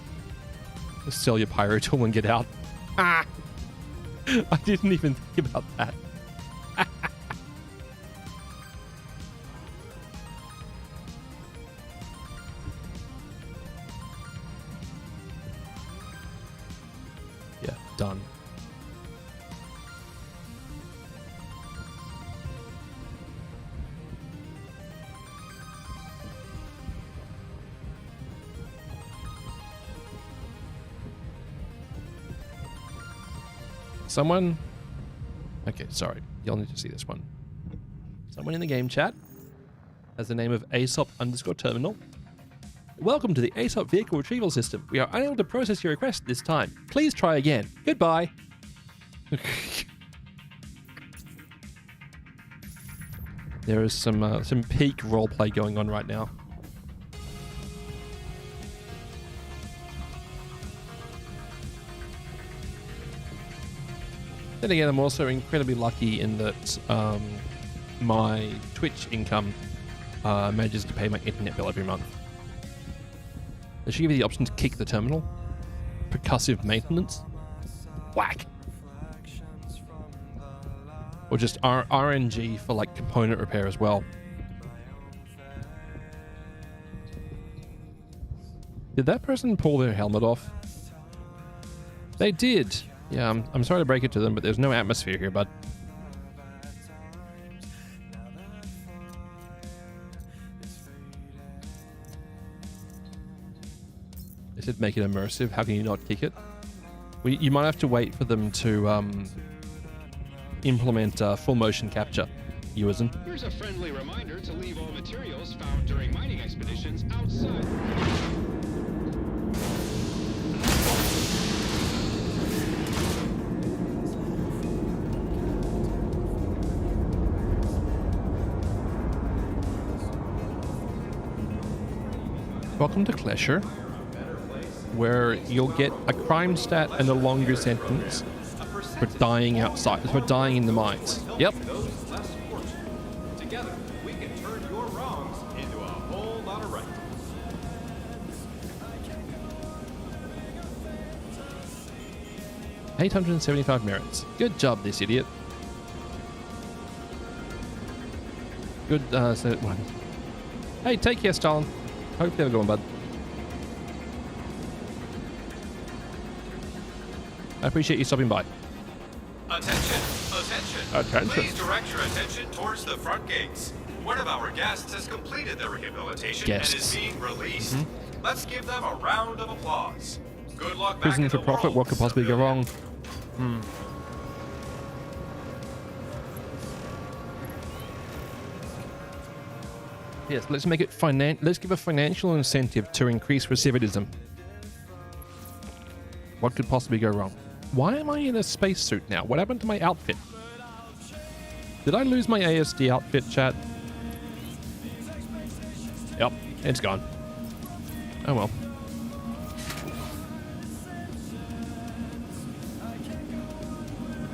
Just sell your pyro tool and get out. Ah! I didn't even think about that. Yeah, done. Someone... Okay, sorry. You'll need to see this one. Someone in the game chat has the name of ASOP_terminal. Welcome to the ASOP vehicle retrieval system. We are unable to process your request this time. Please try again. Goodbye. There is some peak roleplay going on right now. Then again, I'm also incredibly lucky in that my Twitch income manages to pay my internet bill every month. They should give you the option to kick the terminal. Percussive maintenance. Whack. Or just RNG for like component repair as well. Did that person pull their helmet off? They did. Yeah, I'm sorry to break it to them, but there's no atmosphere here, bud. They said make it immersive. How can you not kick it? Well, you might have to wait for them to implement full motion capture. Uizin. Here's a friendly reminder to leave all materials found during mining expeditions outside. Welcome to Klesher, where you'll get a crime stat and a longer sentence for dying outside, for dying in the mines. Yep. Together, we can turn your wrongs into a whole lot of right. $875 merits. Good job, this idiot. Good, Senate one. Hey, take care, Stalin. Hope you have a good one, bud. I appreciate you stopping by. Attention! Attention. Please direct your attention towards the front gates. One of our guests has completed their rehabilitation and is being released. Let's give them a round of applause. Good luck back Prison in for the profit, world, what could possibly go wrong? Yes, let's make it let's give a financial incentive to increase recidivism. What could possibly go wrong? Why am I in a spacesuit now? What happened to my outfit? Did I lose my ASD outfit, chat? Yep, it's gone. Oh well.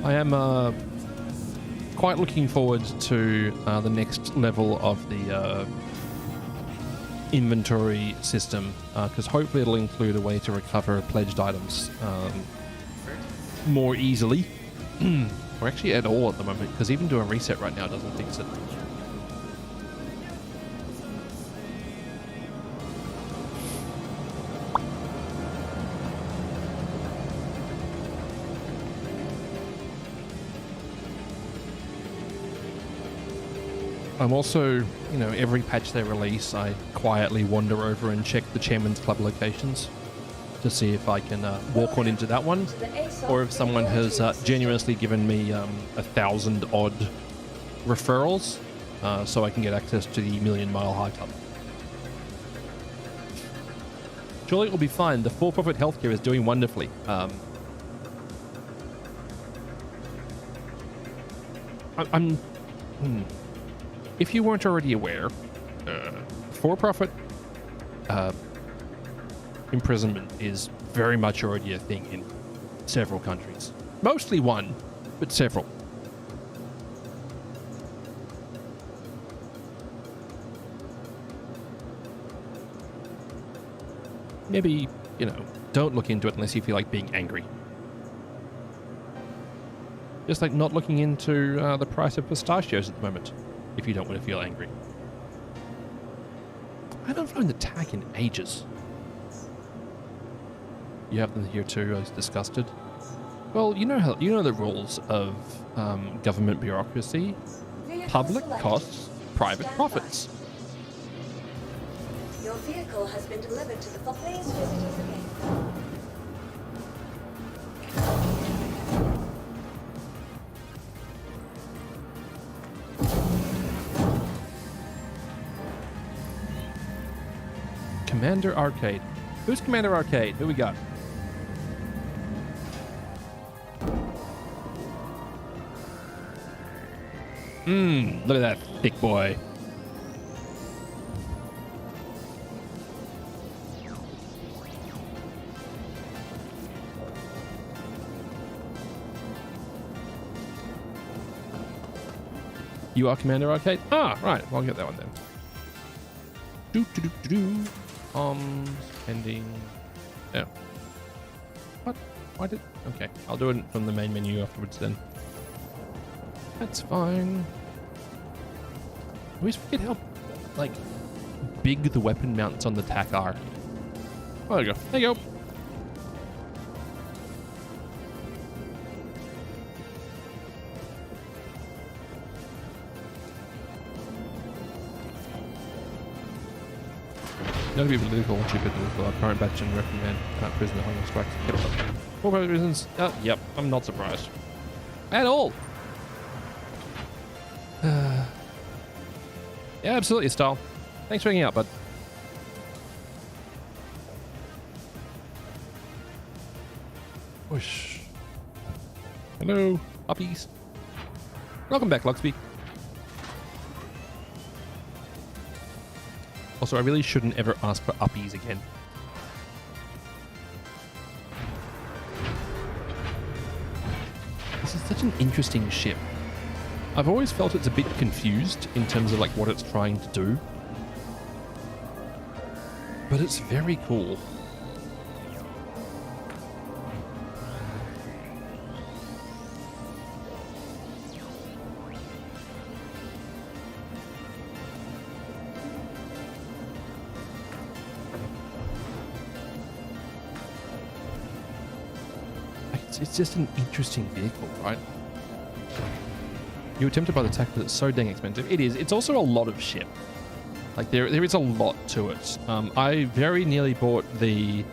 I am quite looking forward to the next level of the inventory system, because hopefully it'll include a way to recover pledged items more easily, or actually at all at the moment, because even doing a reset right now doesn't fix it. I'm also, you know, every patch they release, I quietly wander over and check the Chairman's Club locations to see if I can walk on into that one, or if someone has generously given me 1,000 odd referrals, so I can get access to the Million Mile High Club. Surely it will be fine. The for-profit healthcare is doing wonderfully. If you weren't already aware, for-profit imprisonment is very much already a thing in several countries. Mostly one, but several. Maybe, you know, don't look into it unless you feel like being angry. Just like not looking into the price of pistachios at the moment, if you don't want to feel angry. I haven't flown the TAC in ages. You have them here too. I was disgusted. Well, you know the rules of government bureaucracy. Public costs, private profits. Your vehicle has been delivered to the Please visit us again. Commander Arcade. Who's Commander Arcade? Who we got? Look at that thick boy. You are Commander Arcade? Ah, right. Well, I'll get that one then. Do. Pending. Yeah. What? Why did... Okay, I'll do it from the main menu afterwards then. That's fine. I always forget how, like, big the weapon mounts on the TAC are. Oh, there you go. There you go. Not to be political or stupid political. Our current batch and recommend prisoner hunger strikes. For both reasons. Yep, I'm not surprised. At all. Yeah, absolutely, Style. Thanks for hanging out, bud. Whoosh. Hello, puppies. Welcome back, Luxby. Also, I really shouldn't ever ask for uppies again. This is such an interesting ship. I've always felt it's a bit confused in terms of like what it's trying to do. But it's very cool. It's just an interesting vehicle, right? You were tempted by the TAC, but it's so dang expensive. It is. It's also a lot of shit. Like, there is a lot to it. I very nearly bought the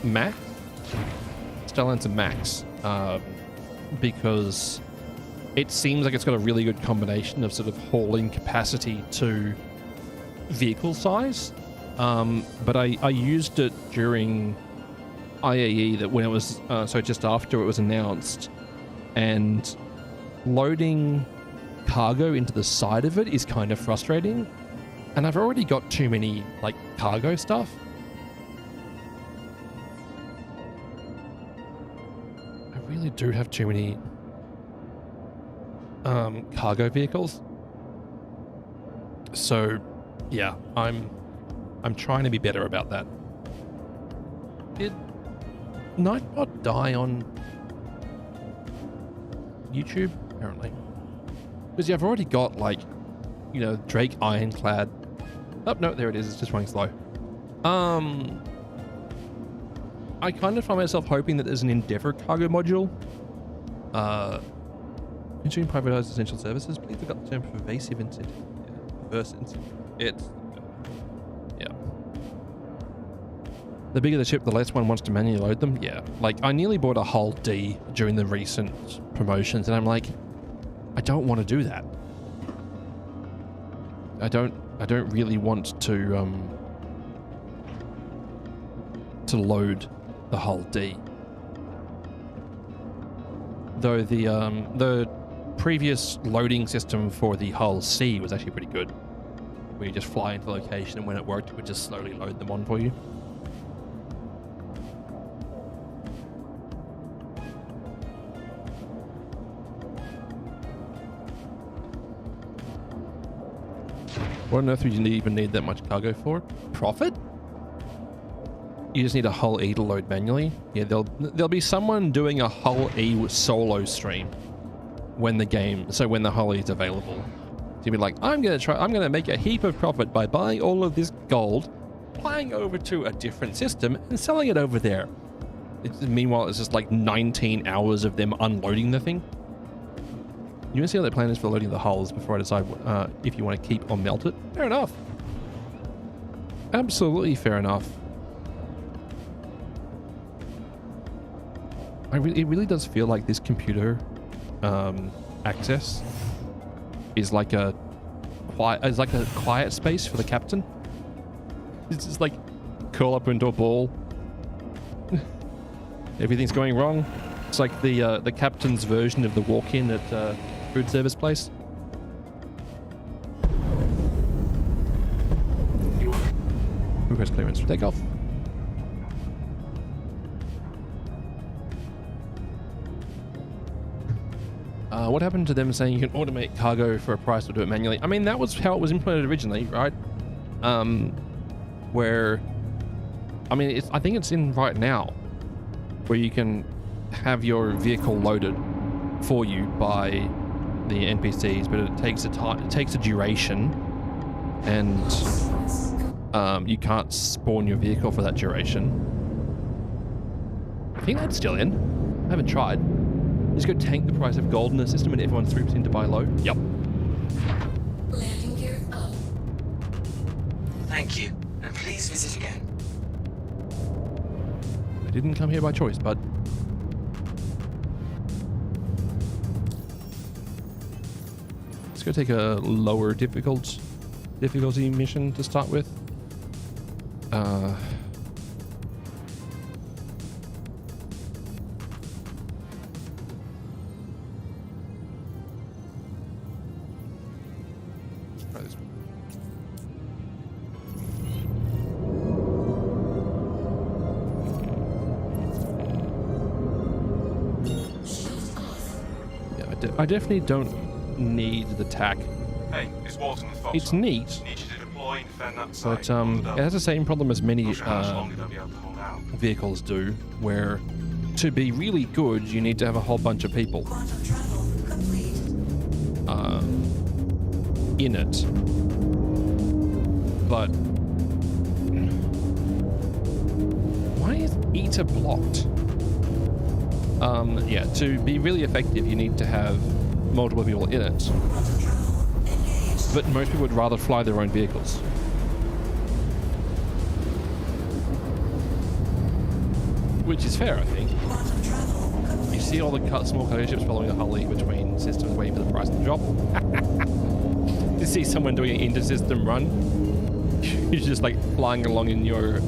Max, Stellantis Max, because it seems like it's got a really good combination of sort of hauling capacity to vehicle size. But I used it during IAE, that when it was so just after it was announced, and loading cargo into the side of it is kind of frustrating, and I've already got too many like cargo stuff. I really do have too many cargo vehicles, so yeah, I'm trying to be better about that. Did Nightbot die on YouTube? Apparently. Because yeah, I've already got like, you know, Drake Ironclad. Oh, no, there it is. It's just running slow. I kind of find myself hoping that there's an Endeavour cargo module. Ensuring privatized essential services. Please forgot the term pervasive incident. Perverse incident. It's... yeah. The bigger the ship, the less one wants to manually load them. Yeah, like I nearly bought a Hull D during the recent promotions, and I'm like, I don't want to do that. I don't really want to load the Hull D. Though the previous loading system for the Hull C was actually pretty good. Where you just fly into the location, and when it worked, it would just slowly load them on for you. What on earth would you even need that much cargo for? Profit? You just need a Hull E to load manually. Yeah, there'll be someone doing a Hull E solo stream when the Hull E is available. So you'll be like, I'm gonna make a heap of profit by buying all of this gold, flying over to a different system and selling it over there. Meanwhile, it's just like 19 hours of them unloading the thing. You want to see what their plan is for loading the hulls before I decide if you want to keep or melt it? Fair enough. Absolutely fair enough. It really does feel like this computer access is like a quiet space for the captain. It's just like curl up into a ball. Everything's going wrong. It's like the captain's version of the walk-in at food service place. Request clearance for takeoff. What happened to them saying you can automate cargo for a price or do it manually? I mean, that was how it was implemented originally, right? Where, I mean, I think it's in right now, where you can have your vehicle loaded for you by the NPCs, but it takes a duration, and you can't spawn your vehicle for that duration. I think that's still in. I haven't tried. Just go tank the price of gold in the system and everyone swoops in to buy low. Yep. Landing gear up. Thank you, and please visit again. I didn't come here by choice, bud. Let's go take a lower difficulty mission to start with. Try this one. Yeah, I definitely don't need the tack. Hey, it's Walton with Fox. It's neat, Need you to deploy and defend that site. but it has the same problem as many Not sure how much longer they'll be able to hold out. vehicles do, where to be really good, you need to have a whole bunch of people Quantum travel complete. in it. But why is ETA blocked? Yeah, to be really effective, you need to have multiple people in it. Quantum travel engaged. But most people would rather fly their own vehicles. Which is fair, I think. Quantum travel complete. You see all the small cargo ships following the Hull E between systems waiting for the price to drop. You see someone doing an inter-system run. You're just like flying along in your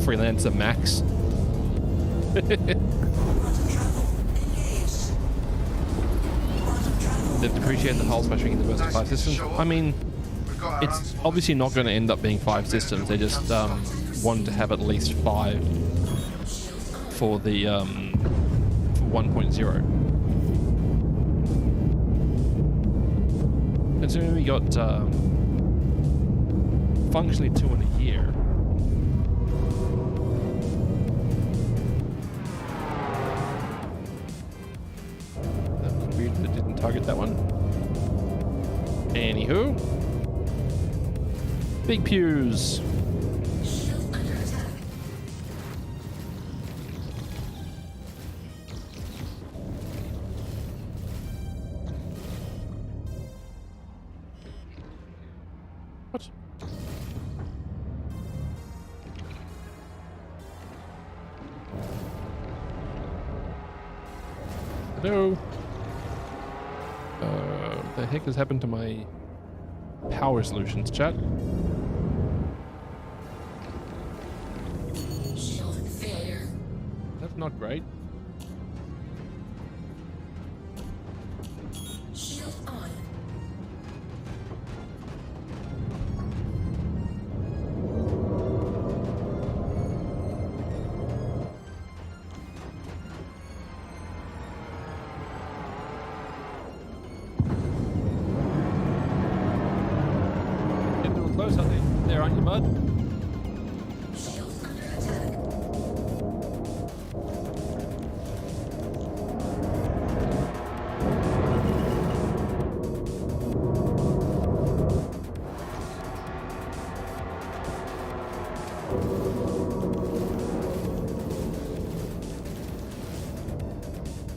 Freelancer Max. Quantum travel engaged. Quantum travel. They've depreciated the hulls by shrinking the versus 5 systems. I mean, it's obviously not going to end up being 5 systems. They just wanted to have at least 5 for the for 1.0. Considering we got functionally 2 in a year. That was weird that it didn't target that one. Anywho. Big pews. Shield under attack. What? Hello? What the heck has happened to my power solutions, chat? Shield failure. That's not great. close, aren't they? There, aren't you, bud? Shield under attack.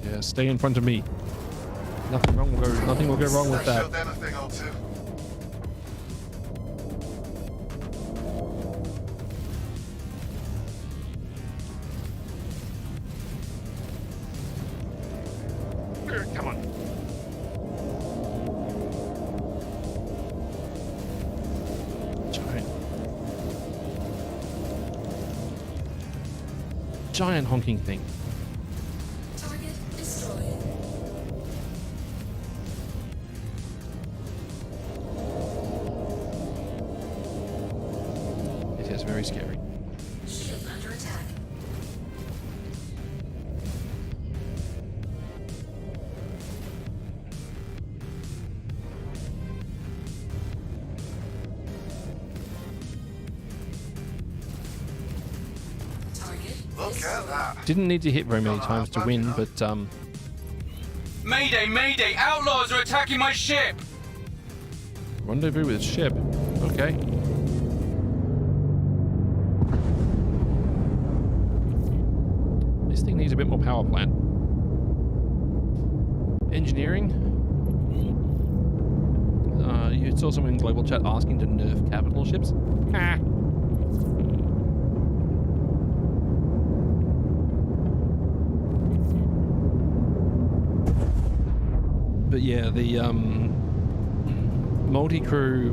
Yeah, stay in front of me. Nothing will go wrong with that. Showed them a thing or two. Come on. Giant honking thing. Target destroyed. It is very scary. Shield under attack. Target. Look at that. Didn't need to hit very many times to win, but Mayday, mayday! Outlaws are attacking my ship! rendezvous with ship. Okay. This thing needs a bit more power plant. Engineering. You saw someone in global chat asking to nerf capital ships. Ah. But yeah, the multi-crew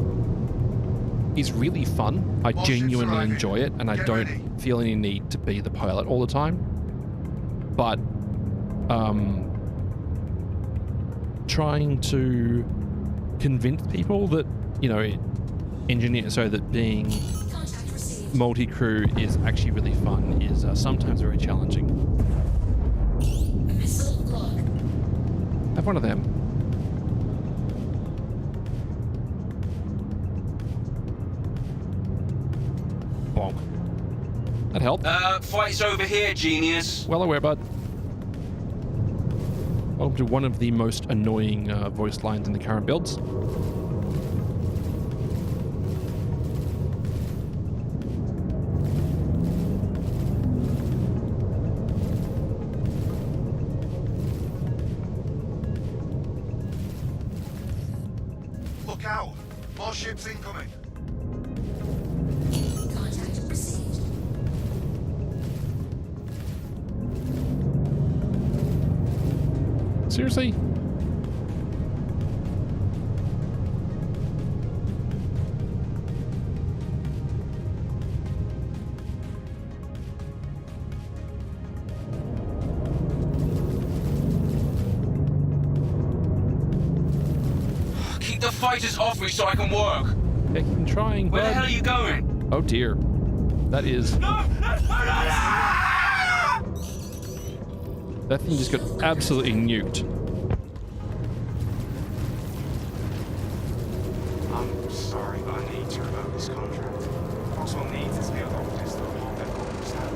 is really fun. I genuinely enjoy it, and I don't feel any need to be the pilot all the time. But trying to convince people that, you know, that being multi-crew is actually really fun is sometimes very challenging. Missile lock. Have one of them. Bonk. That helped. Fight's over here, genius. Well aware, bud. Welcome to one of the most annoying voice lines in the current builds. Look out. More ships incoming. Contact received. Seriously? Keep the fighters off me so I can work. Keep trying, Where bud. the hell are you going? Oh dear. That is... That thing just got absolutely nuked. I'm sorry, but I need to revoke this contract. Also need to steal off this little hole that Corpus had.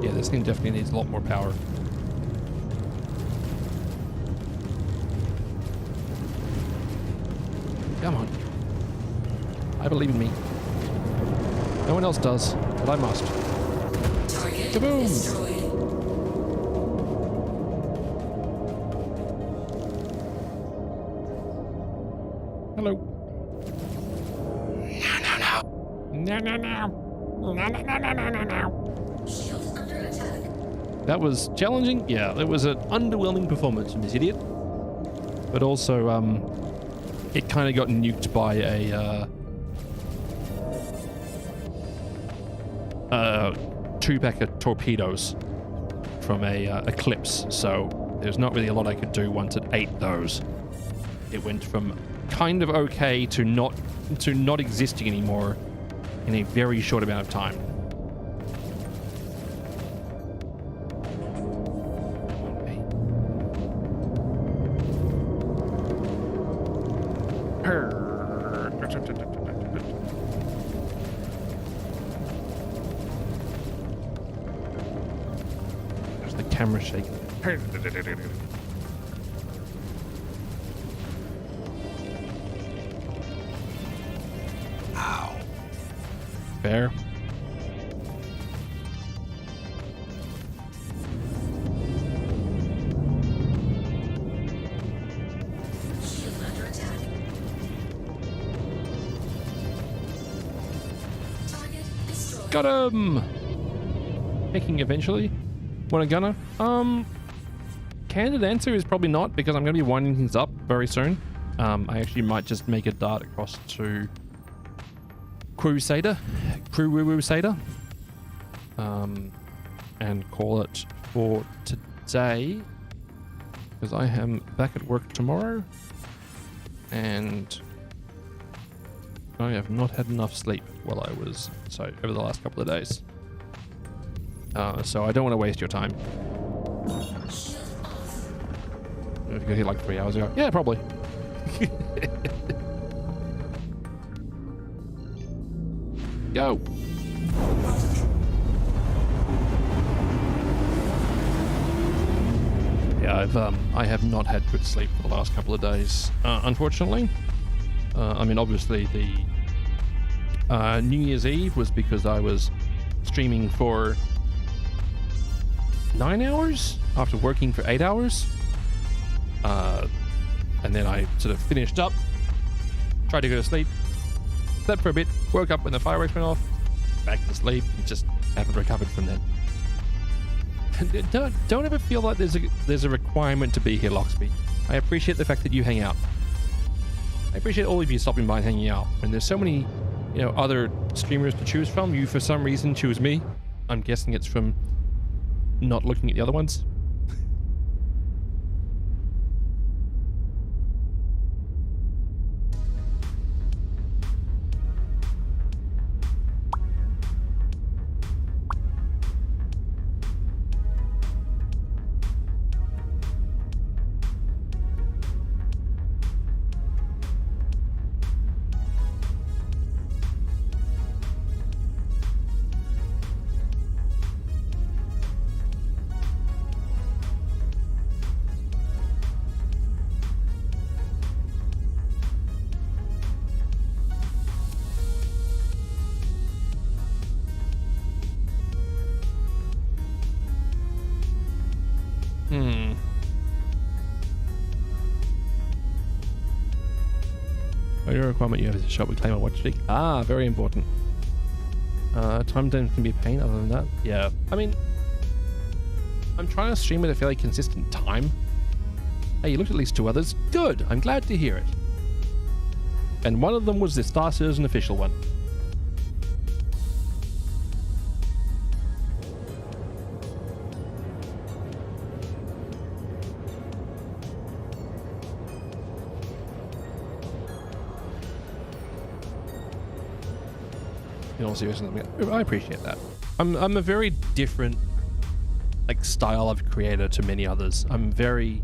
Yeah, this thing definitely needs a lot more power. Come on. I believe in me. No one else does, but I must. Target Kaboom! destroyed. Hello. No. Shield under attack. That was challenging. Yeah, it was an underwhelming performance from this idiot. But also, it kind of got nuked by a two-pack of torpedoes from a Eclipse. So there's not really a lot I could do once it ate those. it went from kind of okay to not existing anymore in a very short amount of time. There's the camera shaking. Ow. Fair. Got him! Picking eventually. Want a gunner? Candid answer is probably not, because I'm going to be winding things up very soon. I actually might just make a dart across to Crusader, and call it for today, because I am back at work tomorrow, and I have not had enough sleep while I was over the last couple of days. So I don't want to waste your time. If you got here like 3 hours ago, yeah, probably. Go. Yeah, I have not had good sleep for the last couple of days, unfortunately. I mean, obviously the New Year's Eve was because I was streaming for 9 hours after working for 8 hours. And then I sort of finished up, tried to go to sleep, slept for a bit, woke up when the fireworks went off, back to sleep, and just haven't recovered from that. Don't ever feel like there's a requirement to be here, Locksby. I appreciate the fact that you hang out. I appreciate all of you stopping by and hanging out. And there's so many, other streamers to choose from. You, for some reason, choose me. I'm guessing it's from not looking at the other ones. Requirement you have is a shop with claim on watch streak. Ah, very important. Time zones can be a pain. Other than that, yeah. I mean, I'm trying to stream at a fairly consistent time. Hey, you looked at least 2 others. Good. I'm glad to hear it. And one of them was the Star Citizen official one. In all seriousness, I appreciate that. I'm a very different style of creator to many others. I'm very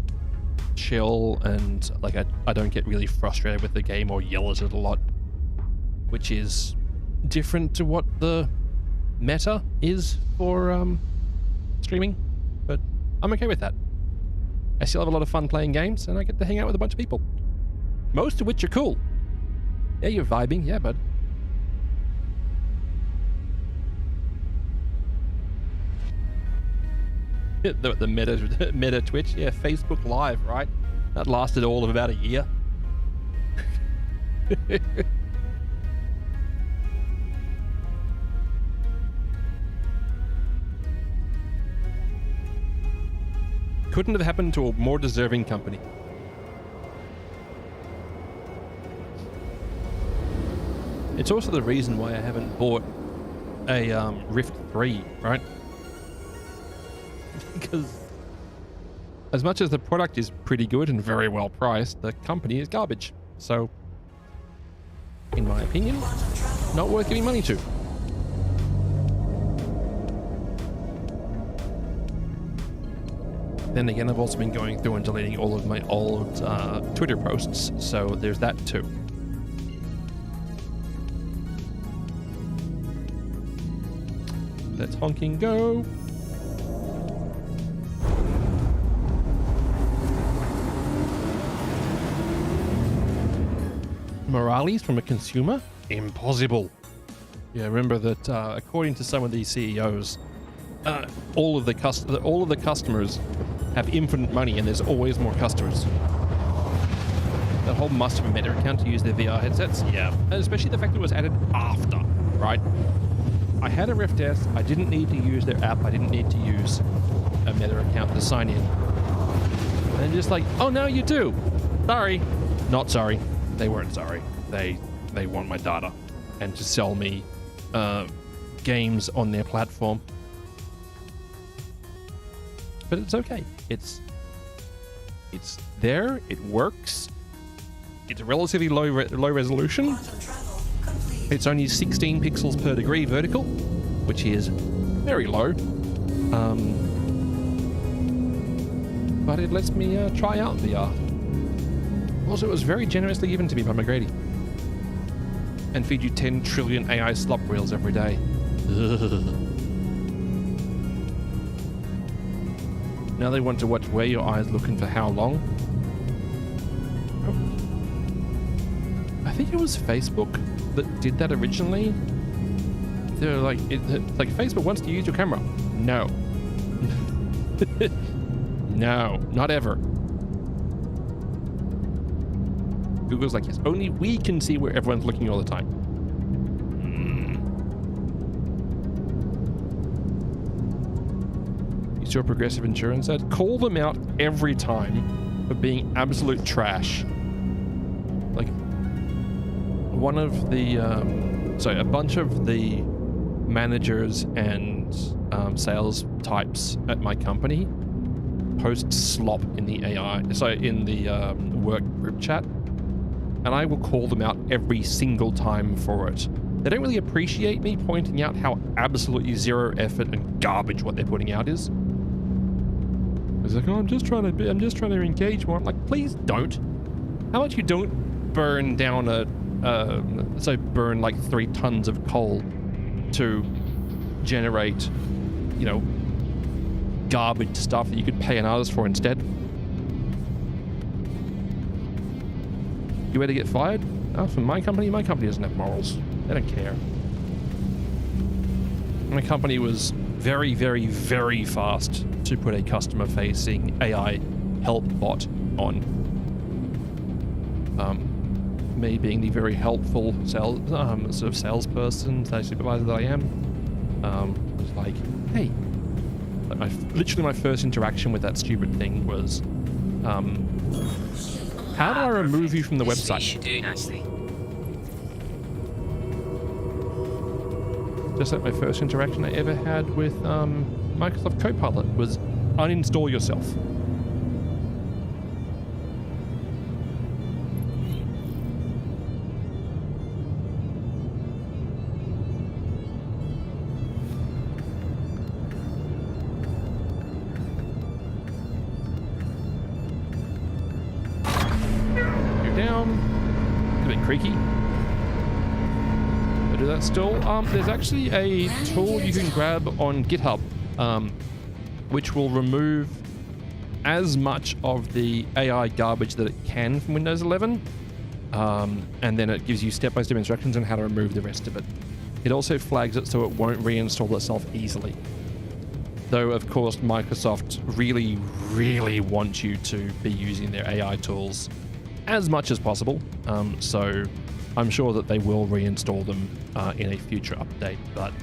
chill, and I don't get really frustrated with the game or yell at it a lot, which is different to what the meta is for streaming, but I'm okay with that. I still have a lot of fun playing games, and I get to hang out with a bunch of people, most of which are cool. Yeah, you're vibing. Yeah, bud. The meta Twitch, yeah, Facebook Live, right? That lasted all of about a year. Couldn't have happened to a more deserving company. It's also the reason why I haven't bought a Rift 3, right? Because as much as the product is pretty good and very well priced, the company is garbage. So, in my opinion, not worth giving money to. Then again, I've also been going through and deleting all of my old Twitter posts, so there's that too. Let's honking go. Morales from a consumer? Impossible. Yeah, remember that according to some of these CEOs, all of the customers have infinite money, and there's always more customers. That whole must have a Meta account to use their VR headsets. Yeah, and especially the fact that it was added after, right? I had a Rift S. I didn't need to use their app. I didn't need to use a Meta account to sign in. And just like, oh, now you do. Sorry. Not sorry. They weren't sorry. They want my data and to sell me games on their platform. But it's okay. It's there. It works. It's relatively low resolution. It's only 16 pixels per degree vertical, which is very low. But it lets me try out VR. Also, it was very generously given to me by McGrady. And feed you 10 trillion AI slop reels every day. Now they want to watch where your eyes look and for how long. I think it was Facebook that did that originally. They're like, like Facebook wants to use your camera. No. No, not ever. Google's like, yes, only we can see where everyone's looking all the time. You saw Progressive Insurance ad? Call them out every time for being absolute trash. Like, one of the, a bunch of the managers and sales types at my company post slop in the in the work group chat. And I will call them out every single time for it. They don't really appreciate me pointing out how absolutely zero effort and garbage what they're putting out is. It's like, oh, I'm just trying to engage more. I'm like, please don't. How about you don't burn down burn like 3 tons of coal to generate, garbage stuff that you could pay an artist for instead. You ready to get fired? From my company doesn't have morals. They don't care. My company was very, very, very fast to put a customer-facing AI help bot on. Me being the very helpful salesperson, supervisor that I am, was like, hey. Literally my first interaction with that stupid thing was, how do I remove you from the website? You should do nicely. Just like my first interaction I ever had with Microsoft Copilot was uninstall yourself. Creaky. I do that still. There's actually a tool you can grab on GitHub, which will remove as much of the AI garbage that it can from Windows 11, and then it gives you step-by-step instructions on how to remove the rest of it. It also flags it so it won't reinstall itself easily. Though, of course, Microsoft really, really wants you to be using their AI tools as much as possible, so I'm sure that they will reinstall them in a future update, but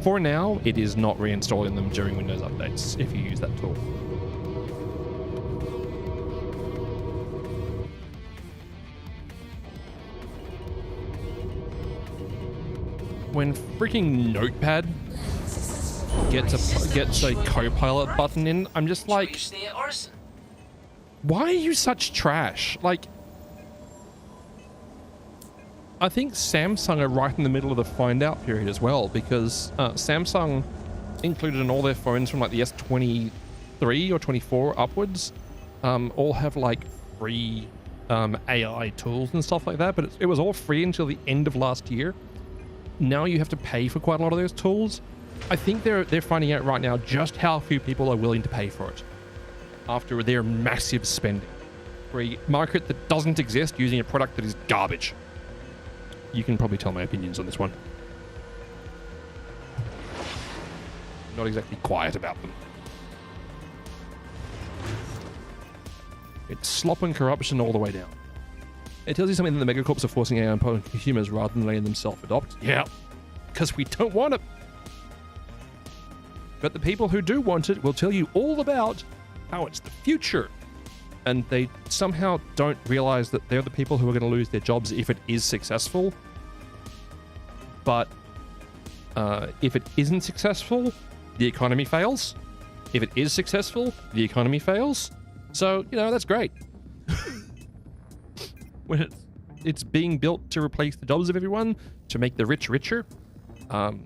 for now it is not reinstalling them during Windows updates if you use that tool. When freaking Notepad gets a Copilot button in, I'm just like, Why are you such trash? Like, I think Samsung are right in the middle of the find out period as well, because Samsung included in all their phones from like the S23 or 24 upwards all have like free AI tools and stuff like that, but it was all free until the end of last year. Now you have to pay for quite a lot of those tools. I think they're finding out right now just how few people are willing to pay for it after their massive spending for a market that doesn't exist using a product that is garbage. You can probably tell my opinions on this one. Not exactly quiet about them. It's slop and corruption all the way down. It tells you something that the megacorps are forcing AI upon consumers rather than letting them self-adopt. Yeah, because we don't want it. But the people who do want it will tell you all about how it's the future. And they somehow don't realize that they're the people who are going to lose their jobs if it is successful. But if it isn't successful, the economy fails. If it is successful, the economy fails. So, you know, that's great. When it's being built to replace the jobs of everyone, to make the rich richer. So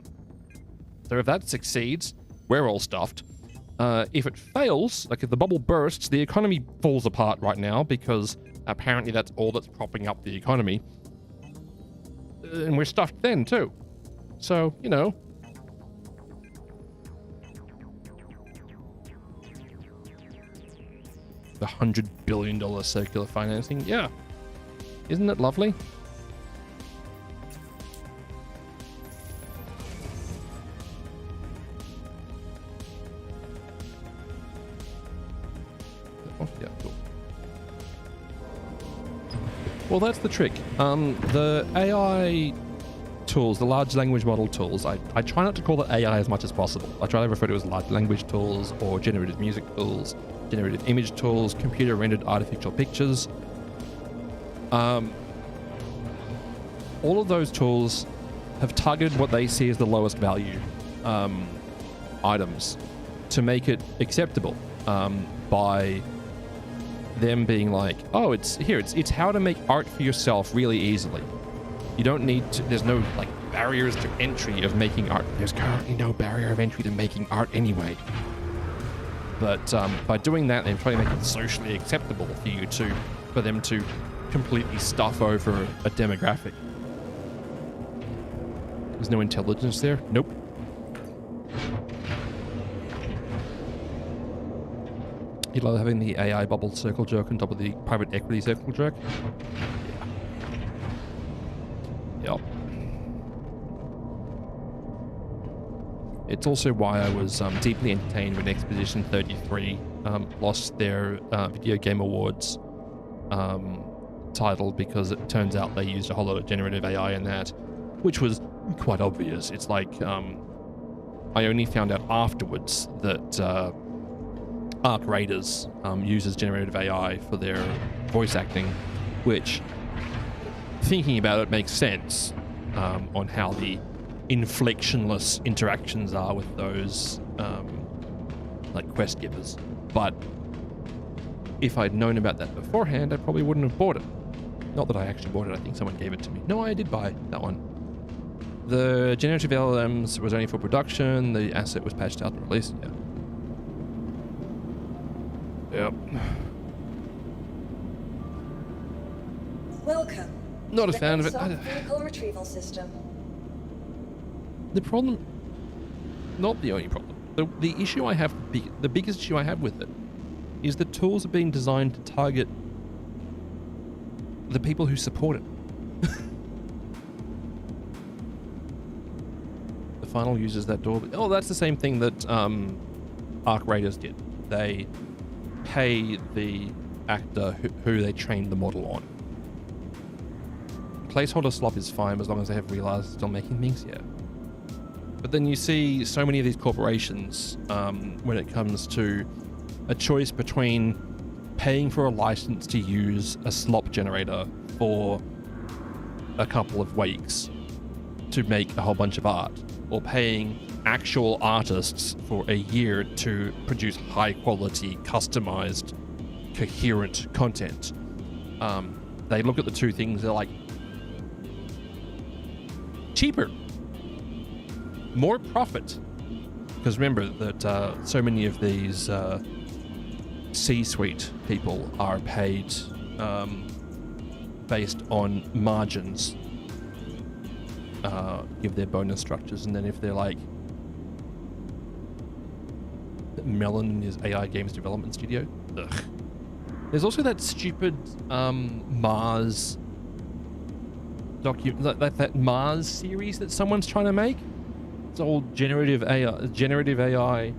if that succeeds, we're all stuffed. If it fails, like if the bubble bursts, the economy falls apart right now because apparently that's all that's propping up the economy. And we're stuffed then too. So, you know. The $100 billion circular financing. Yeah. Isn't it lovely? Oh, yeah, cool. Well, that's the trick. The AI tools, the large language model tools, I try not to call it AI as much as possible. I try to refer to it as large language tools or generative music tools, generative image tools, computer rendered artificial pictures. All of those tools have targeted what they see as the lowest value items to make it acceptable by them being like, oh, it's how to make art for yourself really easily. You don't need to, there's no like barriers to entry of making art. There's currently no barrier of entry to making art anyway. But by doing that, they're trying to make it socially acceptable for them to completely stuff over a demographic. There's no intelligence there? Nope. You love having the AI bubble circle jerk on top of the private equity circle jerk? Yeah. Yep. It's also why I was deeply entertained when Expedition 33 lost their Video Game Awards title, because it turns out they used a whole lot of generative AI in that, which was quite obvious. It's like I only found out afterwards that Arc Raiders uses generative AI for their voice acting, which, thinking about it, makes sense on how the inflectionless interactions are with those like quest givers. But if I'd known about that beforehand, I probably wouldn't have bought it. Not that I actually bought it, I think someone gave it to me. No, I did buy that one. The generative LLMs was only for production, the asset was patched out and released. Yeah. Yep. Welcome. Not a fan of it. Vehicle retrieval system. The problem, not the only problem. The issue I have, the biggest issue I have with it, is the tools are being designed to target the people who support it. The final uses that door. Oh, that's the same thing that Arc Raiders did. They pay the actor who they trained the model on. Placeholder slop is fine as long as they have realized still making things, yeah. But then you see so many of these corporations when it comes to a choice between paying for a license to use a slop generator for a couple of weeks to make a whole bunch of art, or paying actual artists for a year to produce high quality, customized coherent content. They look at the two things, they're like, cheaper, more profit. Because remember that so many of these C-suite people are paid based on margins, give their bonus structures, and then if they're like Melon is AI Games Development Studio. Ugh. There's also that stupid Mars that Mars series that someone's trying to make. It's all generative AI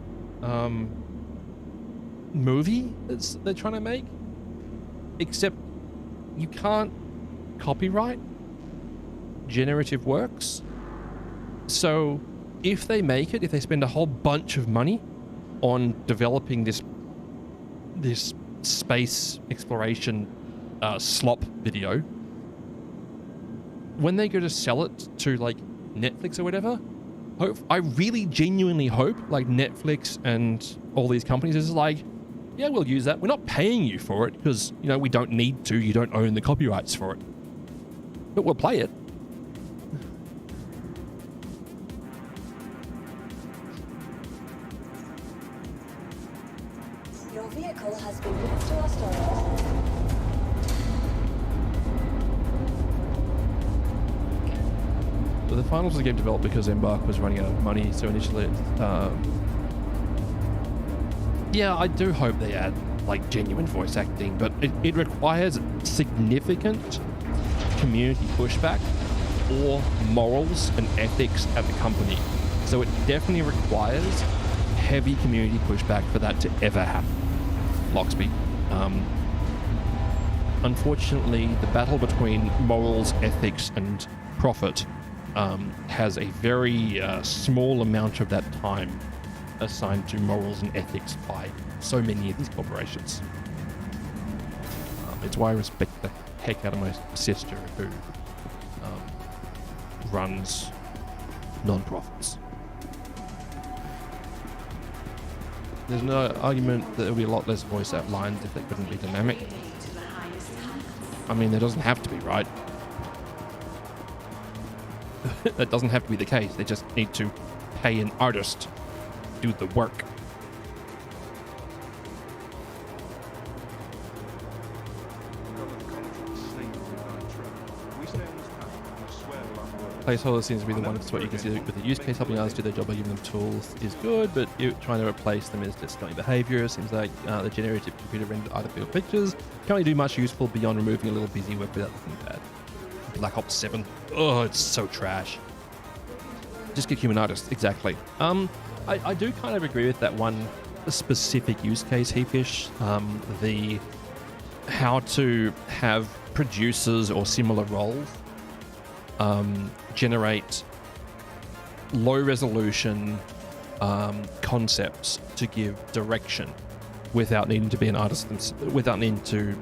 movie they're trying to make. Except you can't copyright generative works. So if they make it, if they spend a whole bunch of money on developing this space exploration slop video, when they go to sell it to like Netflix or whatever, I really genuinely hope like Netflix and all these companies is like, yeah, we'll use that. We're not paying you for it because, you know, we don't need to. You don't own the copyrights for it. But we'll play it. Your vehicle has been moved to our storage. So the finals of the game developed because Embark was running out of money, so initially yeah, I do hope they add like genuine voice acting, but it requires significant community pushback or morals and ethics at the company. So it definitely requires heavy community pushback for that to ever happen. Lockspeed. Unfortunately, the battle between morals, ethics, and profit has a very small amount of that time assigned to morals and ethics by so many of these corporations. It's why I respect the heck out of my sister who runs non-profits. There's no argument that there would be a lot less voice out lines if they couldn't be dynamic. I mean, there doesn't have to be, right? That doesn't have to be the case. They just need to pay an artist to do the work. Placeholder seems to be the one that's what you consider with the use case. Helping others do their job by giving them tools is good, but trying to replace them is distilling behavior. Seems like the generative computer rendered artificial pictures can't really do much useful beyond removing a little busy work without looking bad. Black Ops 7. Oh, it's so trash. Just get human artists. Exactly. I do kind of agree with that one specific use case, Heapish. The how to have producers or similar roles generate low resolution concepts to give direction without needing to be an artist, without needing to,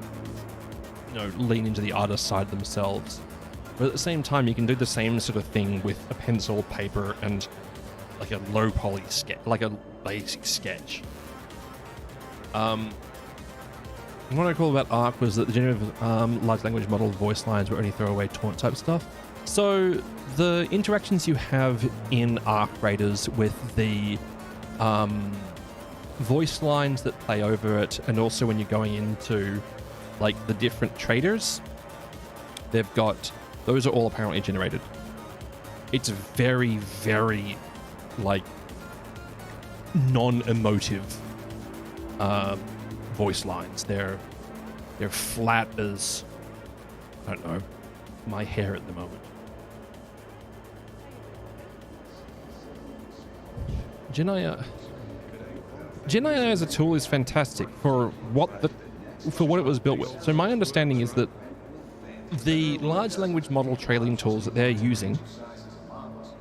lean into the artist side themselves. But at the same time, you can do the same sort of thing with a pencil, paper, and like a low poly sketch, like a basic sketch. What I recall about ARC was that the generative large language model voice lines were only throwaway taunt type stuff. So the interactions you have in ARC Raiders with the voice lines that play over it, and also when you're going into like the different traders, those are all apparently generated. It's very, very like non-emotive voice lines. They're flat as, I don't know, my hair at the moment. GenAI as a tool is fantastic for what it was built with. So my understanding is that the large language model training tools that they're using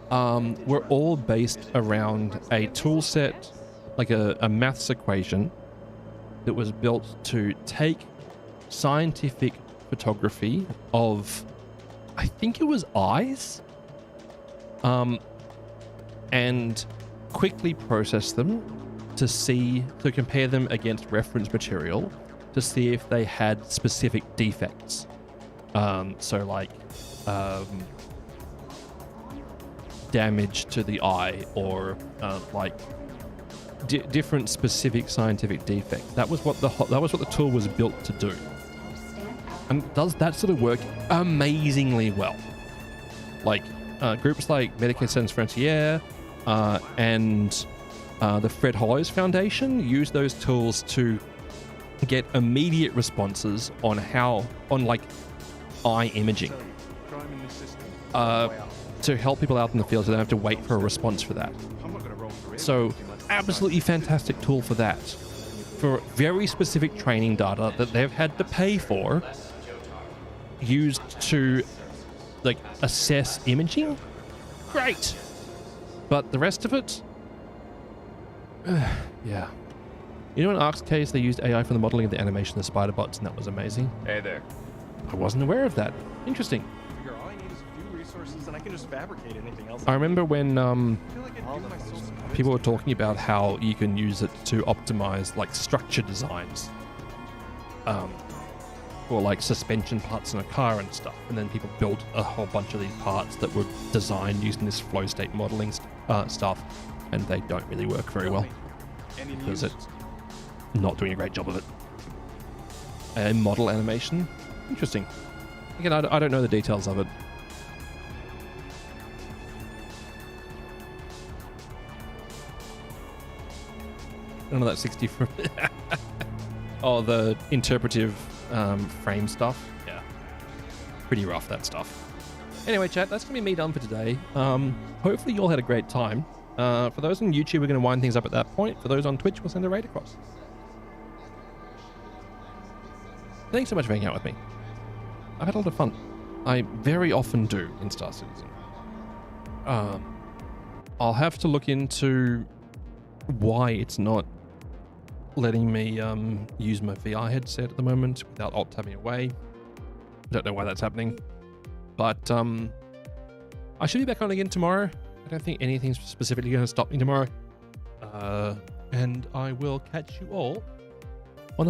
were all based around a tool set, like a maths equation that was built to take scientific photography of, I think it was eyes, and quickly process them to compare them against reference material to see if they had specific defects. So like damage to the eye, or like different specific scientific defects. That was what the tool was built to do, and does that sort of work amazingly well. Like groups like Medicare Sans Frontières and the Fred Hollows Foundation use those tools to get immediate responses on like eye imaging to help people out in the field, so they don't have to wait for a response for that. So absolutely fantastic tool for that. For very specific training data that they've had to pay for, used to like assess imaging, great. But the rest of it, yeah. You know, in Ark's case, they used AI for the modeling of the animation of the spider bots, and that was amazing. Hey there. I wasn't aware of that. Interesting. Figure all I need is a few resources, and I can just fabricate anything else. I remember when I feel like I do myself some people were talking about how you can use it to optimize like structure designs, or like suspension parts in a car and stuff. And then people built a whole bunch of these parts that were designed using this flow state modeling stuff, and they don't really work very well because it's not doing a great job of it. And model animation, interesting. Again, I don't know the details of it. None of that 60 from oh, the interpretive frame stuff. Yeah, pretty rough, that stuff. Anyway, chat, that's gonna be me done for today. Hopefully you all had a great time. For those on YouTube, we're gonna wind things up at that point. For those on Twitch, we'll send a raid across. Thanks so much for hanging out with me. I've had a lot of fun. I very often do in Star Citizen. I'll have to look into why it's not letting me use my VR headset at the moment without alt tabbing away. I don't know why that's happening, but I should be back on again tomorrow. I don't think anything's specifically going to stop me tomorrow, and I will catch you all